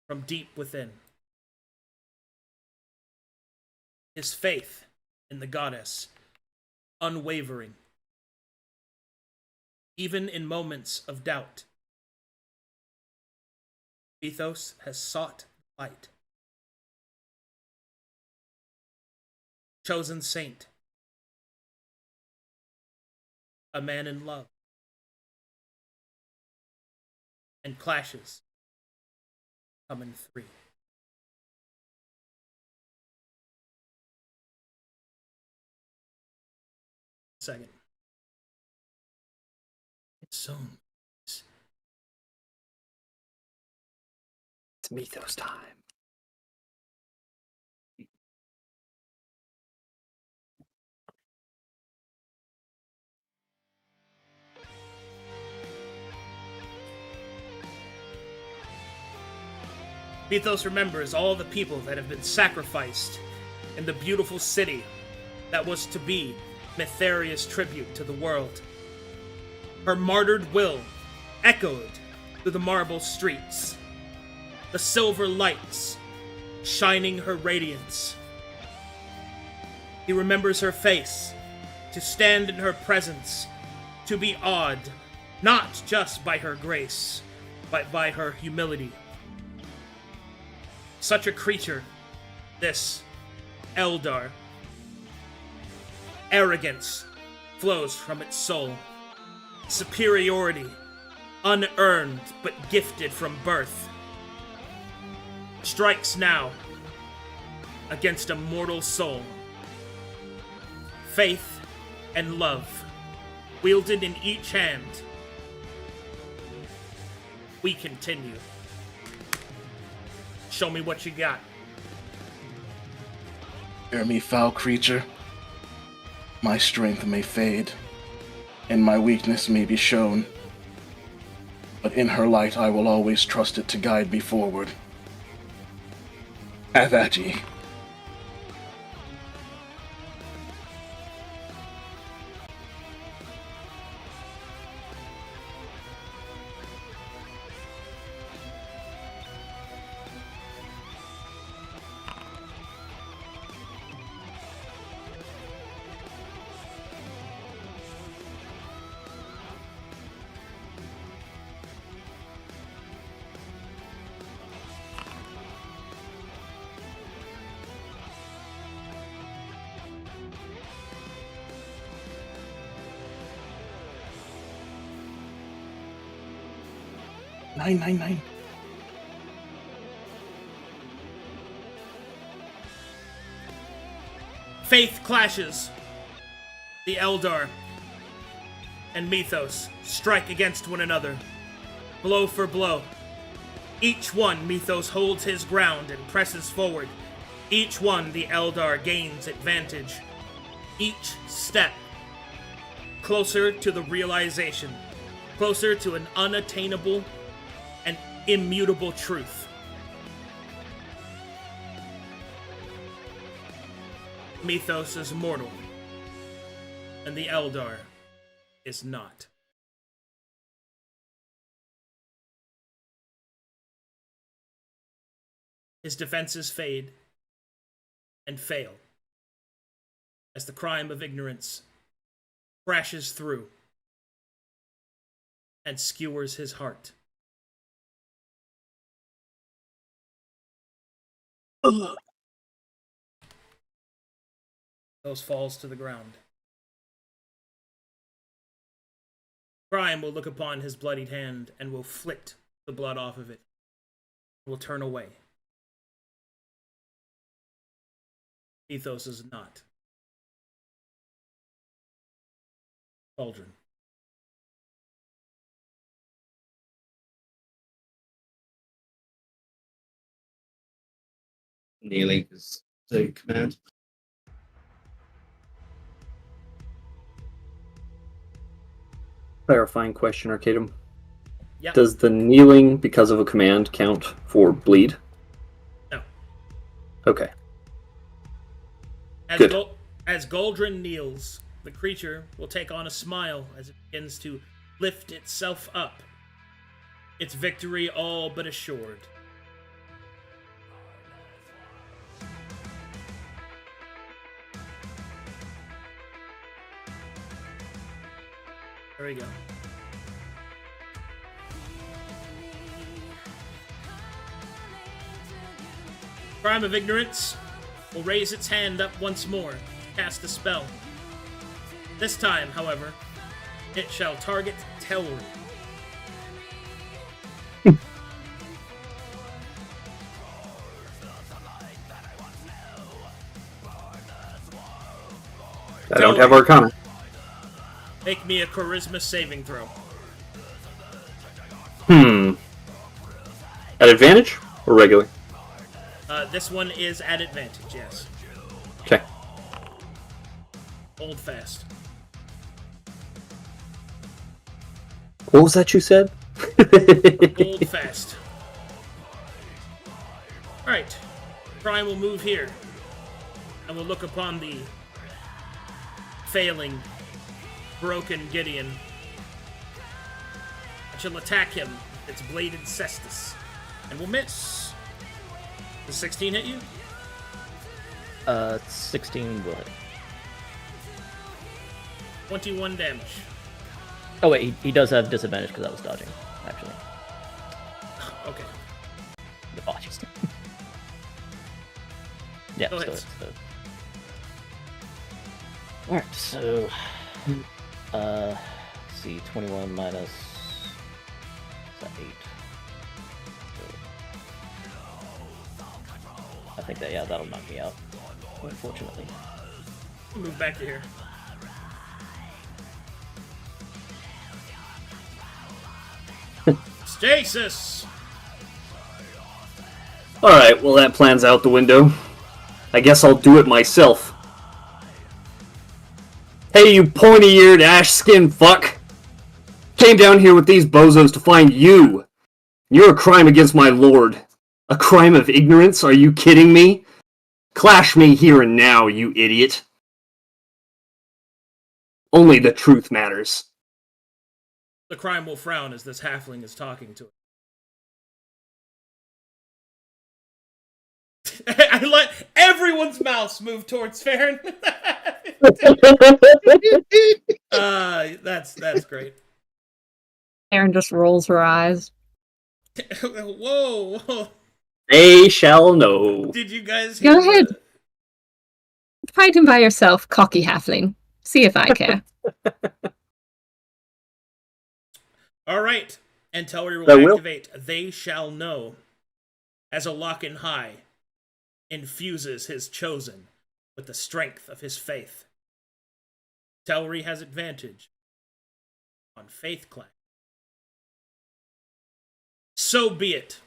from deep within. His faith in the goddess, unwavering. Even in moments of doubt, Mythos has sought light. Chosen saint. A man in love. And clashes come in 3. Second. Soon. It's Mythos time. Mythos remembers all the people that have been sacrificed in the beautiful city that was to be Mytheria's tribute to the world. Her martyred will echoed through the marble streets, the silver lights shining her radiance. He remembers her face, to stand in her presence, to be awed, not just by her grace, but by her humility. Such a creature, this Eldar. Arrogance flows from its soul. Superiority, unearned but gifted from birth, strikes now against a mortal soul. Faith and love, wielded in each hand. We continue. Show me what you got. Hear me, foul creature. My strength may fade, and my weakness may be shown. But in her light I will always trust it to guide me forward. Have at ye. Nine. Faith clashes. The Eldar and Mythos strike against one another, blow for blow. Each one, Mythos holds his ground and presses forward. Each one, the Eldar gains advantage. Each step closer to the realization, closer to an unattainable and immutable truth. Mythos is mortal, and the Eldar is not. His defenses fade and fail as the crime of ignorance crashes through and skewers his heart. Those falls to the ground. Crime will look upon his bloodied hand and will flick the blood off of it. Will turn away. Ethos is not. Cauldron. Kneeling is the command. Clarifying question, Arcadum. Yeah. Does the kneeling because of a command count for bleed? No. Okay. As, Good. as Goldrin kneels, the creature will take on a smile as it begins to lift itself up. Its victory all but assured. There we go. Crime of Ignorance will raise its hand up once more to cast a spell. This time, however, it shall target Telri. I don't have Arcana. Make me a charisma saving throw. At advantage or regular? This one is at advantage, yes. Okay. Hold fast. What was that you said? Hold fast. Alright. Prime will move here. And we'll look upon the failing, broken Gideon. I shall attack him with its bladed cestus. And will miss. Does 16 hit you? 16 will hit. 21 damage. Oh wait, he does have disadvantage because I was dodging, actually. Okay. Apologies. Yeah, Go still ahead. hits. Alright, so... let's see, 21 minus... Is that 8? I think that, yeah, that'll knock me out. Unfortunately. Move back to here. Stasis! Alright, well that plan's out the window. I guess I'll do it myself. Hey, you pointy-eared ash-skin fuck! Came down here with these bozos to find you! You're a crime against my lord. A crime of ignorance? Are you kidding me? Clash me here and now, you idiot. Only the truth matters. The crime will frown as this halfling is talking to it. I let everyone's mouse move towards Farron. That's great. Aaron just rolls her eyes. Whoa! They shall know. Did you guys Go hear ahead. the- Fight him by yourself, cocky halfling. See if I care. All right, and Telri I will will. activate They Shall Know as a lock and high infuses his chosen with the strength of his faith. Telri has advantage on faith class. So be it.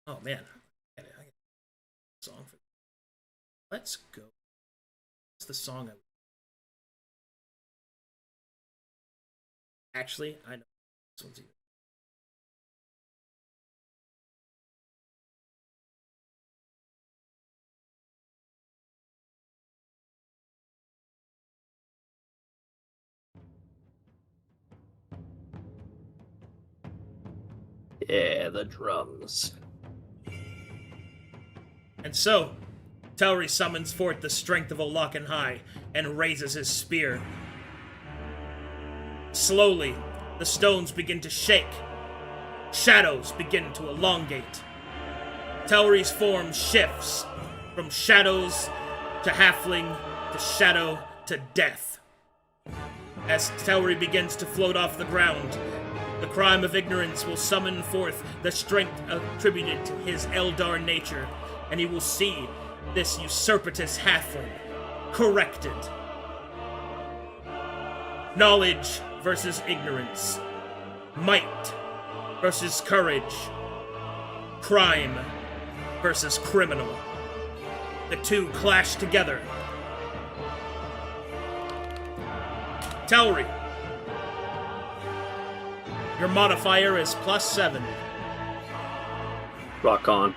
Oh man, I got a song for. Let's go. What's the song I? Actually, I know this one's even. Yeah, the drums. And so, Telri summons forth the strength of High and raises his spear. Slowly, the stones begin to shake. Shadows begin to elongate. Telri's form shifts from shadows to halfling to shadow to death. As Telri begins to float off the ground, the crime of ignorance will summon forth the strength attributed to his Eldar nature, and he will see this usurpitous halfling corrected. Knowledge versus ignorance. Might versus courage. Crime versus criminal. The two clash together. Telri, your modifier is +7. Rock on.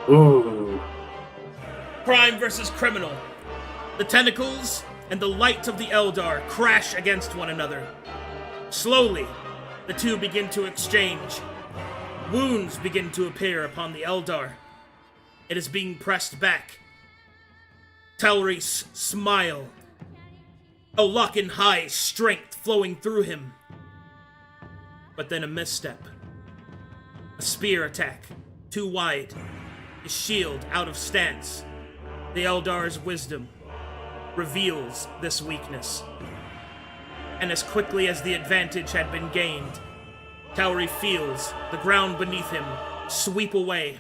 Ooh. Crime versus criminal. The tentacles and the light of the Eldar crash against one another. Slowly, the two begin to exchange. Wounds begin to appear upon the Eldar. It is being pressed back. Telri's smile. Olakin High strength flowing through him. But then a misstep. A spear attack, too wide. His shield out of stance. The Eldar's wisdom reveals this weakness. And as quickly as the advantage had been gained, Tauri feels the ground beneath him sweep away,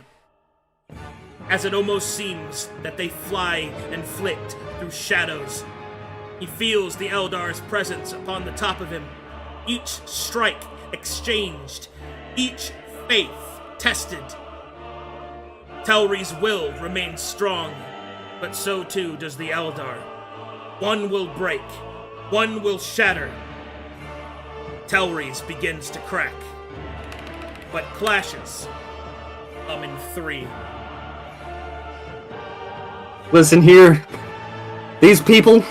as it almost seems that they fly and flit through shadows. He feels the Eldar's presence upon the top of him, each strike exchanged, each faith tested. Tauri's will remains strong, but so too does the Eldar. One will break, one will shatter. Tauri's begins to crack, but clashes come in 3. Listen here. These people,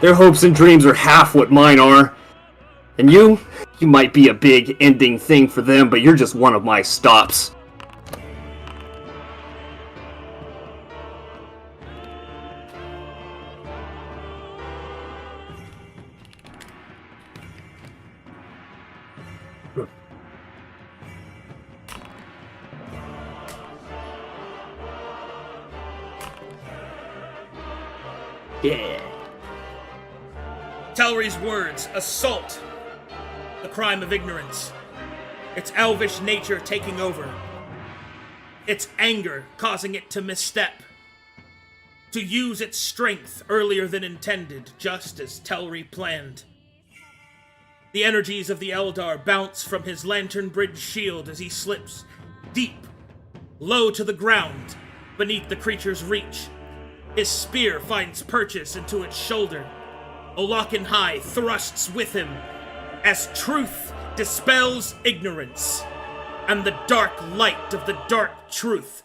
their hopes and dreams are half what mine are. And you might be a big ending thing for them, but you're just one of my stops. Yeah. Telri's words assault the crime of ignorance. Its elvish nature taking over. Its anger causing it to misstep. To use its strength earlier than intended, just as Telri planned. The energies of the Eldar bounce from his lantern bridge shield as he slips deep, low to the ground, beneath the creature's reach. His spear finds purchase into its shoulder. Olakin High thrusts with him as truth dispels ignorance, and the dark light of the dark truth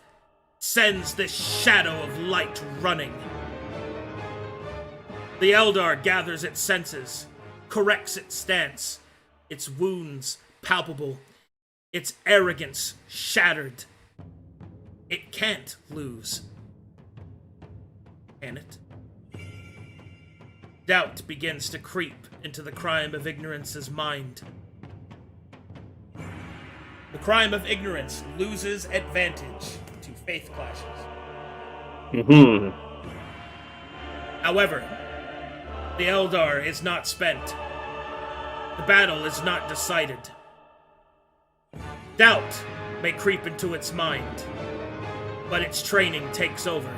sends this shadow of light running. The Eldar gathers its senses, corrects its stance, its wounds palpable, its arrogance shattered. It can't lose. Can it? Doubt begins to creep into the crime of ignorance's mind. The crime of ignorance loses advantage to faith clashes. However, the Eldar is not spent. The battle is not decided. Doubt may creep into its mind, but its training takes over.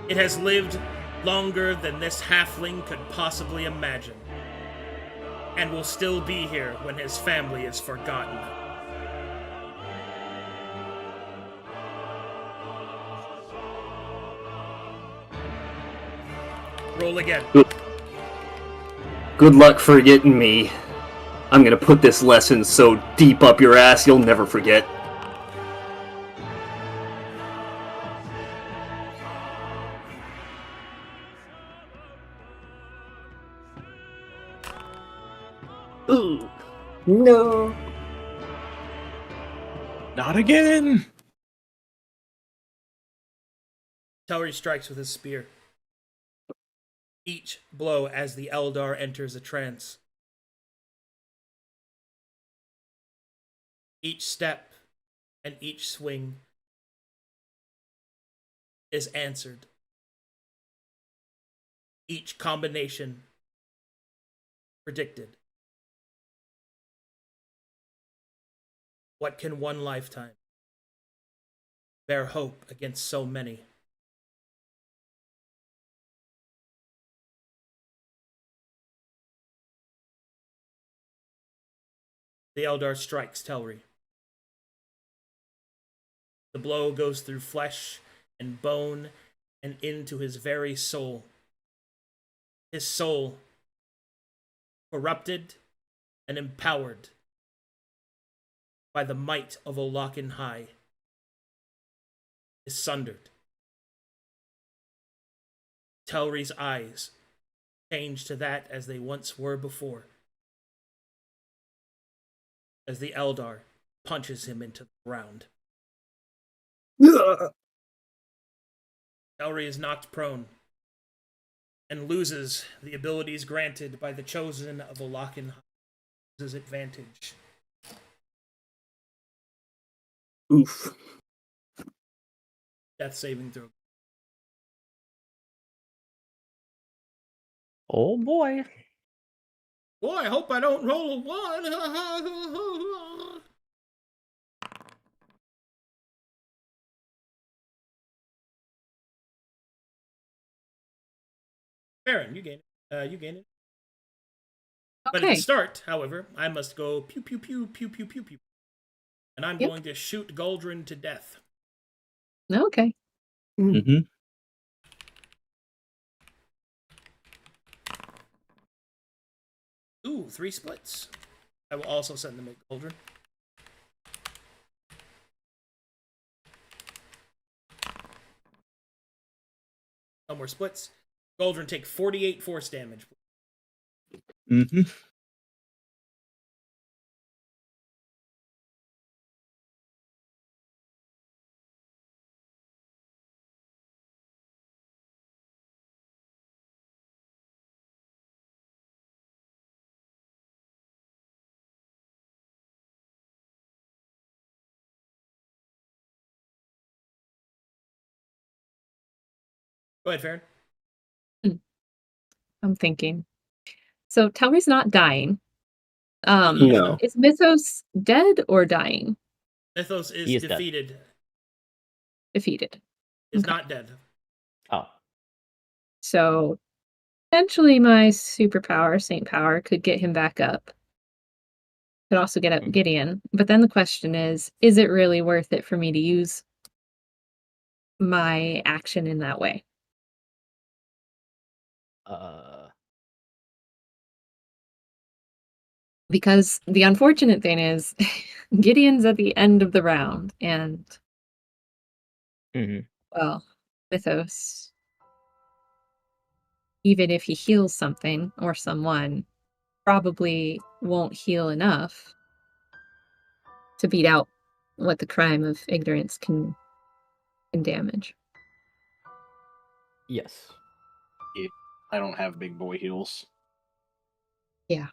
It has lived longer than this halfling could possibly imagine, and will still be here when his family is forgotten. Roll again. Good luck forgetting me. I'm gonna put this lesson so deep up your ass you'll never forget. Ooh, no. Not again! Telri strikes with his spear. Each blow as the Eldar enters a trance. Each step and each swing is answered. Each combination predicted. What can one lifetime bear hope against so many? The Eldar strikes Telri. The blow goes through flesh and bone and into his very soul. His soul, corrupted and empowered by the might of Olakin High, is sundered. Telri's eyes change to that as they once were before, as the Eldar punches him into the ground. Telri is knocked prone and loses the abilities granted by the chosen of Olakin High. His advantage. Oof. Death saving throw. Oh boy. Boy, I hope I don't roll a 1. Baron, you gain it. You gain it. But at Okay. the start, however, I must go pew pew pew pew pew pew pew. And I'm Yep. going to shoot Goldrin to death. Okay. Mm-hmm. Ooh, 3 splits. I will also send them at Goldrin. No more splits. Goldrin take 48 force damage. Mm-hmm. Go ahead, Farron. I'm thinking. So Telri's not dying. No. Is Mythos dead or dying? Mythos He is is dead. defeated. Defeated. Is Okay. not dead. Oh. So potentially my superpower, Saint Power, could get him back up. Could also get up Mhm. Gideon. But then the question is it really worth it for me to use my action in that way? Because the unfortunate thing is Gideon's at the end of the round, and Mhm. well, Mythos, even if he heals something or someone, probably won't heal enough to beat out what the crime of ignorance can damage. Yes. I don't have big boy heals. Yeah.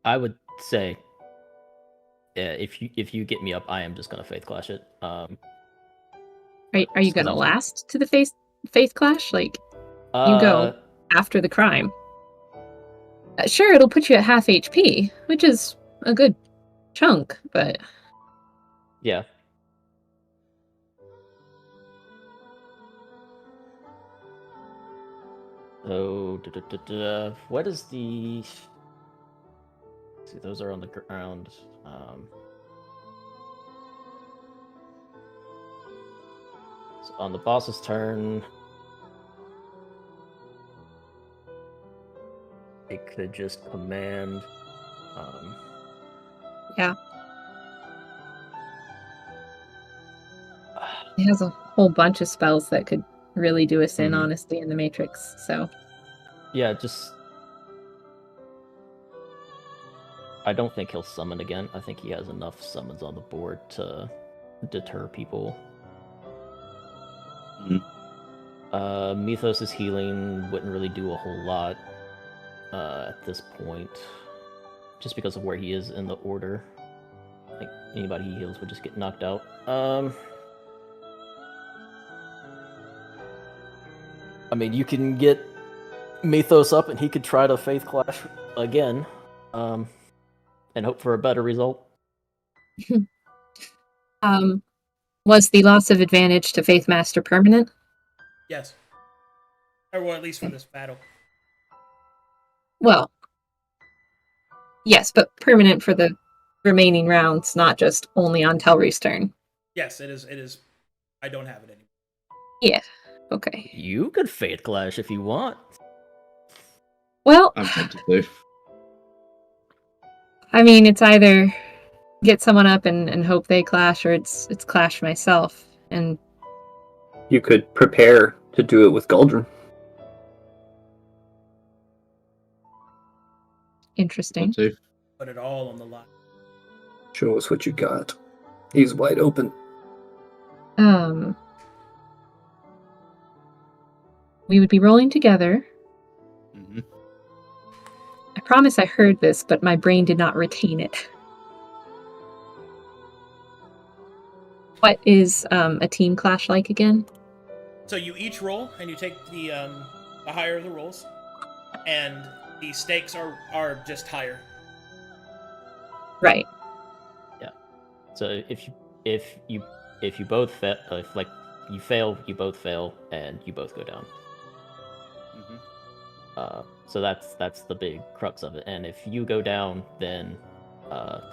I would say, if you get me up, I am just gonna faith clash it. Are you Just 'cause gonna I'm- last to the faith clash? Like, you go after the crime. Sure, it'll put you at half HP, which is a good chunk, but Yeah. So, what is the? See, those are on the ground. So on the boss's turn, it could just command. yeah. It has a whole bunch of spells that could really do us in, Mhm. honestly, in the Matrix, so. Yeah, just. I don't think he'll summon again. I think he has enough summons on the board to deter people. Mythos' healing wouldn't really do a whole lot at this point. just because of where he is in the order. Like anybody he heals would just get knocked out. I mean, you can get Mythos up, and he could try to Faith Clash again, and hope for a better result. Was the loss of advantage to Faith Master permanent? Yes. Or well, at least for this battle. Well, yes, but permanent for the remaining rounds, not just only on Telri's turn. Yes, it is. It is. I don't have it anymore. Yeah. Okay. You could Faith Clash if you want. Well, I'm tempted to. I mean, it's either get someone up and hope they clash, or it's clash myself. And You could prepare to do it with Galdrin. interesting. Want to? Put it all on the line. Show us what you got. He's wide open. We would be rolling together. Mhm. I promise I heard this, but my brain did not retain it. What is a team clash like again? So you each roll, and you take the higher of the rolls, and the stakes are just higher. Right. So if you both if like you fail, you both fail, and you both go down. So that's the big crux of it. And if you go down, then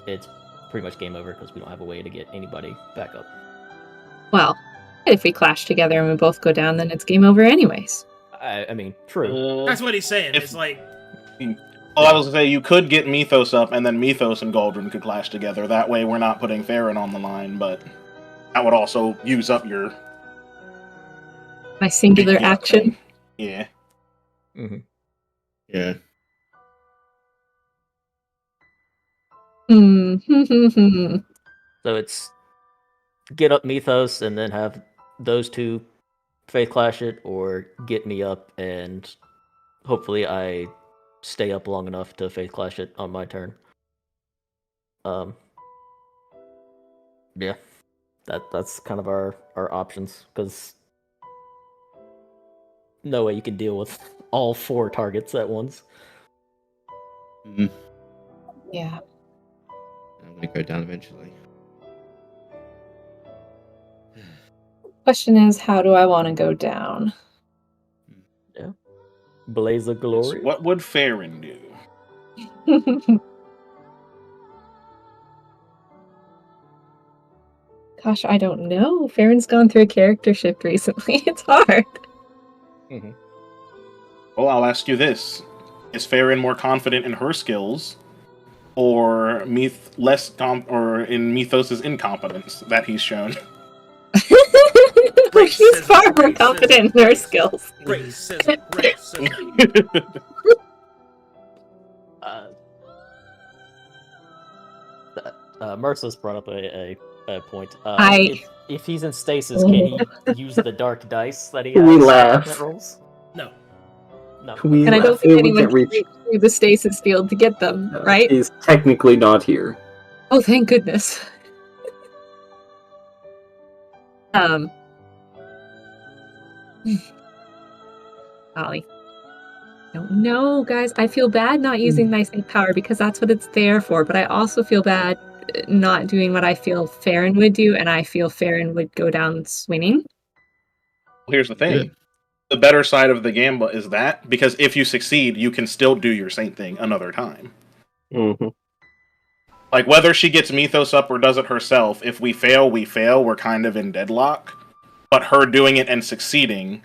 it's pretty much game over because we don't have a way to get anybody back up. Well, if we clash together and we both go down, then it's game over anyways. I mean, true. That's what he's saying. If- It's like Well, I was gonna say you could get Mythos up, and then Mythos and Galdrin could clash together. That way, we're not putting Farron on the line, but that would also use up your My singular Yeah, action. Yeah. Mm-hmm. Yeah. Hmm. So it's get up Mythos and then have those two Faith Clash it, or get me up and hopefully I stay up long enough to Faith Clash it on my turn. Yeah, that's kind of our options, because no way you can deal with all 4 targets at once. Mhm. Yeah. I'm gonna go down eventually. Question is, how do I want to go down? Blaze of Glory. What would Farron do? Gosh, I don't know. Farron's gone through a character shift recently. It's hard. Well, I'll ask you this: is Farron more confident in her skills, or or in Mythos's incompetence that he's shown? She's far more confident in her skills. racism. Merciless brought up a point. If he's in stasis, can he use the dark dice that he has? We laugh. That rolls? No. No. We And I don't laugh. think We anyone can't can reach through the stasis field to get them, right? He's technically not here. Oh, thank goodness. Ollie. No, guys, I feel bad not using my safe power because that's what it's there for, but I also feel bad not doing what I feel Farron would do, and I feel Farron would go down swinging. Here's the thing. Yeah. The better side of the gamble is that, because if you succeed, you can still do your same thing another time. Mm-hmm. Like, whether she gets Mythos up or does it herself, if we fail, we're kind of in deadlock. But her doing it and succeeding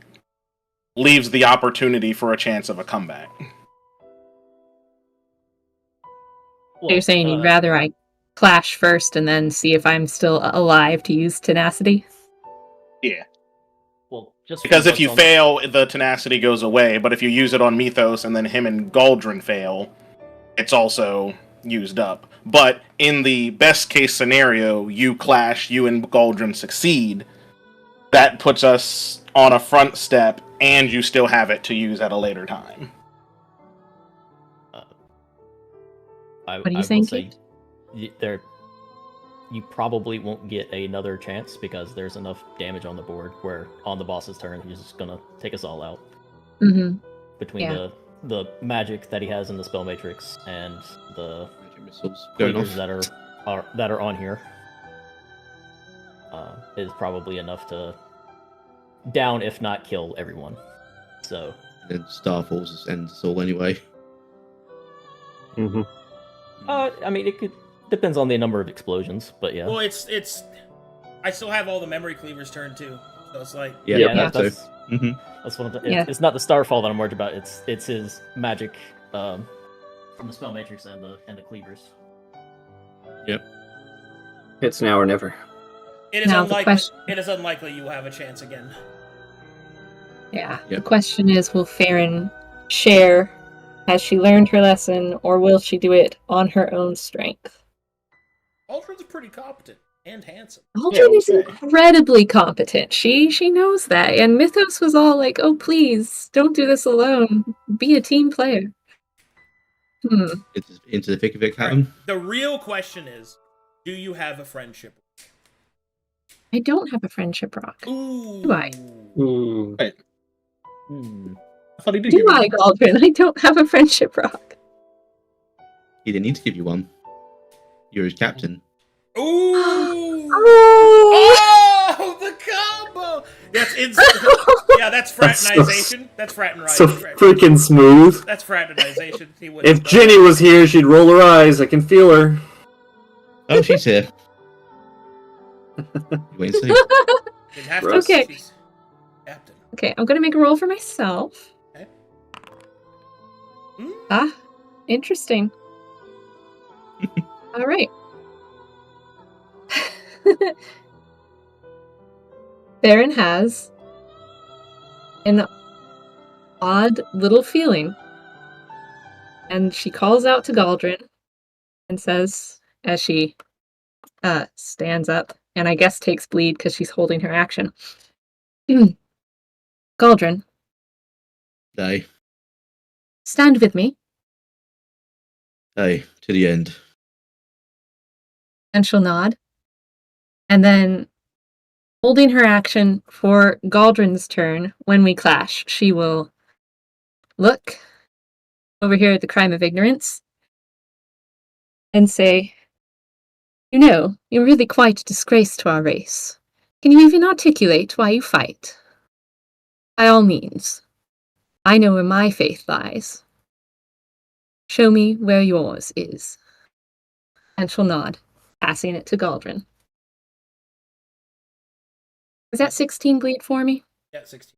leaves the opportunity for a chance of a comeback. So you're saying you'd rather I clash first and then see if I'm still alive to use tenacity? Yeah. Well, just Because if you fail, the tenacity goes away, but if you use it on Mythos and then him and Galdrin fail, it's also used up. But in the best case scenario, you clash, you and Galdrin succeed, that puts us on a front step, and you still have it to use at a later time. I What are you will saying, say you probably won't get another chance because there's enough damage on the board where on the boss's turn he's just gonna take us all out. Mm-hmm. Between Yeah. the magic that he has in the spell matrix and the Magic missiles going cleavers off. that are on here, is probably enough to down, if not kill, everyone. So And then Starfall's ends us all anyway. Mm-hmm. I mean, it depends on the number of explosions, but yeah. Well, it's. I still have all the memory cleavers turned too, so it's like. Yeah, Yeah, that too. that's Mm-hmm. that's one of the. Yeah. It's not the Starfall that I'm worried about. It's his magic from the spell matrix and the cleavers. It's now or never. It is Now the unlikely. question- It is unlikely you will have a chance again. Yeah. The Yep. question is, will Farron share? Has she learned her lesson, or will she do it on her own strength? Aldrin's pretty competent and handsome. Aldrin is okay. incredibly competent. She knows that. And Mythos was all like, "Oh, please, don't do this alone. Be a team player." Into the thick of it, Captain. The real question is, do you have a friendship? I don't have a friendship rock. Ooh. Do I? Mm. I thought he did. Do give me I, one. Aldrin? I don't have a friendship rock. He didn't need to give you one. You're his captain. Ooh. Oh! Oh, the combo! That's instant. Yeah, that's That's so- fraternization. That's fraternization. So freaking smooth. That's fraternization. He wouldn't If have done Ginny was here, she'd roll her eyes. I can feel her. Oh, she's here. You wait and see. that. Didn't have to. Okay. She's captain. Okay, I'm gonna make a roll for myself. Okay. Hmm? Ah, interesting. All right. Baron has an odd little feeling, and she calls out to Galdrin and says, as she stands up, and I guess takes bleed because she's holding her action. Galdrin, Aye. stand with me. Aye. To the end. And she'll nod. And then, holding her action for Galdrin's turn, when we clash, she will look over here at the crime of ignorance and say, "You know, you're really quite a disgrace to our race. Can you even articulate why you fight? By all means. I know where my faith lies. Show me where yours is." And she'll nod, passing it to Galdrin. Is that 16 bleed for me? Yeah, 16.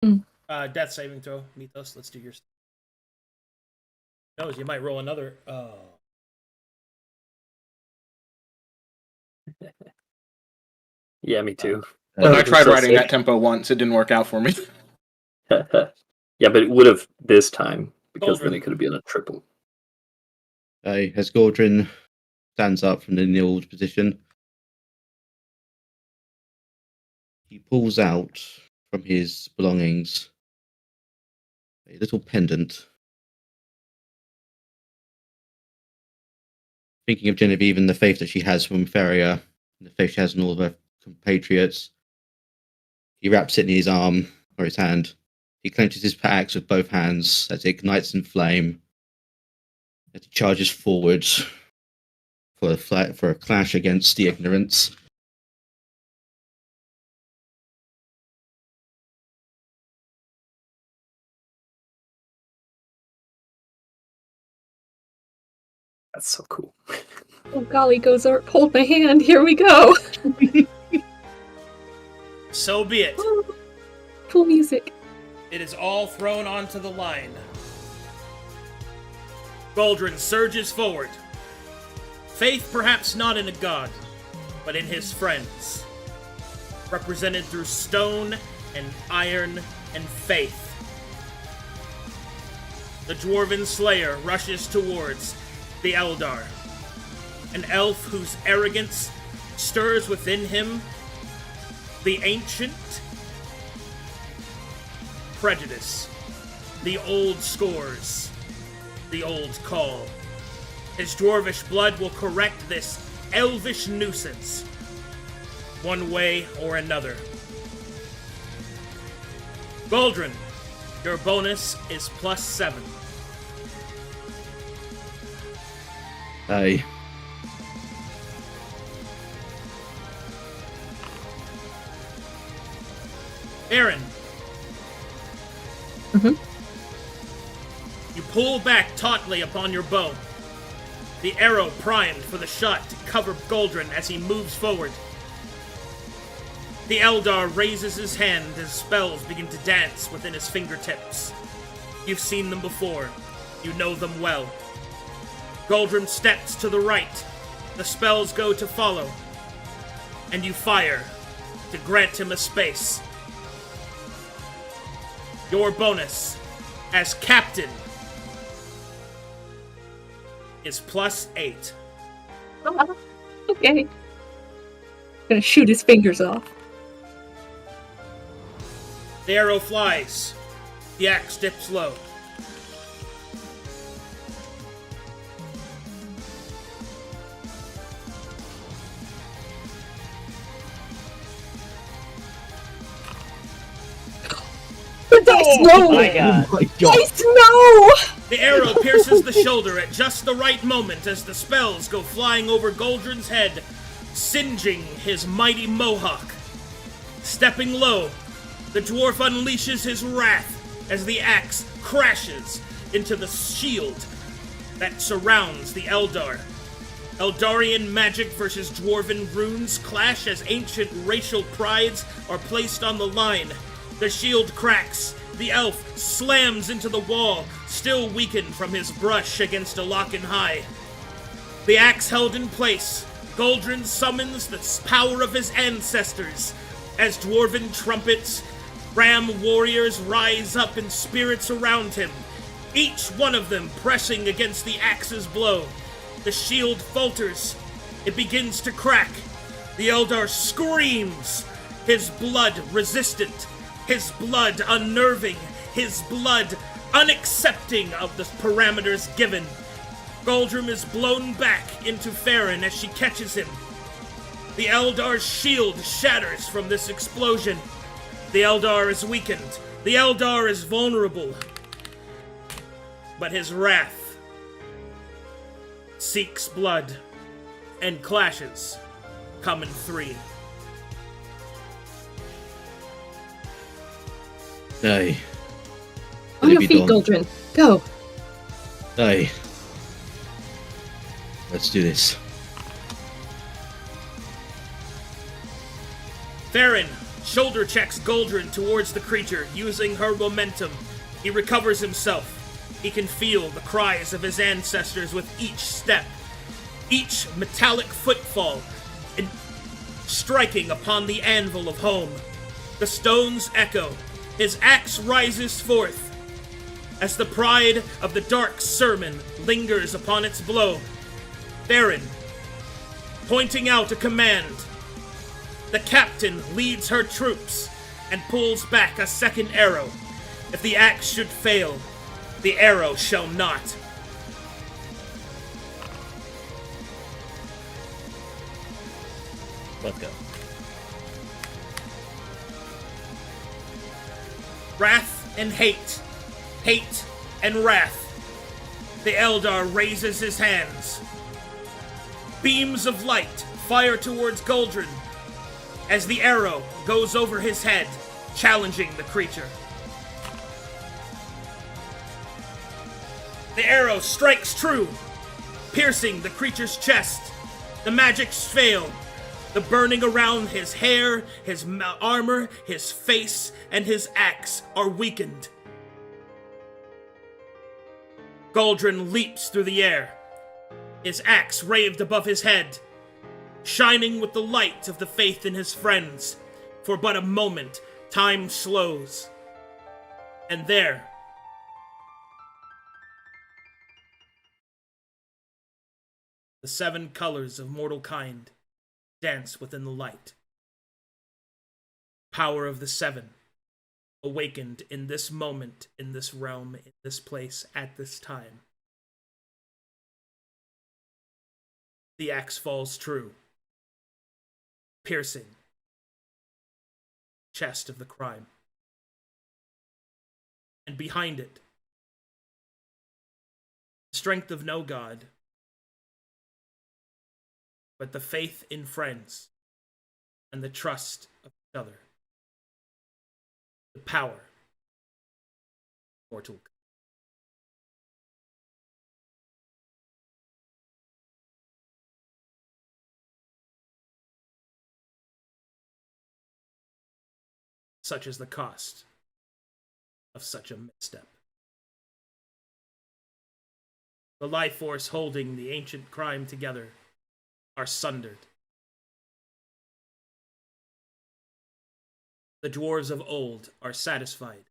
Hmm. Death saving throw. Mythos. Let's do your. Knows you might roll another. Yeah, me too. I tried So riding sick. that tempo once. It didn't work out for me. Yeah, but it would have this time because then Cauldron. it could have been a triple. Aye. As Galdrin stands up from the kneeled position, he pulls out from his belongings a little pendant. Thinking of Genevieve and the faith that she has from Feria, and the faith she has in all of her compatriots, he wraps it in his arm or his hand. He clenches his axe with both hands as it ignites in flame. As he charges forward for a clash against the ignorance. That's so cool. Oh golly, Gozart, hold my hand. Here we go. So be it. Cool music. It is all thrown onto the line. Galdrin surges forward. Faith perhaps not in a god, but in his friends. Represented through stone and iron and faith. The Dwarven Slayer rushes towards the Eldar. An elf whose arrogance stirs within him the ancient prejudice, the old scores, the old call. His dwarvish blood will correct this elvish nuisance, one way or another. Goldrin, your bonus is +7. Aye. Aaron. Mhm. You pull back tautly upon your bow. The arrow primed for the shot to cover Goldrin as he moves forward. The Eldar raises his hand as spells begin to dance within his fingertips. You've seen them before. You know them well. Goldrin steps to the right. The spells go to follow. And you fire to grant him a space. Your bonus as captain is +8. Okay. Gonna shoot his fingers off. The arrow flies. The axe dips low. The dice no! Oh my god. Oh my god. Dice no! The arrow pierces the shoulder at just the right moment as the spells go flying over Goldrin's head, singeing his mighty mohawk. Stepping low, the dwarf unleashes his wrath as the axe crashes into the shield that surrounds the Eldar. Eldarian magic versus dwarven runes clash as ancient racial prides are placed on the line. The shield cracks. The elf slams into the wall, still weakened from his brush against a Locken High. The axe held in place, Goldrin summons the power of his ancestors. As dwarven trumpets, ram warriors rise up in spirits around him, each one of them pressing against the axe's blow. The shield falters. It begins to crack. The Eldar screams, his blood resistant, his blood unnerving, his blood unaccepting of the parameters given. Goldrim is blown back into Farron as she catches him. The Eldar's shield shatters from this explosion. The Eldar is weakened. The Eldar is vulnerable. But his wrath seeks blood, and clashes come in 3. Aye. On Let your it be feet, done. Goldrin. Go. Aye. Let's do this. Farron shoulder checks Goldrin towards the creature, using her momentum. He recovers himself. He can feel the cries of his ancestors with each step, each metallic footfall, and striking upon the anvil of home. The stones echo. His axe rises forth as the pride of the dark sermon lingers upon its blow. Farron, pointing out a command. The captain leads her troops and pulls back a second arrow. If the axe should fail, the arrow shall not. Let's go. Wrath and hate. Hate and wrath. The Eldar raises his hands. Beams of light fire towards Goldrin as the arrow goes over his head, challenging the creature. The arrow strikes true, piercing the creature's chest. The magics fail. The burning around his hair, his armor, his face, and his axe are weakened. Goldrin leaps through the air, his axe raised above his head, shining with the light of the faith in his friends. For but a moment, time slows. And there, the 7 colors of mortal kind dance within the light. Power of the 7, awakened in this moment, in this realm, in this place, at this time. the axe falls true, piercing the chest of the crime. And behind it, the strength of no god, but the faith in friends and the trust of each other. The power of mortal. Such is the cost of such a misstep. The life force holding the ancient crime together are sundered. The dwarves of old are satisfied,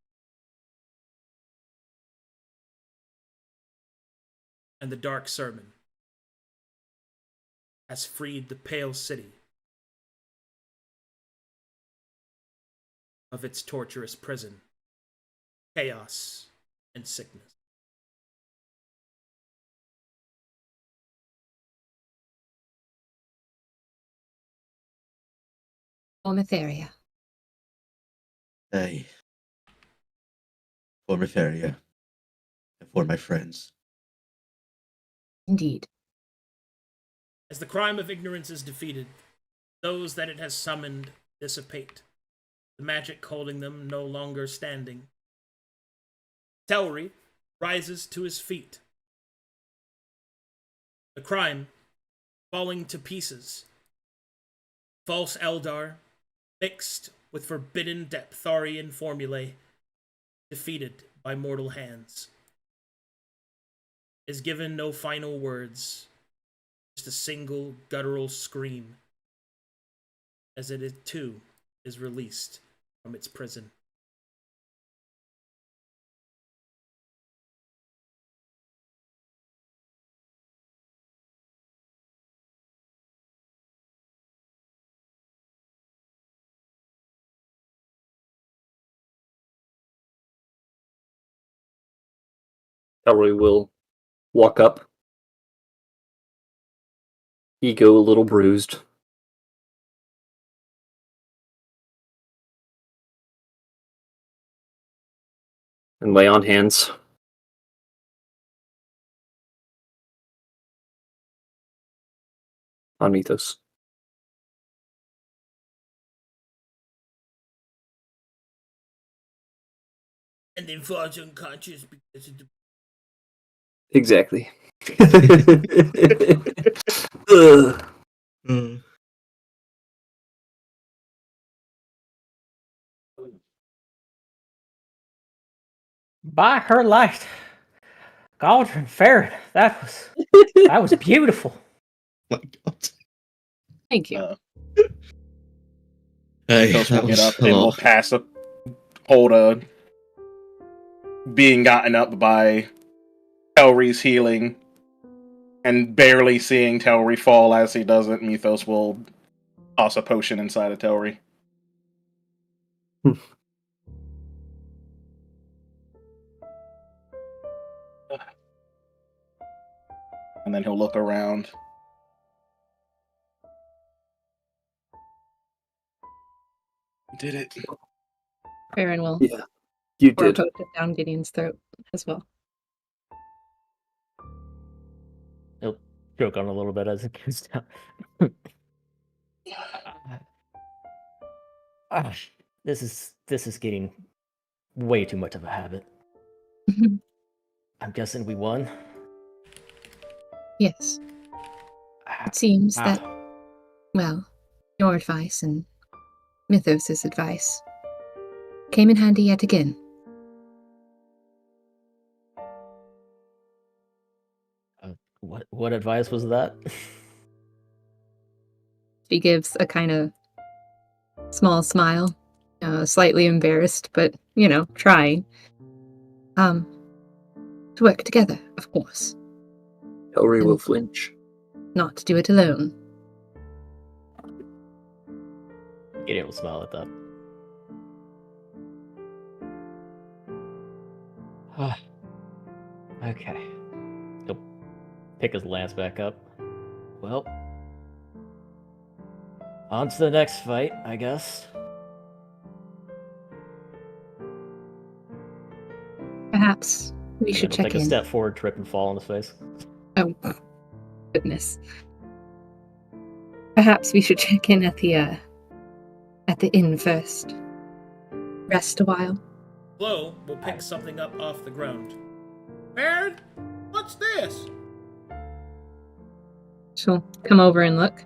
and the dark sermon has freed the pale city of its torturous prison, chaos and sickness. Ormatheria. Hey. For Nefaria. And for my friends. Indeed. As the crime of ignorance is defeated, those that it has summoned dissipate, the magic holding them no longer standing. Telri rises to his feet. The crime falling to pieces. False Eldar, mixed with forbidden Deptharian formulae, defeated by mortal hands. Is given no final words, just a single guttural scream, as it too is released from its prison. Elroy will walk up. Ego a little bruised. And lay on hands. On Mythos. And then falls unconscious because of the... Exactly. Ugh. By her light, Galdrin Farron, that was beautiful. My God. Thank you. Hey, Mythos will that get was up a and will lot. pass up, hold a being gotten up by Telri's healing, and barely seeing Telri fall as he does it, Mythos will toss a potion inside of Telri. And then he'll look around. Did it. Farron will Yeah, you pour a did. potion down Gideon's throat as well. He'll choke on a little bit as it goes down. This is getting way too much of a habit. I'm guessing we won. Yes. It seems Ah. that, well, your advice and Mythos' advice came in handy yet again. What advice was that? She gives a kind of small smile, slightly embarrassed, but, trying. To work together, of course. Elroy will flinch. Not to do it alone. Gideon will smile at that. Okay. He'll pick his lance back up. Well, On to the next fight, I guess. Perhaps we should check Take a in. step forward, trip, and fall on his face. Oh, goodness. Perhaps we should check in at the inn first. Rest a while. Flo will pick something up off the ground. Baron, what's this? She'll come over and look.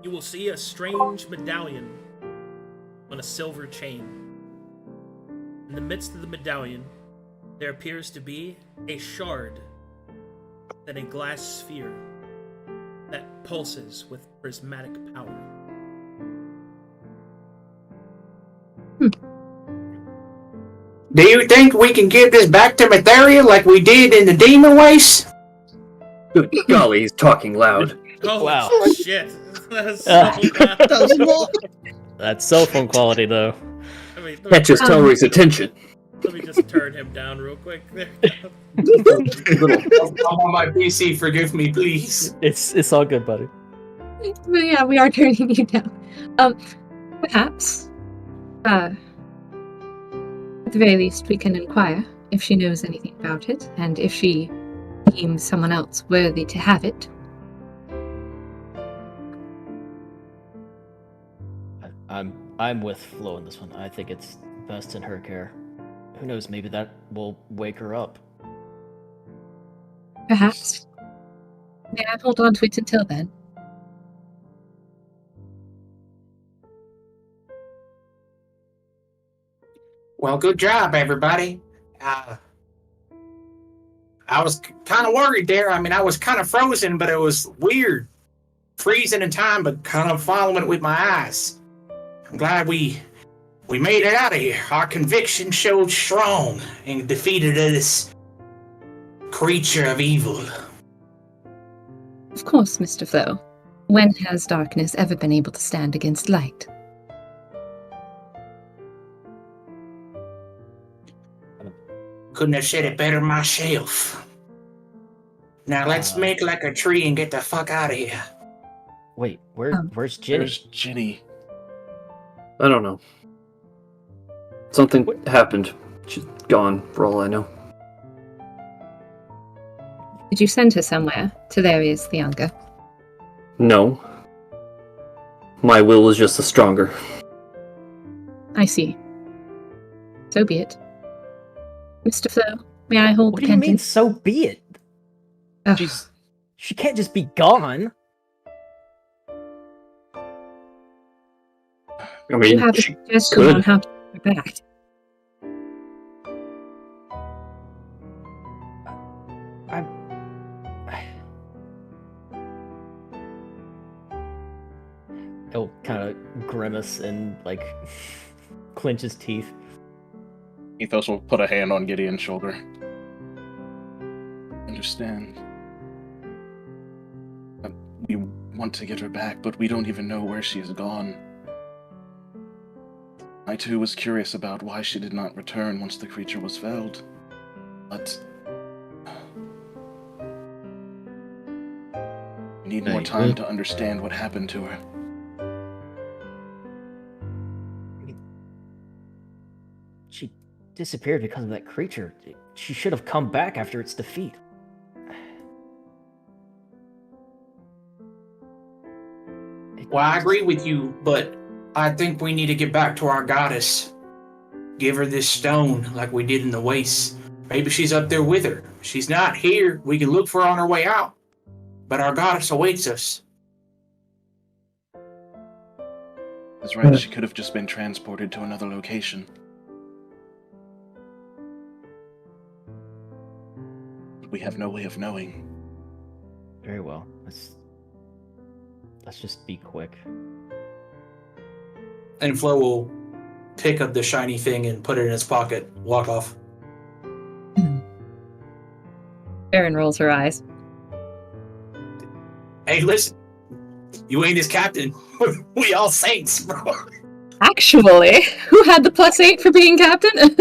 You will see a strange medallion on a silver chain. In the midst of the medallion, there appears to be a shard and a glass sphere that pulses with prismatic power. Do you think we can give this back to Matheria like we did in the Demon Waste? Good golly, he's talking loud. Oh, Wow. shit. That's so loud. That's cell phone quality, though. Catches Tory's attention. Let me just turn him down real quick. There. I'm on my PC, forgive me, please. It's all good, buddy. Well, yeah, we are turning you down. Perhaps, at the very least, we can inquire if she knows anything about it, and if she deems someone else worthy to have it. I'm with Flo in this one. I think it's best in her care. Who knows? Maybe that will wake her up. Perhaps. May I hold on to it until then? Well, good job, everybody. I was kind of worried there. I mean, I was kind of frozen, but it was weird. Freezing in time, but kind of following it with my eyes. I'm glad we made it out of here. Our conviction showed strong and defeated this creature of evil. Of course, Mr. Flo. When has darkness ever been able to stand against light? Couldn't have said it better myself. Now let's make like a tree and get the fuck out of here. Wait, where's Ginny? Where's Ginny? I don't know. Something happened. She's gone, for all I know. Did you send her somewhere? To Darius the Younger? No. My will is just the stronger. I see. So be it. Mr. Flo, may I hold What the do you mean, pendant? so be it? Ugh, She can't just be gone. I you mean, have a she suggestion could. on how to get her back. He'll kind of grimace and like clench his teeth. Ethos will put a hand on Gideon's shoulder. Understand. We want to get her back, but we don't even know where she has gone. I too was curious about why she did not return once the creature was felled. But we need more time to understand what happened to her. She disappeared because of that creature. She should have come back after its defeat. Well, I agree with you, but I think we need to get back to our goddess. Give her this stone like we did in the Waste. Maybe she's up there with her. If she's not here, we can look for her on our way out. But our goddess awaits us. That's right, she could have just been transported to another location. We have no way of knowing. Very well. Let's just be quick. And Flo will pick up the shiny thing and put it in his pocket. Walk off. Erin rolls her eyes. Hey, listen. You ain't his captain. We all saints, bro. Actually, who had the +8 for being captain?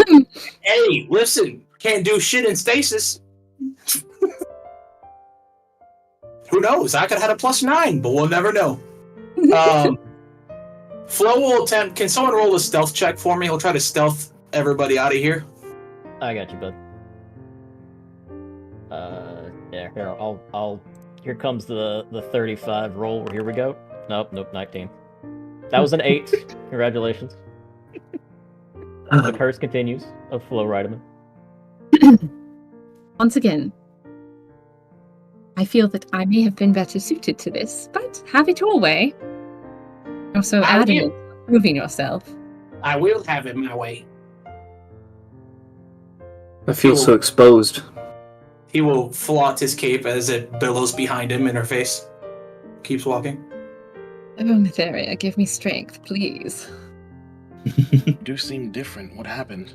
Hey, listen. Can't do shit in stasis. Who knows? I could have had a +9, but we'll never know. Flo will attempt. Can someone roll a stealth check for me? He'll try to stealth everybody out of here. I got you, bud. Here, I'll. Here comes the 35 roll. Here we go. Nope, 19. That was an 8. Congratulations. The curse continues of Flo Rideman. Once again, I feel that I may have been better suited to this, but have it your way. You're so adamant on proving yourself. I will have it my way. I feel so exposed. He will flaunt his cape as it billows behind him in her face. Keeps walking. Oh, Netheria, give me strength, please. You do seem different. What happened?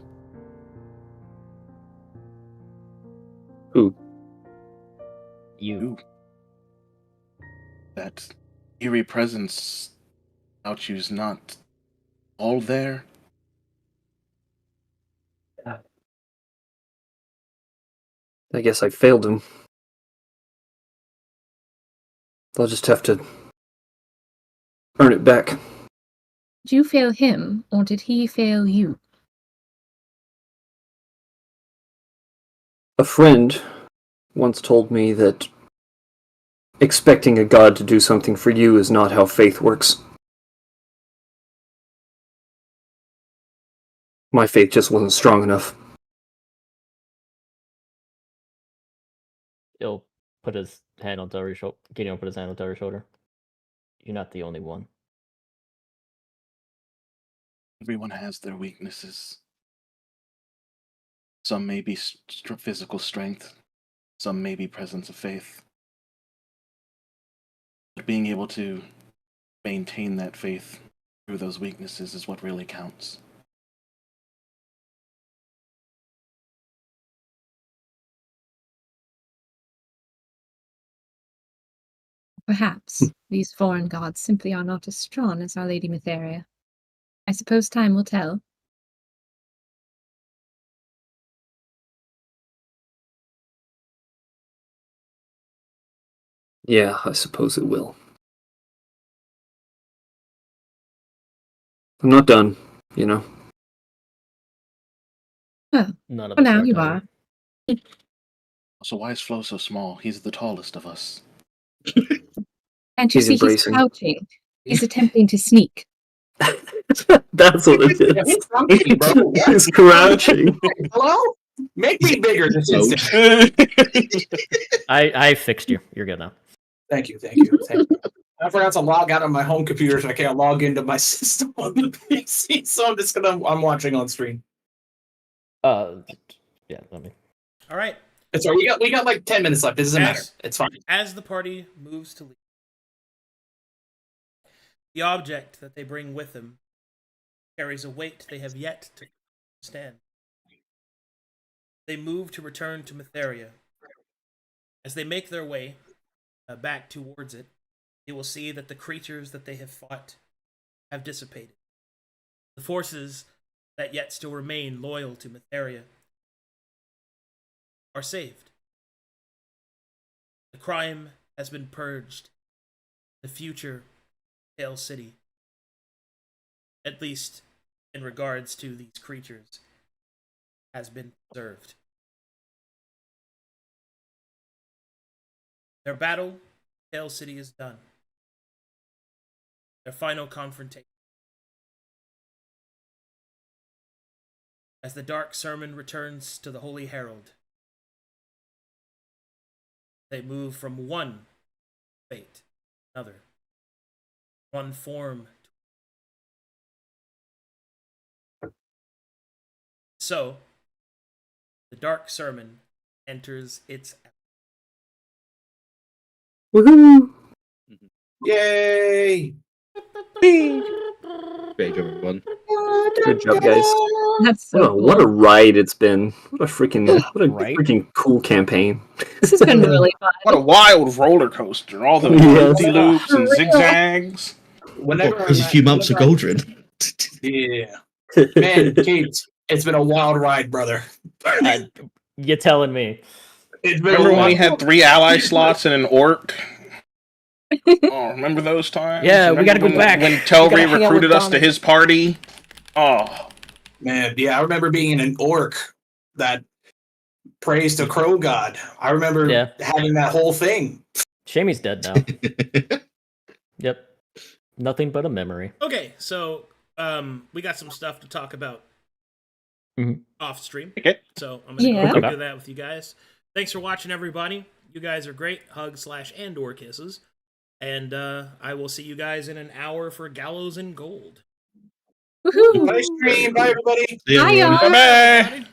Who? You. That eerie presence about you's not all there? I guess I failed him. I'll just have to earn it back. Did you fail him, or did he fail you? A friend once told me that expecting a god to do something for you is not how faith works. My faith just wasn't strong enough. He'll put his hand on Tori's shoulder. Gideon will put his hand on Tori's shoulder. You're not the only one. Everyone has their weaknesses. Some may be physical strength. Some may be presence of faith. But being able to maintain that faith through those weaknesses is what really counts. Perhaps these foreign gods simply are not as strong as Our Lady Netheria. I suppose time will tell. Yeah, I suppose it will. I'm not done, you know. Well, None of for us now are you done. are. So why is Flo so small? He's the tallest of us. Can't you He's see he's embracing. crouching? He's attempting to sneak. That's what it Yeah, is. he's crouching, bro. What? He's crouching. Hello? Make me bigger this No. instant. I fixed you. You're good now. Thank you. I forgot to log out of my home computer, so I can't log into my system on the PC. So I'm watching on stream. Yeah, let me. All right. It's all right. We got like 10 minutes left. It doesn't matter. As- It's fine. As the party moves to leave, the object that they bring with them carries a weight they have yet to stand. They move to return to Netheria. As they make their way back towards it, they will see that the creatures that they have fought have dissipated. The forces that yet still remain loyal to Netheria are saved. The crime has been purged. The future Pale City, at least in regards to these creatures, has been preserved. Their battle, Pale City, is done. Their final confrontation. As the dark sermon returns to the Holy Herald, they move from one fate to another, one form. So, the dark sermon enters its. Woohoo! Yay! Great job, everyone. Good job, guys. That's so What a cool. ride it's been. What a Right? freaking cool campaign. This has been really fun. What a wild roller coaster! All the Yes. loop-de-loops and For real. zigzags. Whenever It was a few months of Goldrin. Yeah. Man, Kate, it's been a wild ride, brother. You're telling me. It's been Remember a when we wild had 3 ally slots and an orc? Oh, remember those times? Yeah, we gotta go when, back. When We gotta Telri hang out recruited with us to Donna. his party. Oh, Man, yeah, I remember being in an orc that prays to Crow God. I remember Yeah. having that whole thing. Shamey's dead now. Yep. Nothing but a memory. Okay, so we got some stuff to talk about off stream. okay. So I'm gonna Yeah. go Okay. do that with you guys. Thanks for watching, everybody. You guys are great. Hugs/and/or kisses. And I will see you guys in an hour for Gallows and Gold. Woohoo! Nice stream. Bye, everybody. See you, Bye, everyone. y'all. Bye bye. Everybody.